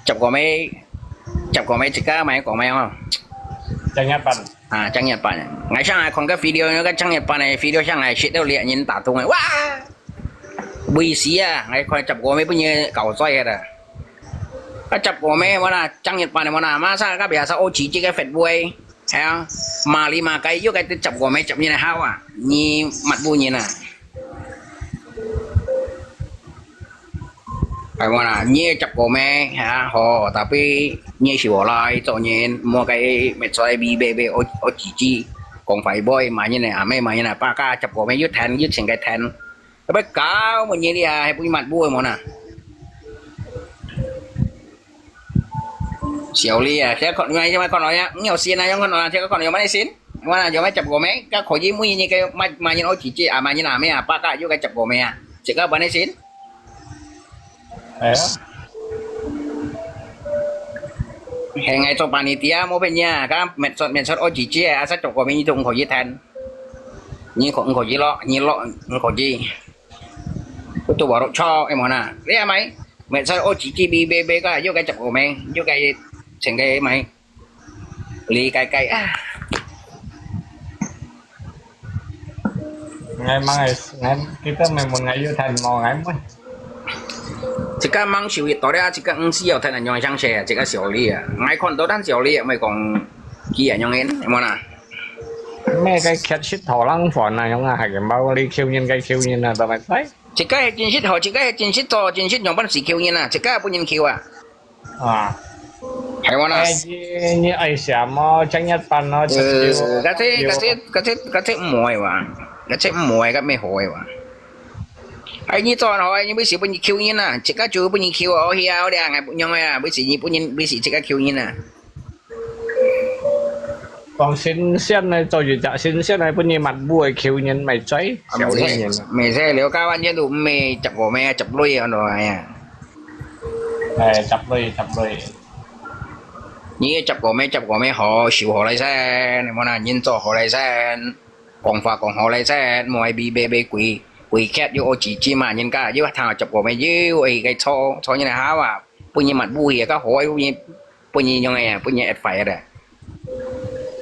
chập cổ mấy chỉ cá mày còn mày không chẳng nhát bắn à trang Nhật Bản ngày sáng này còn cái video nữa cái trang Nhật Bản này video sáng này shit đâu liền nhìn tả tung này wow bì xí à ngày còn chập cổ mấy bao nhiêu cầu xoay rồi cái chập cổ mấy mà là trang Nhật Bản này mà là mà sao các bé sao ô chỉ cái phết bùi thấy không mà li mà cái cái chập cổ mấy chập như này hao à như mặt bùi như này phải mà là như chập cổ mấy hả họ tapi như chỉ bỏ lại cho nhìn mua cái mệt xoay bì bê ô chỉ còn phải bôi mà như này à mấy mà như này ba ca chập cổ mấy dứt thành cái thành cái bếp cáo mà như đi à hay bùi mặt bùi mà nè xỉu ly à thế còn ngay cho mấy con nói nhá nhiều xin này con nói thế có còn nhiều mấy xin mà là nhiều mấy chập cổ mấy các khối gì mũi như cái mà như nó chỉ à mà như nào mấy à ba ca vô cái chập cổ mấy à chỉ có bạn ấy xin hẹn ngày cho bạn tia mua bên nhà các mẹ sót ô chỉ à sát chập cổ mấy như thùng khối gì thành như khối gì lọ khối gì tôi bảo cho em nói nè đấy mày mẹ sao ô chỉ bê có vô cái chập của mày vô cái thành cái mày ly cái à ngày kita mình một ngày vô thành một ngày mới chỉ có mang xỉu ít tối ra chỉ có xỉu thành là nhoi sang xe chỉ có xỉu ly à ngày còn tối đang xỉu ly mày còn kia nhoi em nói nè mấy cái khét shit thò lăng phòn này không à hay cái bao ly kêu nhiên cái kêu nhiên là tao mày thấy chỉ có chính sách họ chỉ có chính sách nhóm bạn sĩ kêu nhiên à chỉ có bao nhiêu kêu à hay mà như ấy sao mà chẳng nhất pan nó cái thế mồi mà cái thế mồi cái mày hỏi mà anh như toàn hỏi như bác sĩ bao nhiêu kêu nhiên à chỉ có chú bao nhiêu kêu ở here ở đây ngày bao nhiêu à bác sĩ như bao nhiêu bác sĩ chỉ có kêu nhiên à còn新鲜呢做住只新鲜呢本嘢物會橋人咪追小啲人 mày sẽ liệu các bạn nhân tụ mày chập của mẹ chập đuôi rồi à จับเลย 你chập của mẹ họ xỉu họ lại xem mà là nhân cho họ lại xem còn phạt còn họ lại xem mọi bị quỷ quỷ khét vô chỉ mà nhân cả với thằng chập của mẹ với cái cho như này hả mà bây giờ mặt bùi các hỏi bây giờ như này à bây giờ phải rồi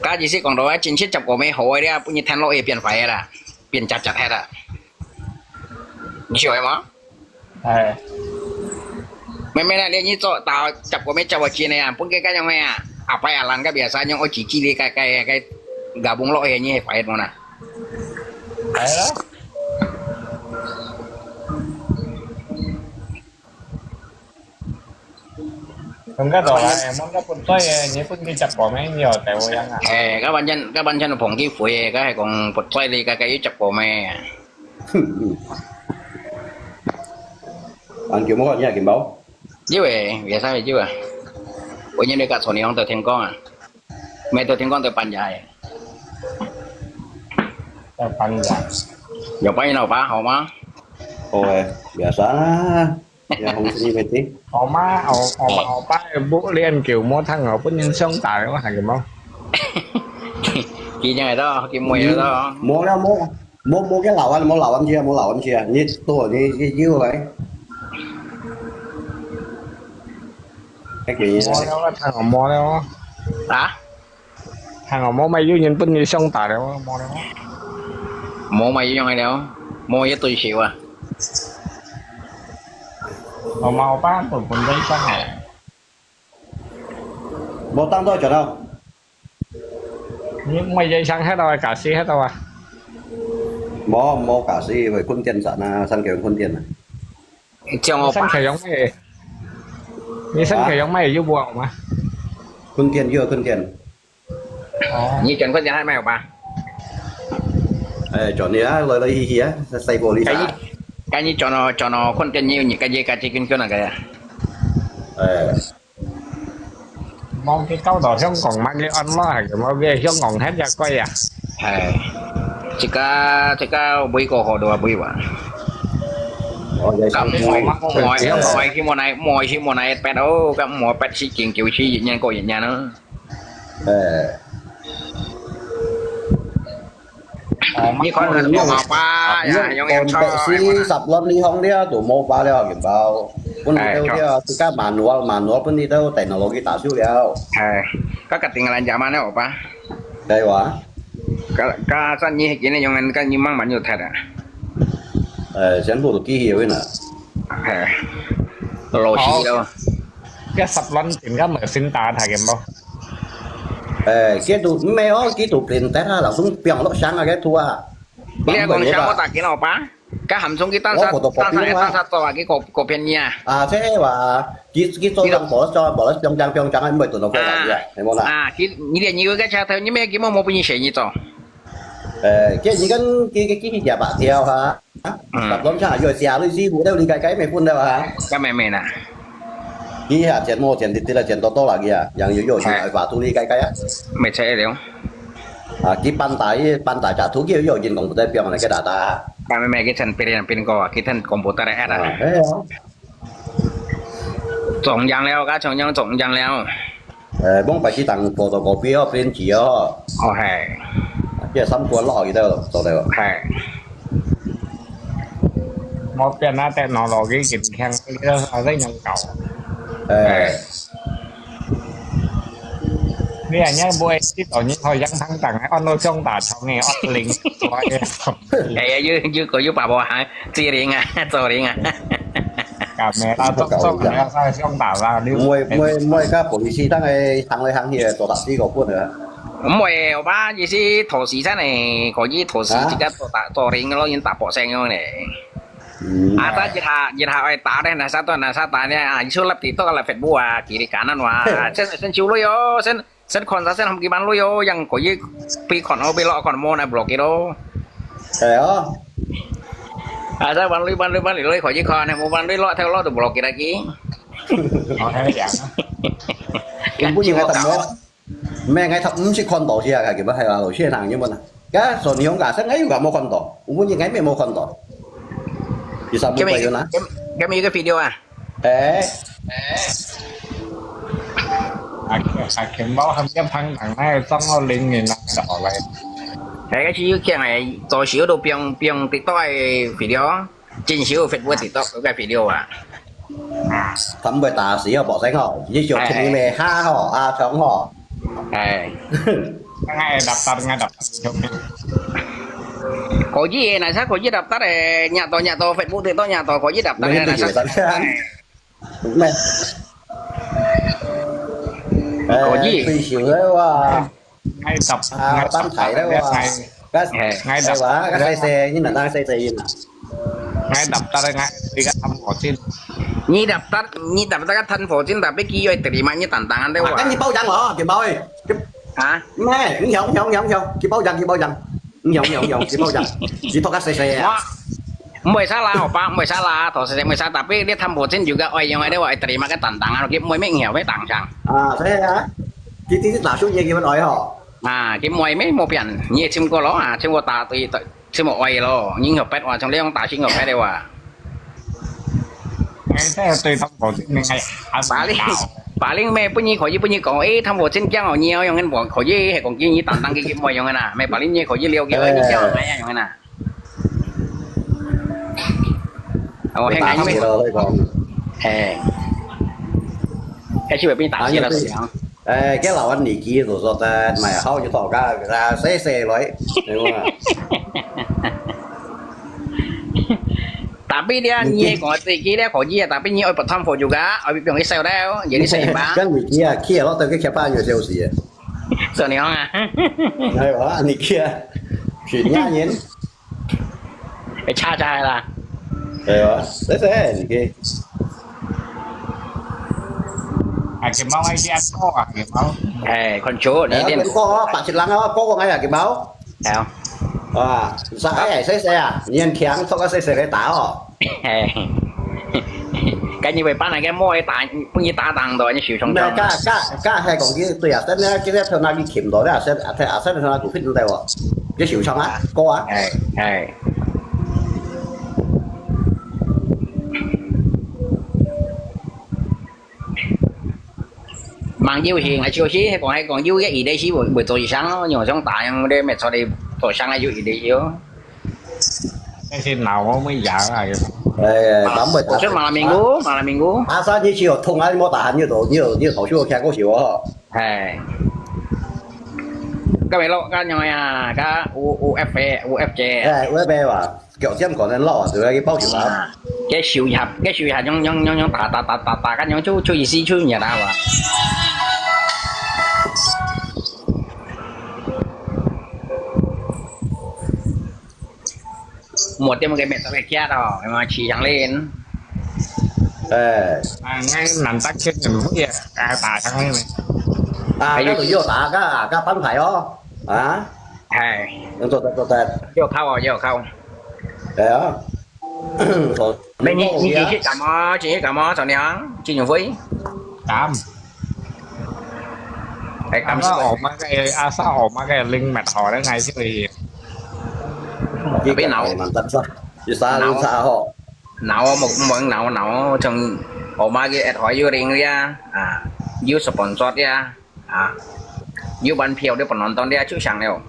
cái gì sẽ còn đó chính sách chập của mẹ hỏi đấy bây giờ thanh lỗi biến phải rồi biến chặt hết rồi你喜欢吗？ไม่ได้เรียกนี่โจตาจับก็ไม่จับว่าจีนเนี่ยปุ่นใกล้ๆยังไงอ่ะเอาไปอ่ะลันก็เบียร์ซะยังเอาจีดีใกล้ๆกาบุงโลเฮนี่ไฟมันน่ะ 係咯咁嗰度啊，蚊一般堆嘅，你般佢จับ過咩？又掉樣啊？cái ban chân phòng cái phổi cái hay còn bật xoay đi cáiจับก็ไม่ anh kiểu món gì kiếm báo chứ về vì sao vậy chứ à bây giờ đây cả số này không từ thiên con à mẹ từ thiên con từ pan dài 就笨人。 giờ bay nào phá hậu má ôi biasa ya không xin về tí 我媽我爸不練橋摩吞我本人雙大嗰係咁咯。kỳ như này đó kỳ mùi đó mua ra mua cái lẩu anh chia như tôi như dưới vậy cái gì 摸了啦，吞我摸了， hả 吞我摸咪要人本人雙大了，摸了。 mua mày như này đâu mua với tôi xỉu à 我媽我爸本身雙係， mua tăng tôi chuẩn không 你咪嘢生喺度啊，假死喺度啊。 mua cả sĩ về quân tiền sản à sang kiểu quân tiền này cho ông 身 bà 期有咩？你身期有咩要幫嘛？ quân tiền chưa quân tiền Ờ. như chuyện có gì hay mày bà chọn này lời hi hi á xây bộ lý cái như cho nó con chân nhiều những cái gì cái chỉ kinh là cái 望啲鳩度香港買嘅安咯係咁啊，咩香港hết ra貴啊？ jika bui ko ho do bui wa vậy cầm xong mọi khi mùa này pet đâu cầm mùa pet si chuyện chịu si gì nha cô gì nha nó như con là mùa ba giống em cho sĩ sập lon đi hông đấy tụ mua ba đeo kiểm bao quân đi đâu đấy từ các manual quân đi đâu technology tạo siêu đeo có cả tiền là zaman đấy ba đây quá cái sản như cái này giống cái như mang bán nhiều thật à chén bộ ký hiệu ấy nè lô xí đâu cái sập lon tiền cái mở sinh ta thà game bao cái tụ mẹ cái tụ tiền tết là cũng piang lót sáng là cái thua cái con sao có tạc cái nào ba cái hàm xuống cái tan sát to cái cột bên nhà thế mà cái tôi đang bỏ trong trang anh mới tụi nó phải làm gì thấy không nào cái như cái cha theo như mấy cái mà một bên gì to cái gì cái nhà bạn theo hả tập lắm chả rồi xả đi gì cũng đâu đi cái mày phun đâu hả cái mày nè cái hạt tiền mua tiền thì là tiền to là kìa dạng như rồi thì và tôi đi cái á mày sẽ được cái ban tải trả thú kia rồi nhìn còn một tay này cái đà ta cái mày cái thân pin có cái thân computer này à trồng giang leo cái trồng giang leo bông phải chỉ tặng photocopy ở bên chỉ hè cái sắm cuốn lọ gì đâu rồi đây hè một tiền là technology kiện khang ở đây nhân cầuนี่อันนี้บวยที่ตอนนี้เขายังทั้งต่างให้ออนโลช่องตาช่องไงออนลิงตัวเอ้ ยืก็ยุบป่าบ่หายตีเรียงอ่ะตัวเรียงอ่ะ กับแม่ตาต้องแล้วใช่ช่องตาว่าดิ้ว môi các policy thằng này tổ tác sĩ có quân nữa mày ba gì xí thổ sĩ thế này có gì thổ sĩ chỉ cái tổ ring nó yên tạp bỏ sen này ta chỉ thà ai ta đây là sao ta này số lập thì tôi là phải bùa chỉ để cả nó mà sen chiếu luôn yo sen còn ra sen không kịp bán luôn yo yang có gì pi còn ao pi lọ còn mua này block cái đó sao bán lưới khỏi gì còn này mua bán lưới lọ theo lọ từ block cái đấy kí họ hay dạng cái bút gì hay tầm đó 咩ngay thập唔識看到先啊，叫乜係話老師行啫嘛？家上年假設ngay juga mau看到，我們ngay咩冇看到，bisa cái buka mày yun na? cái mày cái video à Kem báo không dám thằng thằng này xong nó lên người nặng đỏ lại cái chỉ cái này to xíu đồ biong biong tiktok video trên xíu Facebook tiktok cái video à thẩm bày tà sĩ ở bỏ sáng họ, với chuột thì mẹ ha họ, à sống họ. ngay đập tay có gì này sao có gì đập tắt này nhà to Facebook tiktok nhà to có gì đập tắt Nên này tôi sao chịu tận đúng này. Có gì? Phi xỉu đấy quá. ngay đập À, bán thải đấy quá. ngay Đập quá, cái xe xe như là đang xe xe gì nè. ngay đập tay ngay đi cái thăm họ trên ni đập tắt cái thân phổ trên đập cái kia rồi tự mà như tàn tàn đấy À, cái quá gì bao dặn hả? Kìa bao ơi. hả Nè, không. Kìa bao dặn. Kìa bao dặn. Chỉ thôi cái xe xe. mới salah apa mới salah toh saya mới salah tapi dia tambotin juga oh yang ada wah terima cái tàn tàn cái môi mấy nghèo với tàn chẳng À, thế hả? Tí nào xuống gì kìa bên nói họ. cái môi mấy một biển như chim cô nó à chim cô ta tùy chim một oai lo nhưng hợp pet trong đấy ông ta chim hợp pet đây à ngay thế tôi thăm họ trên ngay bà liên mẹ bữa nhi còn ấy thăm bộ trên trang họ nhiều yang anh bỏ khỏi gì hay còn kia như tàn tàn cái môi yang nè mẹ bà liên như khỏi gì liều kia ấy cái trang này yang nè hay ngày mấy cái chuyện bên tao là cái lẩu anh nhỉ kia rồi ta mày hao cho tao ra xe rồi đúng không? Tapi dia nye ko tiki dia ko dia tapi nye oi pertama fo juga oi bilang isau dah jadi saya ba cái người kia nó tới cái kẹp bao nhiêu siêu gì so ni orang ah này đó anh kia chuyện nhá nhến cha là rồi thế gì kia Kem báo ngay cái ăn có Kem báo con chó ni dia có bạn chỉ lắng đó có ngay là cái báo sao à sao cái này xe à nhiên kháng xong cái xe cái táo cái như vậy bán này cái môi tàn cũng như tà tàng rồi như chịu trong trong cá hay còn cái tôi à cái theo nào đi kiểm đó là sẽ theo nào cũng fit đây rồi cái chịu trong á có á mang yêu hiền là chưa xí hay còn yêu cái gì đây xí buổi tối sáng nhưng mà trong tại đêm mệt sau đây tối sáng là yêu gì đấy yếu cái khi nào mới dạ rồi bấm bởi mà là mình ngủ à sao như chiều thông ai mua tả như thầu chua khen có chiều các bạn lo các nhoi à các UFC USB mà kiểu xem còn nên lọ từ cái bao chiều đó cái siêu hạt nhong tả các nhong chú gì xí chú nhà nào à một cái mẹ tao cái kia đó mà chỉ chẳng lên ngay nằm tắt trên mình muốn gì tả thằng này cái tụi vô tả cái bắn phải đó à tôi vô khâu đấy đó mấy như chị cảm ơn sao nè chị nhiều với cảm cái cảm nó ổn mà cái sao ổn mà cái link mặt họ đó ngay chứ gì biết nào mà tận sao chứ xa họ nào một nào trong mà cái hỏi vô riêng ra vô sponsor ra vô ban phiếu để bọn nó ra chú sang đâu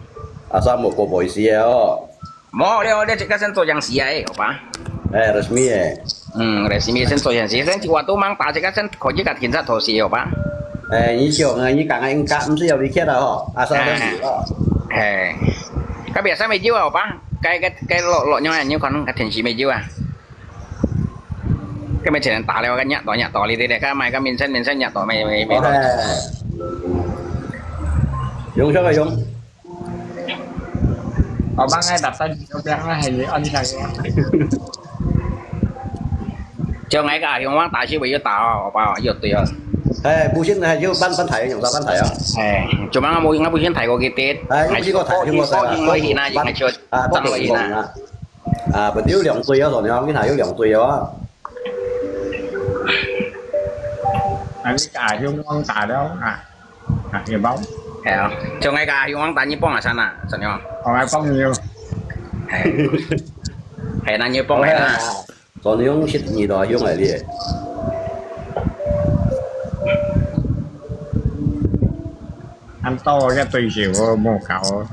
sao một cô bồi xìa mò đeo để chỉ cái sân tôi yang xìa ấy ba resmi resmi sân tôi yang xìa sân chỉ qua tôi mang tả chỉ cái sân có chỉ cả kiến sát thổ xìa ba như chiều như cả anh cạm xìa đi kia đâu sao đó cái biệt sao mày chiếu ba cái lộ nhau này như con cái thiền chỉ mày chiếu cái mày chỉ là tả leo cái nhặt tỏ đi để cái mày cái mình sân nhặt tỏ mày dùng sao vậy dùng ở bang ngay đặt tay cho bé nó hay gì anh này cho ngay cả yung mang tả chỉ bị tả vào giờ tùy bu xin hay chứ ban thầy dùng sao ban thầy cho mang mua bu xin thầy có cái tết ngày chỉ có thầy chứ có mới hiện nay ngày chưa tăng rồi hiện nay bên yếu lượng tùy rồi không cái thầy yếu lượng tùy đó anh cả không tả đâu Kem báo 係啊，仲係㗎，要講打你幫下身啊，陳陽。còn ai bao nhiêu 係嗱要幫你啦。còn những shit gì đó dùng lại đi ăn to cái tùy chiều một cậu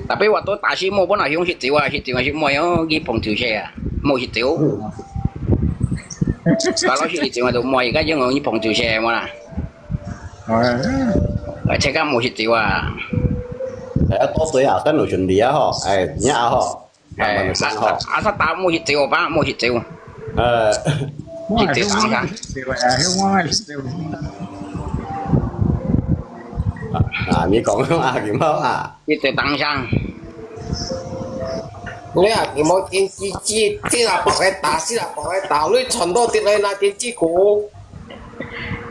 Tapi waktu tak sih mau pun nak yung hit jiwa mau yang di pong tu saya mau hit jiwa. Kalau hit jiwa tu mau ikan yang di pong tu saya mana. Cakap kan mau hit jiwa. có tuổi à cái nội chuẩn bị á họ nhá họ Asal tak mau hit jiwa pak mau hit jiwa. Hit jiwa kan. mi còn kiếm không à Hit tang sang. Nè, cái món tiên chi thế là bảo cái đá lưỡi chọn đâu tiền này là tiên chi cổ.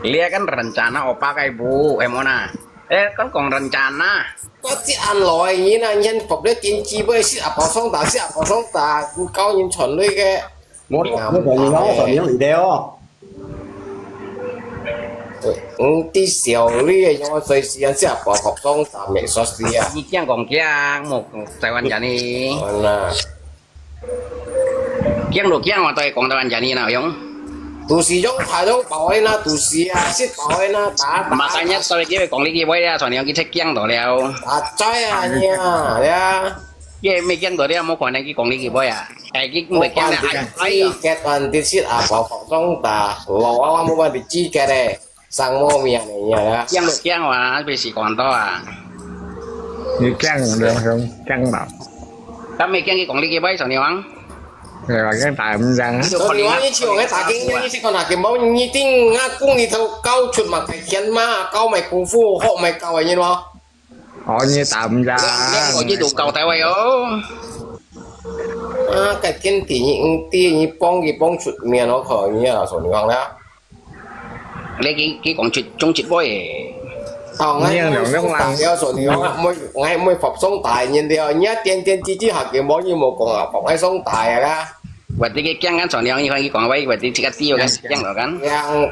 Dia kan rencana opa kayak ibu, Mona. Kan kong rencana. Có chỉ ăn lòi như là nhân phục đấy tiên chi với sĩ bảo xong đá cao nhân chọn lưỡi cái. một còn gì đó còn những gì đeo Đi xèo lưỡi nhưng mà随时人sĩ bảo phục xong đá mấy số gì à. Ni kiang kong kiang một Taiwan jani. Nè. Kiang lo kiang mà tôi kong Taiwan jani nào yung. 都是用太多保安啦，都是啊，識保安啦，打 Makanya tôi kira kong lagi boy ya, soalnya kita kiang tu leo. 打齋啊你啊，你啊， Ye mấy kiang tu dia mau kong lagi boy ya. Cái mấy kiang này ai. 嘅人啲識啊，保服裝打，我冇問題知嘅咧，上摸面嚟嘅。 Kiang lo kiang wa, besi kong to à. như căng được không căng bảo Tapi kiang kong lagi boy soalnya orang. rồi là cái tạm răng所以我以前我打經呢，識講嗱，佢冇呢啲啱公呢套交出埋係錢嘛，交埋功夫學埋教嘅嘢喎。 họ như tạm ra Kiang có chỉ đủ cầu tại vậy ô. 啊，cái kiến啲幫出面我佢呢，所以講咧。 Lấy cái kong chung chít boy. 所以講每服裝大人哋一點之下嘅冇嘢冇講啊，服喺裝大啊。 Berarti cái kiang kan soalnya orang yang kong boy, berarti jika tio kan kiang lo kan. Yang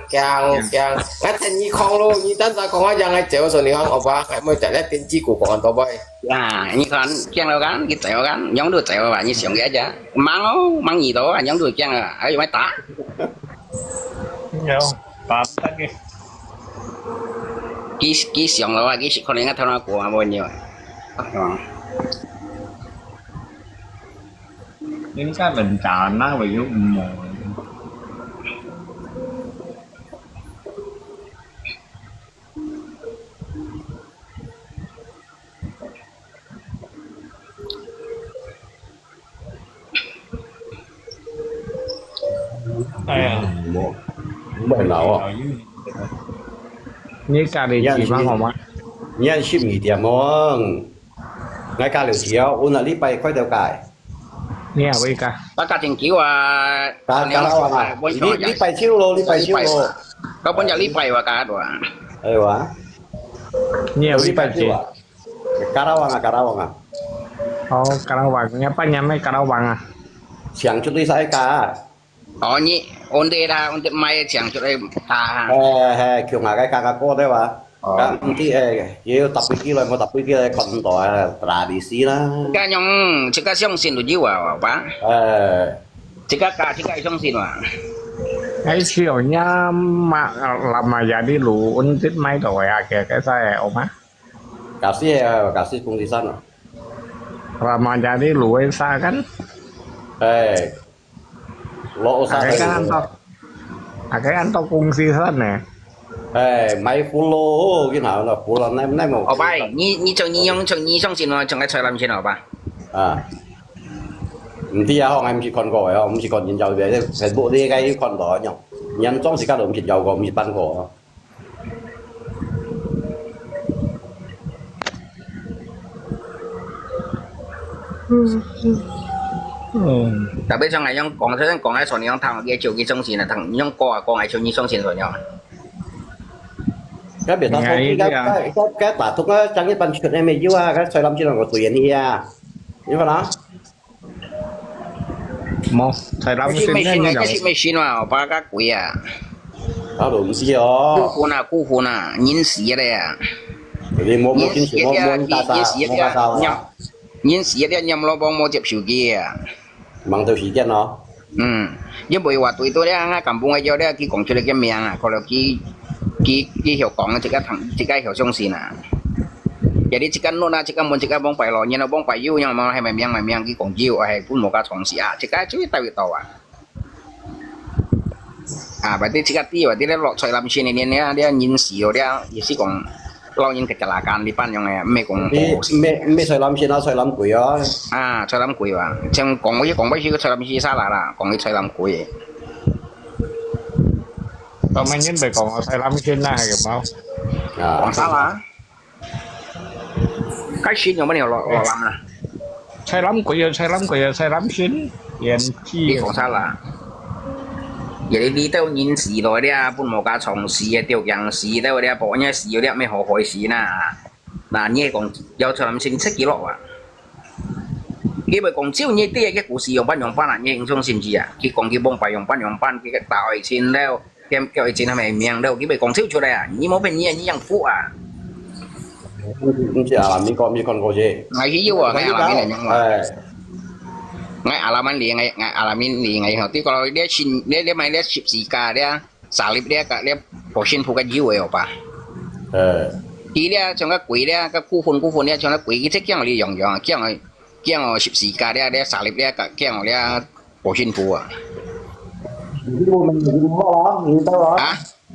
cái thành như con luôn, như tấn講啊，ยัง係借所以講我話係咪就一點之股講到位。 Nah, ini kan kiang lo kan, kita kan, nhóm đuổi chạy vào như xiong cái aja. Mang gì đó, nhóm đuổi kiang à, ayo mấy tá. nhiều tạm tắt Cái xiong lo, cái con này ngắt thao của bao nhiêu. những cái bình trà nó bị mồi bởi nào như cà đi chỉ bằng hồng á nhân ship nghỉ tiệm mong ngay cả liều chiếu ôn là đi bay quay theo cải nghe với ca Bác trình cứu à. cả đâu à đi bay chiếu lô đi bay chiếu lô Kau pun jadi pai wa ka doa. ayo à nghe đi với bay ca chiếu chị à Karawang à cà rau vàng nghe bánh nhắm mấy cà rau vàng à chẳng chút đi sai cả Ni onde da onde mai chẳng chỗ đây ta. kiểu mà cái ca cô đấy mà cái tí yêu tập cái rồi mà tập cái còn tỏi là đi xí đó Ka nyong cika siong sin lu jiwa ba. Cika ka cika siong sin wa. cái chiều mà làm mà giờ đi lù ôn tít mấy rồi à kìa cái xe ôm á cả sĩ cùng đi săn à làm mà giờ đi lù ấy xa cánh lộ à, xa cái anh to cái anh to cùng si hết nè máy phun lô cái nào là phun là nem một Bai, ni chong ni yong chong ni siong sin wa chong cái choi lam sin ba.唔知啊，我唔是看過啊，唔是看研究嘅，Facebook啲嘅看到樣，人裝時間都唔是有過，唔是奔過。Tapi trong này nhong còn ai soalnya nhong thằng kia chiều kia siong sin là thằng nhong co ai chiều ni siong sin rồi nhong. Cái biệt đó cái tả thúc á, chẳng cái ban chuyện em yêu à, cái xoay lâm trên là có tuổi đi à, như vậy đó. một thầy lâm Cái xin machine như này vậy cái machine mà ba các quỷ à. Tao đủ gì đó. Khu khu na nhìn xí đấy à Vì mua một nhìn cái xí mua đấy mua ta nhìn sa xí mua đấy ta sao nhầm nhìn xí đấy nhầm lo bong mua chụp sưu kia mang theo thời gian nó. nhưng bởi vì tôi đấy ngay cầm bung ấy cho đấy cái công chuyện cái miệng à còn là cái hiểu講嘅即刻hiểu中線啊，有啲即刻攞啦，即刻冇即刻幫弊咯，然後幫弊腰，因為嘛係咪命佢講腰係搬冇家從事啊，即刻終於對到啊，啊，或者即刻啲或者咧落菜冧線呢啲人事嗰啲，意思講撈人嘅就係間呢班樣嘅咩講？咩菜冧線啊，菜冧攰啊！啊，菜冧攰啊，像講嗰啲菜冧線沙拉啦，講啲菜冧攰。Còn mình nhìn về còn sai lắm trên là hay kiểu bao Còn sao hả? Cái xin rồi mới điều lọ làm nè. sai lắm sai lắm xin hiện chi Đi còn sao là vậy đi đâu nhìn gì rồi đấy à, buôn một cái trồng gì tiêu dạng gì đâu đấy, bỏ nhá gì đấy mấy hồ hỏi gì nè, là như còn giao cho làm sinh sách gì lọ à? Cái bởi còn chiếu như thế cái故事用班用班啊，như hình dung xin gì à? Khi còn cái bông bài用班cái tạo ở trên đâu kem kẹo ở trên là mày miệng đâu cái bởi còn chiếu chỗ đây à? Như máu bên như dạng phụ à? Không chỉ là mi con có gì? Ngày khi yêu à, ngày làm cái này nhưng mà ngày làm anh liền ngày làm anh liền ngày họ tí còn để xin để mày để ship gì cả để xả lip để cả để bỏ xin phụ cái yêu ấy à? Tí để trong cái quỷ để cái khu phun để trong cái quỷ cái chiếc kia dùng kia ở ship gì cả để xả lip để cả kia ở để bỏ xin phụ à?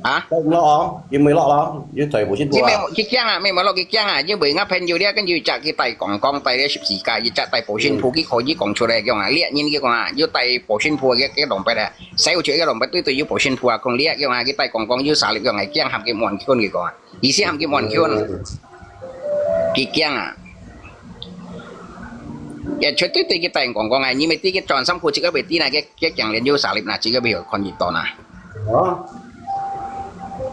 Tao lo, nhưng mới lo đó, nhưng thầy bổ sung chứ cái kia à, mấy mà lo cái kia à, chứ bởi ngáp pen nhiều đấy, cái như chặt cái tay con tay để ship gì cả, như chặt tay bổ sung phụ cái khối cái con chỗ này cái mà liệt nhìn cái con à, như tay bổ sung phụ cái đồng bay này, xéo chuyện cái đồng bay tôi như bổ sung phụ à, con liệt cái mà cái tay con như xả lip cái này kia hàm cái mòn cái con gì con à, ý sẽ hàm cái mòn cái con cái kia à. Cái chuyện tôi cái tay con này như mấy cái tròn xăm phụ chỉ có bị tí này cái chẳng liền như xả lip là chỉ có bị con gì to nè.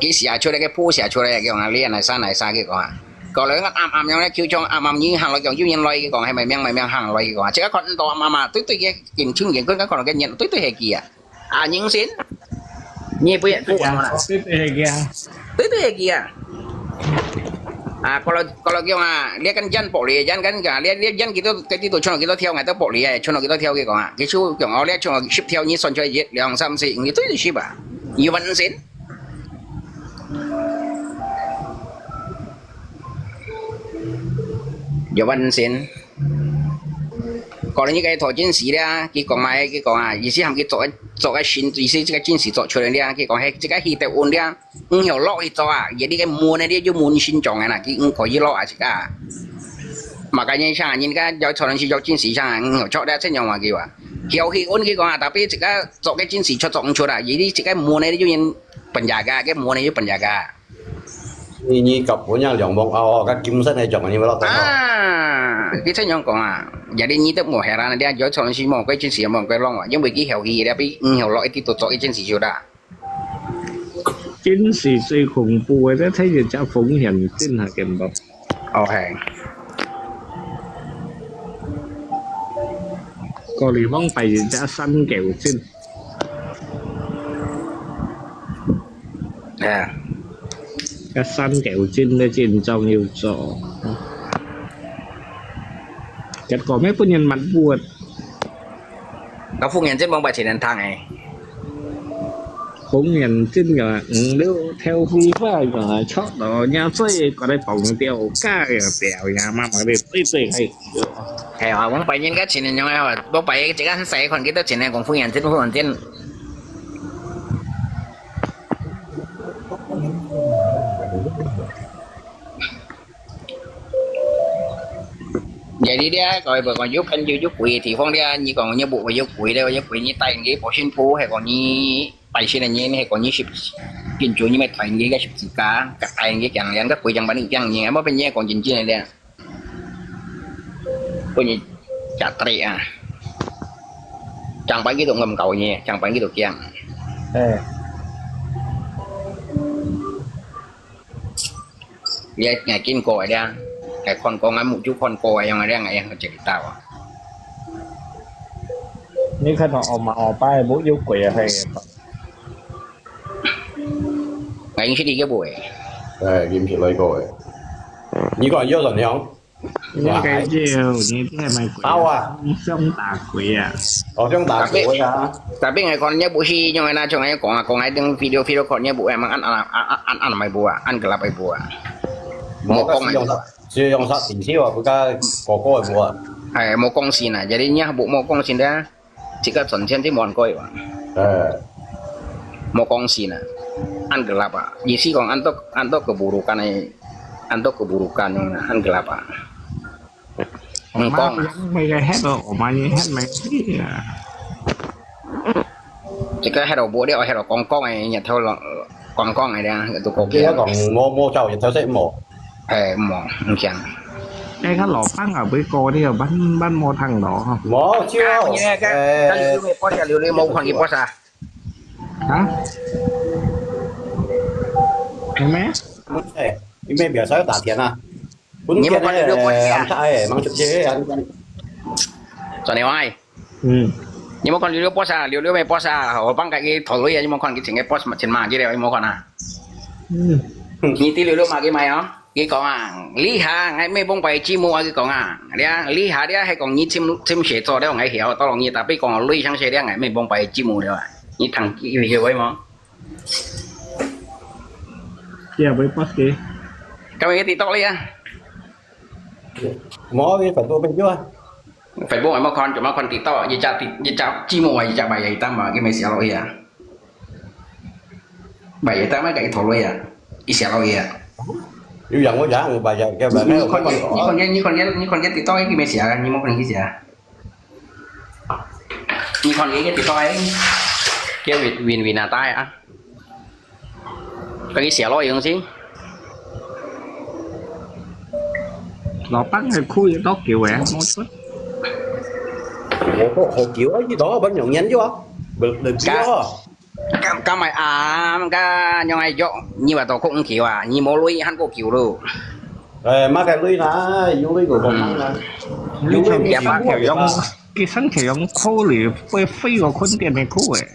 Cái xả cho đây cái phu xả cho đây cái con liên này xa cái con còn lấy ngắt âm nhau đấy kêu cho âm như hàng loại kiểu như nhân loại cái còn hay mày miang hàng loại cái con chứ các con to mà tôi cái chuyện chứng kiến các con cái nhận tôi hệ kìa à những xín như bây giờ phu nào nè tôi hệ kìa à kalau kêu mà dia kan dân bộ lì dân cả dia dân cái tổ cho nó kita theo ngày tới bộ lì cho nó kita theo cái con à cái chú kiểu nó cho nó ship theo như son cho gì lượng xăm xị như tôi ship à như vẫn xín giờ văn xin còn những cái thổi chiến sĩ đấy cái còn mai cái còn à ý sĩ làm cái做cái新意思这个chiến sĩ做出来的cái còn hay cái khi tại ôn đấy hiểu lọ thì cho à vậy đi cái mua này đi chứ mua sinh trồng này là cái có gì lọ à chứ cả mà cái như sang những cái giao cho nên giao chiến sĩ sang hiểu cho đấy sẽ nhau mà kiểu à hiểu khi ôn cái còn à tapi cái做cái chiến sĩ cho chọn cho là vậy đi cái mua này đi chứ những bệnh già cả cái mua này chứ bệnh già cả như cặp của nhau dòng bông các kim sắt này chọn như vậy đó cái thế nhau còn à giờ đi như tới mùa hè ra này đi cho nó chỉ một cái chiến sĩ một cái long à nhưng vì cái hiểu gì đấy bị hiểu loại thì tổ cái chiến sĩ chưa đã chiến sĩ最恐怖嘅咧，睇住隻風人真係勁爆。OK，個地方閉住隻新橋先。à cái新橋先咧戰爭要做。Kết quả mấy phu nhân mặt buồn. có phu nhân trên bóng bài chỉ nên thang này Phu nhân trên là nếu theo phi pháp là chót đó nhà xây có đây phòng tiêu ca bèo nhà mà để tươi hay hè họ bóng bài nhân cái chỉ nên nhau là bóng bài chỉ có sẽ còn cái đó chỉ nên còn phu nhân trên vậy đi đấy rồi bởi còn giúp anh giúp quỷ thì phong đi như còn như bộ giúp quỷ đây giúp quỷ như tay cái bộ xin phú hay còn như tay xin là như hay còn như ship kinh chủ như mấy thành cái ship cá các tay cái chẳng lẽ các quỷ chẳng bán được chẳng nhẹ mà bên nhẹ còn chính này đây coi như chặt tay à chẳng bán cái đồ ngầm cầu nhẹ chẳng bán cái đồ kia ngày kim còi đây cái con ngắm một chút con còi yang ada nggak yang cerita wahนี่ขนาดออกมาออกไปบุยุกเกยให้ cái sẽ đi cái buổi kiếm chuyện lấy coi như còn yêu rồi không những cái chiều những cái mày tao à trong tà quỷ à ở trong tà quỷ à tapi ngày còn nhớ buổi si nhưng ngày nào trong ngày còn ngày từng video còn nhớ buổi emang ăn mày bùa ăn gelap mày bùa một con mày sử dụng sát tiền siêu à bữa cái có coi bùa mau công xin à jadi nya bu mau công xin đó chỉ có chuẩn thiên thì mòn coi mà mau công xin à ăn gelap à jadi si còn ăn to keburukan này ăn to keburukan yang ăn gelap à con mày cái hết rồi mày hết mày chỉ có hai đầu búa đeo hai đầu con này nhặt theo là con này ra tụi cô kia còn mua trâu thì theo sẽ mổ mỏ không chẳng cái lọ bắn ở với cô đi ở bắn mua thằng đó không mổ chiêu cái liu có chả liu mua con gì có sao hả em bé cái mẹ biểu sao tả tiền à nhưng mà con liu ăn sai mang chụp chế ăn cho nên ai nhưng mà con liu posa liu mày posa họ băng cái thổi lưỡi nhưng mà con cái chuyện cái posa mà trên mạng chứ đâu mà con à nhìn tí liu mà cái mày đó cái con à lý hà ngay mấy bông bài chi mua cái con à lý hà đấy hay còn như chim sẻ cho đấy ngày hiểu tao lòng như ta biết còn lưỡi sang xe đấy ngày mấy bông bài chi mua đấy như thằng hiểu ấy mà kia với post kia cái mấy cái tiktok đấy à mó cái phải tôi bên chưa phải bố mà con tiktok như cha chi mua như cha bài vậy ta mà cái mấy xẻo lôi à bài vậy ta mấy cái thổi lôi à ít xẻo lôi à yêu dần quá giả người bà giờ cái bà như con cái tiktok cái mấy xẻo như một con cái xẻo như con cái tiktok ấy kia vì là tai à cái xẻo lôi không chứ nó bắn cái khui đó kiểu vậy nói chút hồ kiểu ấy gì đó vẫn nhộn nhánh chứ đừng chưa cái mày à cái nhau này dọn như mà tao cũng kiểu à như mối lui hắn có kiểu đâu má cái lưới nó vô lưới của con nó lưu thông cái bác kiểu giống cái sẵn kiểu giống khô lì phi vào khuôn tiền này khô vậy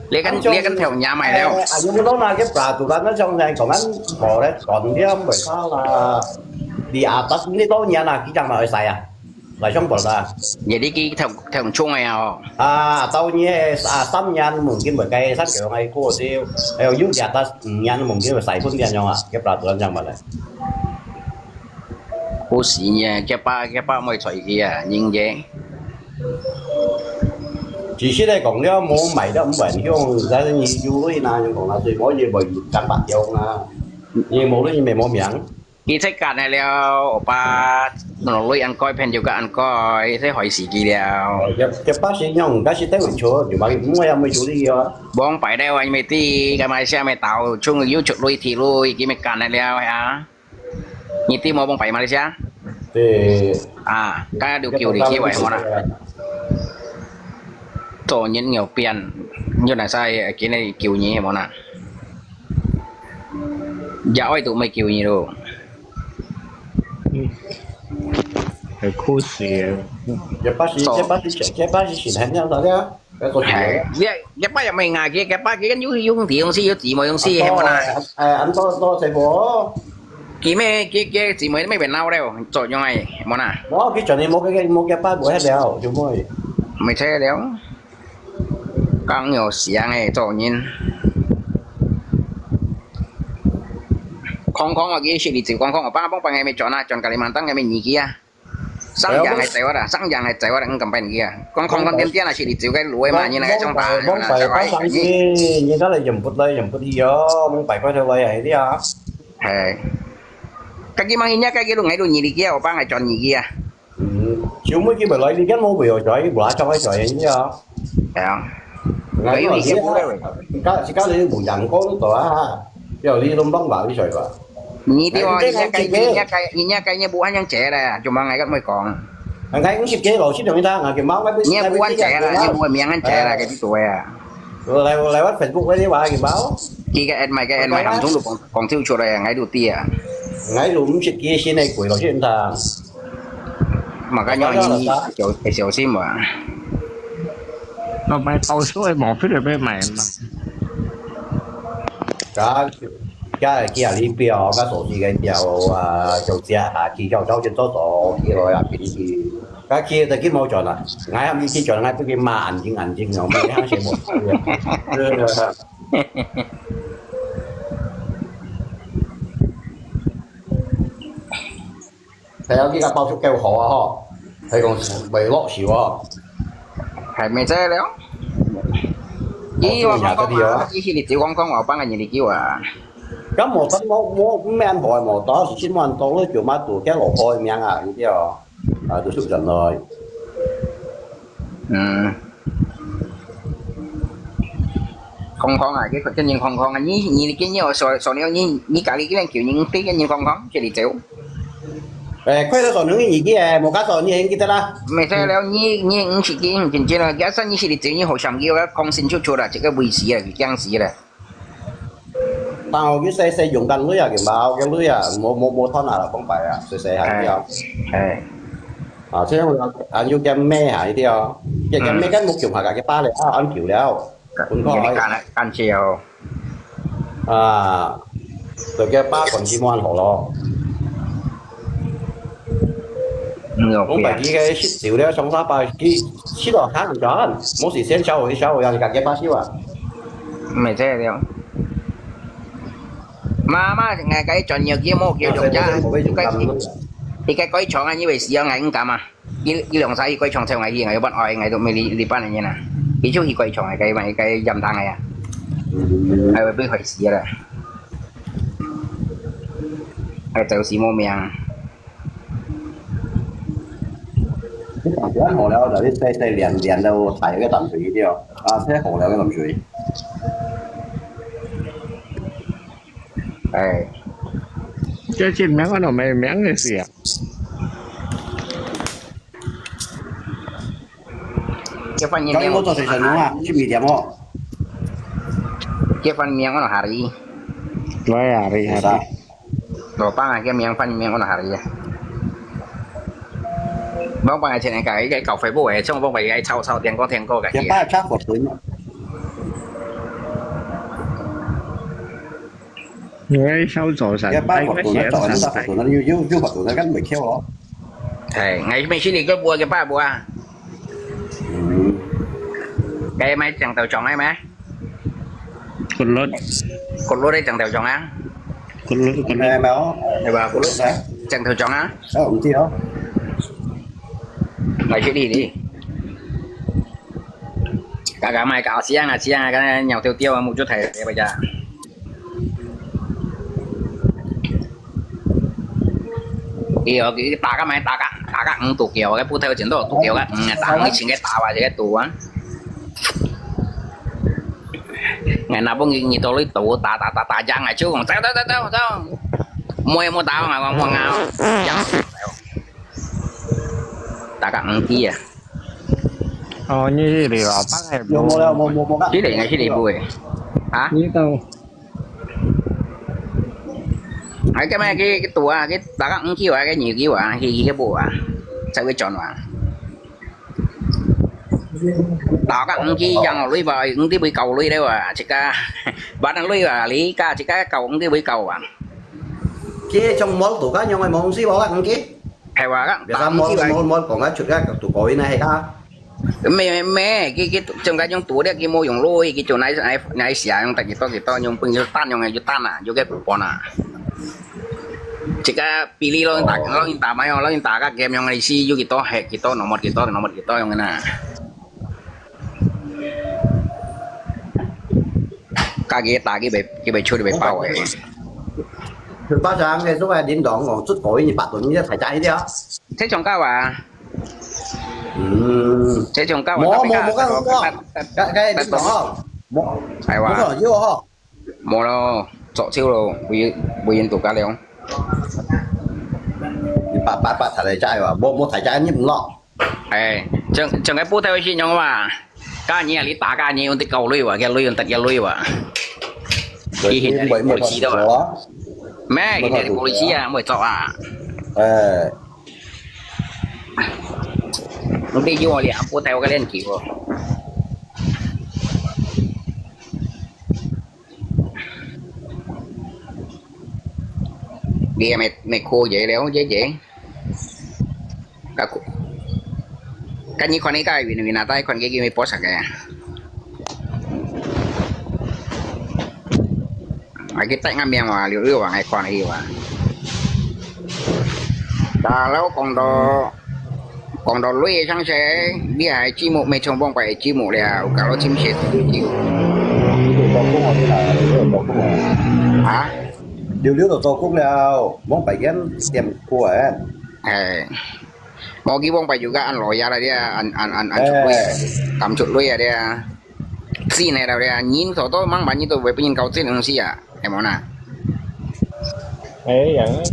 lấy cái theo nhà mày đâu nhưng mà nó là cái bà tụi nó trong này còn anh bỏ đấy còn cái ông bởi sao là đi tất cái đó nhà là cái chẳng mà ở xài à lại trong bỏ ra vậy đi cái theo chung này tao nhé xăm nhan mùng kim bởi cây sát kiểu này cô siêu theo giúp nhà ta nhan mùng kim bởi xài phương tiền nhau à cái bà tụi anh chẳng mà này cô xí nha cái ba mới chơi kia nhưng vậy chỉ khi đây còn cái món mày đó cũng vậy không ra như vui na nhưng còn là tùy mỗi gì bởi căn bạc vô na như món đó như mày món miệng cái thế cả này là ba nó lui ăn coi pen juga ăn coi thế hỏi gì kia cái bác sĩ nhung cái sĩ tế mình chúa chủ bảo cũng mới mới chú đi rồi bong phải đeo anh mày ti cái máy xe mày tàu chung người yêu chuột lui thì lui cái mày cả này là hả như ti mua bong phải Malaysia thì cái điều kiểu thì kia vậy mà tổ những nhiều tiền như là sai cái này kiểu như mà nè dạo ấy tụi mày kiểu như đâu cái khô xìa cái bác sĩ chuyển nhau đó đấy cái bác mày ngài kia cái bác kia cái yếu thì ông si chỉ mới ông si hay mà nè anh to thầy bố cái chỉ mới mấy biển nào đâu chọn như này mà nè đó cái chuyện này một cái bác bố hết đeo chúng mày mày thấy đéo càng nhiều xía này chọn nhìn con ở kia xử lý từ con ở ba bóng bằng ngày mày chọn Kalimantan ngày mày nhỉ kia sáng dạng này chạy qua đang cầm bèn kia con tiên tiên là xử lý từ cái lúa mà như này trong bà bóng phải có sẵn như đó là dùm phút đi đó bóng phải có theo lời ấy đi à cái kia mang nhá cái kia luôn ngày đồ nhỉ đi kia ở ba ngày chọn nhỉ kia chú mấy cái bài lấy đi cái mô biểu trời bữa cho cái trời như đó ngày gì cái lấy bùn dặn có nó tỏa giờ đi đông đông vào đi trời vào nhỉ tiêu nhá cái nhá bố anh đang trẻ đây chùm ngày các mới còn anh thấy cũng xịt kế rồi xịt được người ta cái máu mấy nhá bố anh trẻ là nhá bố miệng anh trẻ là cái tuổi rồi lại bắt Facebook lấy đi bà cái báo khi cái em mày làm chúng được còn tiêu chuột này ngày đầu tiên ngày đúng xịt kia xin này quỷ rồi chuyện ta mà cái nhỏ như cái xỉu sim mà nó bay tàu số em bỏ phía rồi bên mày mà cái kia里表cái手机cái表就只啊，佢就走咗咗幾耐啊？cái kia thì cái môi trường là ngay hôm kia chọn ngay cái mà anh chính nó mới hàng sẽ một thấy không? Cái bao thuốc keo họ à ho, thấy còn bị lót xỉu à? Hay mày chơi léo. Chỉ con chỉ lịch tiểu con vào ban ngày nhiều lịch tiểu à. Cái một tấn mấy anh hỏi một đó chỉ xin anh tôi nói chuyện mà tụi cái lỗ coi miếng à như thế à, tôi sụp dần rồi. Con này cái nhìn con này như cái nhiều sò neo như cả cái kiểu những tí cái nhìn con chơi lịch tiểu. Quay ra sò những gì kia một cái sò như thế kia đó. Mày chơi léo như chỉ cái là cái sân như lịch tiểu như hồ sầm kia cái con sinh chút là chỉ cái bụi xì à cái giang xì là. Tao cái xe dùng canh lưới à kìa bao cái lưới à mua thon nào là không phải à xe hàng kia chứ anh dùng cái me hả đi theo cái me cái một chục hả cái ba này anh chịu đéo cũng có ăn chiều rồi cái ba còn chỉ mua hổ lo không phải chỉ cái xích xíu đấy trong sáu ba cái xích đỏ khác không cho mỗi gì先烧我让你感觉巴西啊mày chơi đi mà ngày cái chọn nhiều kia mua kiểu dùng cha cái coi chọn anh như vậy xíu ngày cũng cả mà cái lượng sai coi chọn theo ngày gì ngày bắt hỏi ngày tụi mình đi bán này như nào cái chỗ gì coi chọn cái dầm thang này à ai biết hỏi xíu rồi ai tự xí mua miệng cái hồ leo là cái xe liền đâu xài cái tầm水đi xe hồ leo cái tầm水chơi chín miếng nó mày miếng này xỉa cái phần cái mô tô thì đúng à chứ mì điểm không cái phần miếng nó hà đi nói à đi đồ 빵 cái miếng phần miếng nó hà đi bông bằng trên cái cọc phải bùi trong bông phải cái sau tiền có cái gì ba chắc của túi người sau rồi sản cái ba của túi nó chọn nó yêu của túi nó gắn 10 kilo đó thầy ngày mấy xin đi cái bùa cái ba bùa cái mấy chẳng tàu chọn ấy má con lốt đây chẳng tàu chọn á con này máu này bà con lốt chẳng tàu chọn á không chi đó mày sẽ đi cả mày cả xiang cái nhào tiêu một chút thầy bây giờ kiểu cái ta cái tụ kiểu cái phụ theo chiến đấu tụ kiểu cái ta cái chính cái ta và cái tụ á ngày nào bông gì tôi lấy tụ ta giang ngày trước còn sao mua tao mà còn ngào ta cái kia như thì là bắt hẹp mua cái chỉ để bùi hả như tao cái tụ cái ta cái kia cái nhiều kia khi cái bộ sao cái chọn đó các ông chi dân lưới bơi ứng tí bơi cầu lưới đấy à chỉ ca bán ăn lưới à lý ca chỉ ca cầu ứng tí bơi cầu à chứ trong món tủ cá nhau mày món gì bỏ các kia hay quá các sao món còn cái chuột cái tủ cối này hay cá mẹ cái trong cái trong tủ đấy cái mô dùng lôi cái chỗ này xả trong tại cái to nhưng pin cho tan trong ngày cho tan à cho cái bọn à chỉ ca pili lo ta mấy lo ta các game trong ngày si vô cái to hẹp cái to nó một cái to trong cái nào cái bể chui bể bao ấy thực ba trang cái số này điện đoạn còn chút cối như bạn tuần như thải trái đi á thế trong cao à thế trong cao mua cái điện đoạn không phải quá mua rồi không mua đâu chọn siêu rồi bây giờ tụ cá liền bạn thải trái và mua thải trái như một lọ trong cái bút theo chi nhau mà cá nhiều lý tá cá nhiều thì cầu lưới và cái lưới tận cái lưới và khi hiện tại bộ chi đâu mẹ cái này bộ chi à mới chọn à lúc đi vô liền bút theo cái lên kiểu Bia mày khô vậy đéo dễ cái như con ấy cái vì nào tay con cái mày post sạc kìa cái tay ngắm miệng mà liệu vào ngày con này mà ta lâu còn đó lưỡi chẳng sẽ biết ai chi một mấy chồng bông phải chi một là cả nó chim chết chịu hả điều đó tôi cũng nào mong phải gắn tiền của em mau cái bông phải juga ăn lòi ra đây ăn chụp lưỡi cầm chụp lưỡi đây xí này đâu đây nhìn số tôi mang bạn như tôi về bên cầu xin làm gì à em muốn à ấy vậy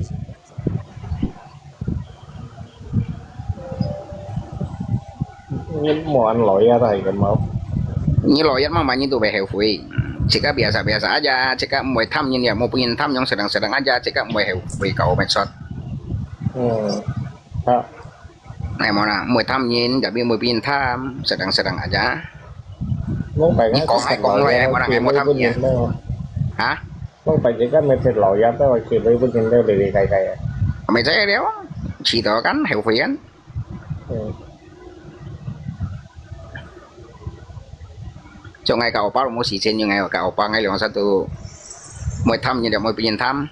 nhưng mà anh lội ra thầy cầm máu như lòi mang bạn như tôi về heo phui jika biasa aja jika mau tham như ya mau pengen tham yang sedang aja jika mau heo phui kau medsos này mà là mười tham nhìn đã biết mười pin tham sedang aja muốn phải còn ai còn loại em mà là em muốn tham gì hả muốn phải chỉ có mấy thịt lội ra tới khi với bên trên đây bị cày mày thấy đéo chỉ tỏ cắn heo phui anh cho ngày cậu bao mua xì trên như ngày cậu bao ngày lượng satu mười tham như là mười pin tham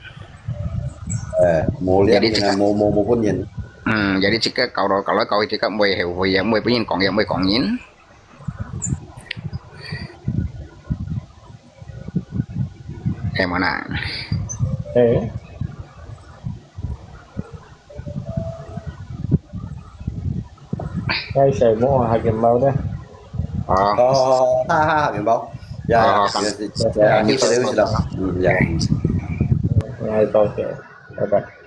mua liền mua con nhìn jadi jika kalau kau jika mười heo phui yang mười pin còn yang mười còn nhìn em mana cái sợi mua hai kim bao đó ha miền Bắc dạ như thế đấy dạ hai tôi sẽ bye bye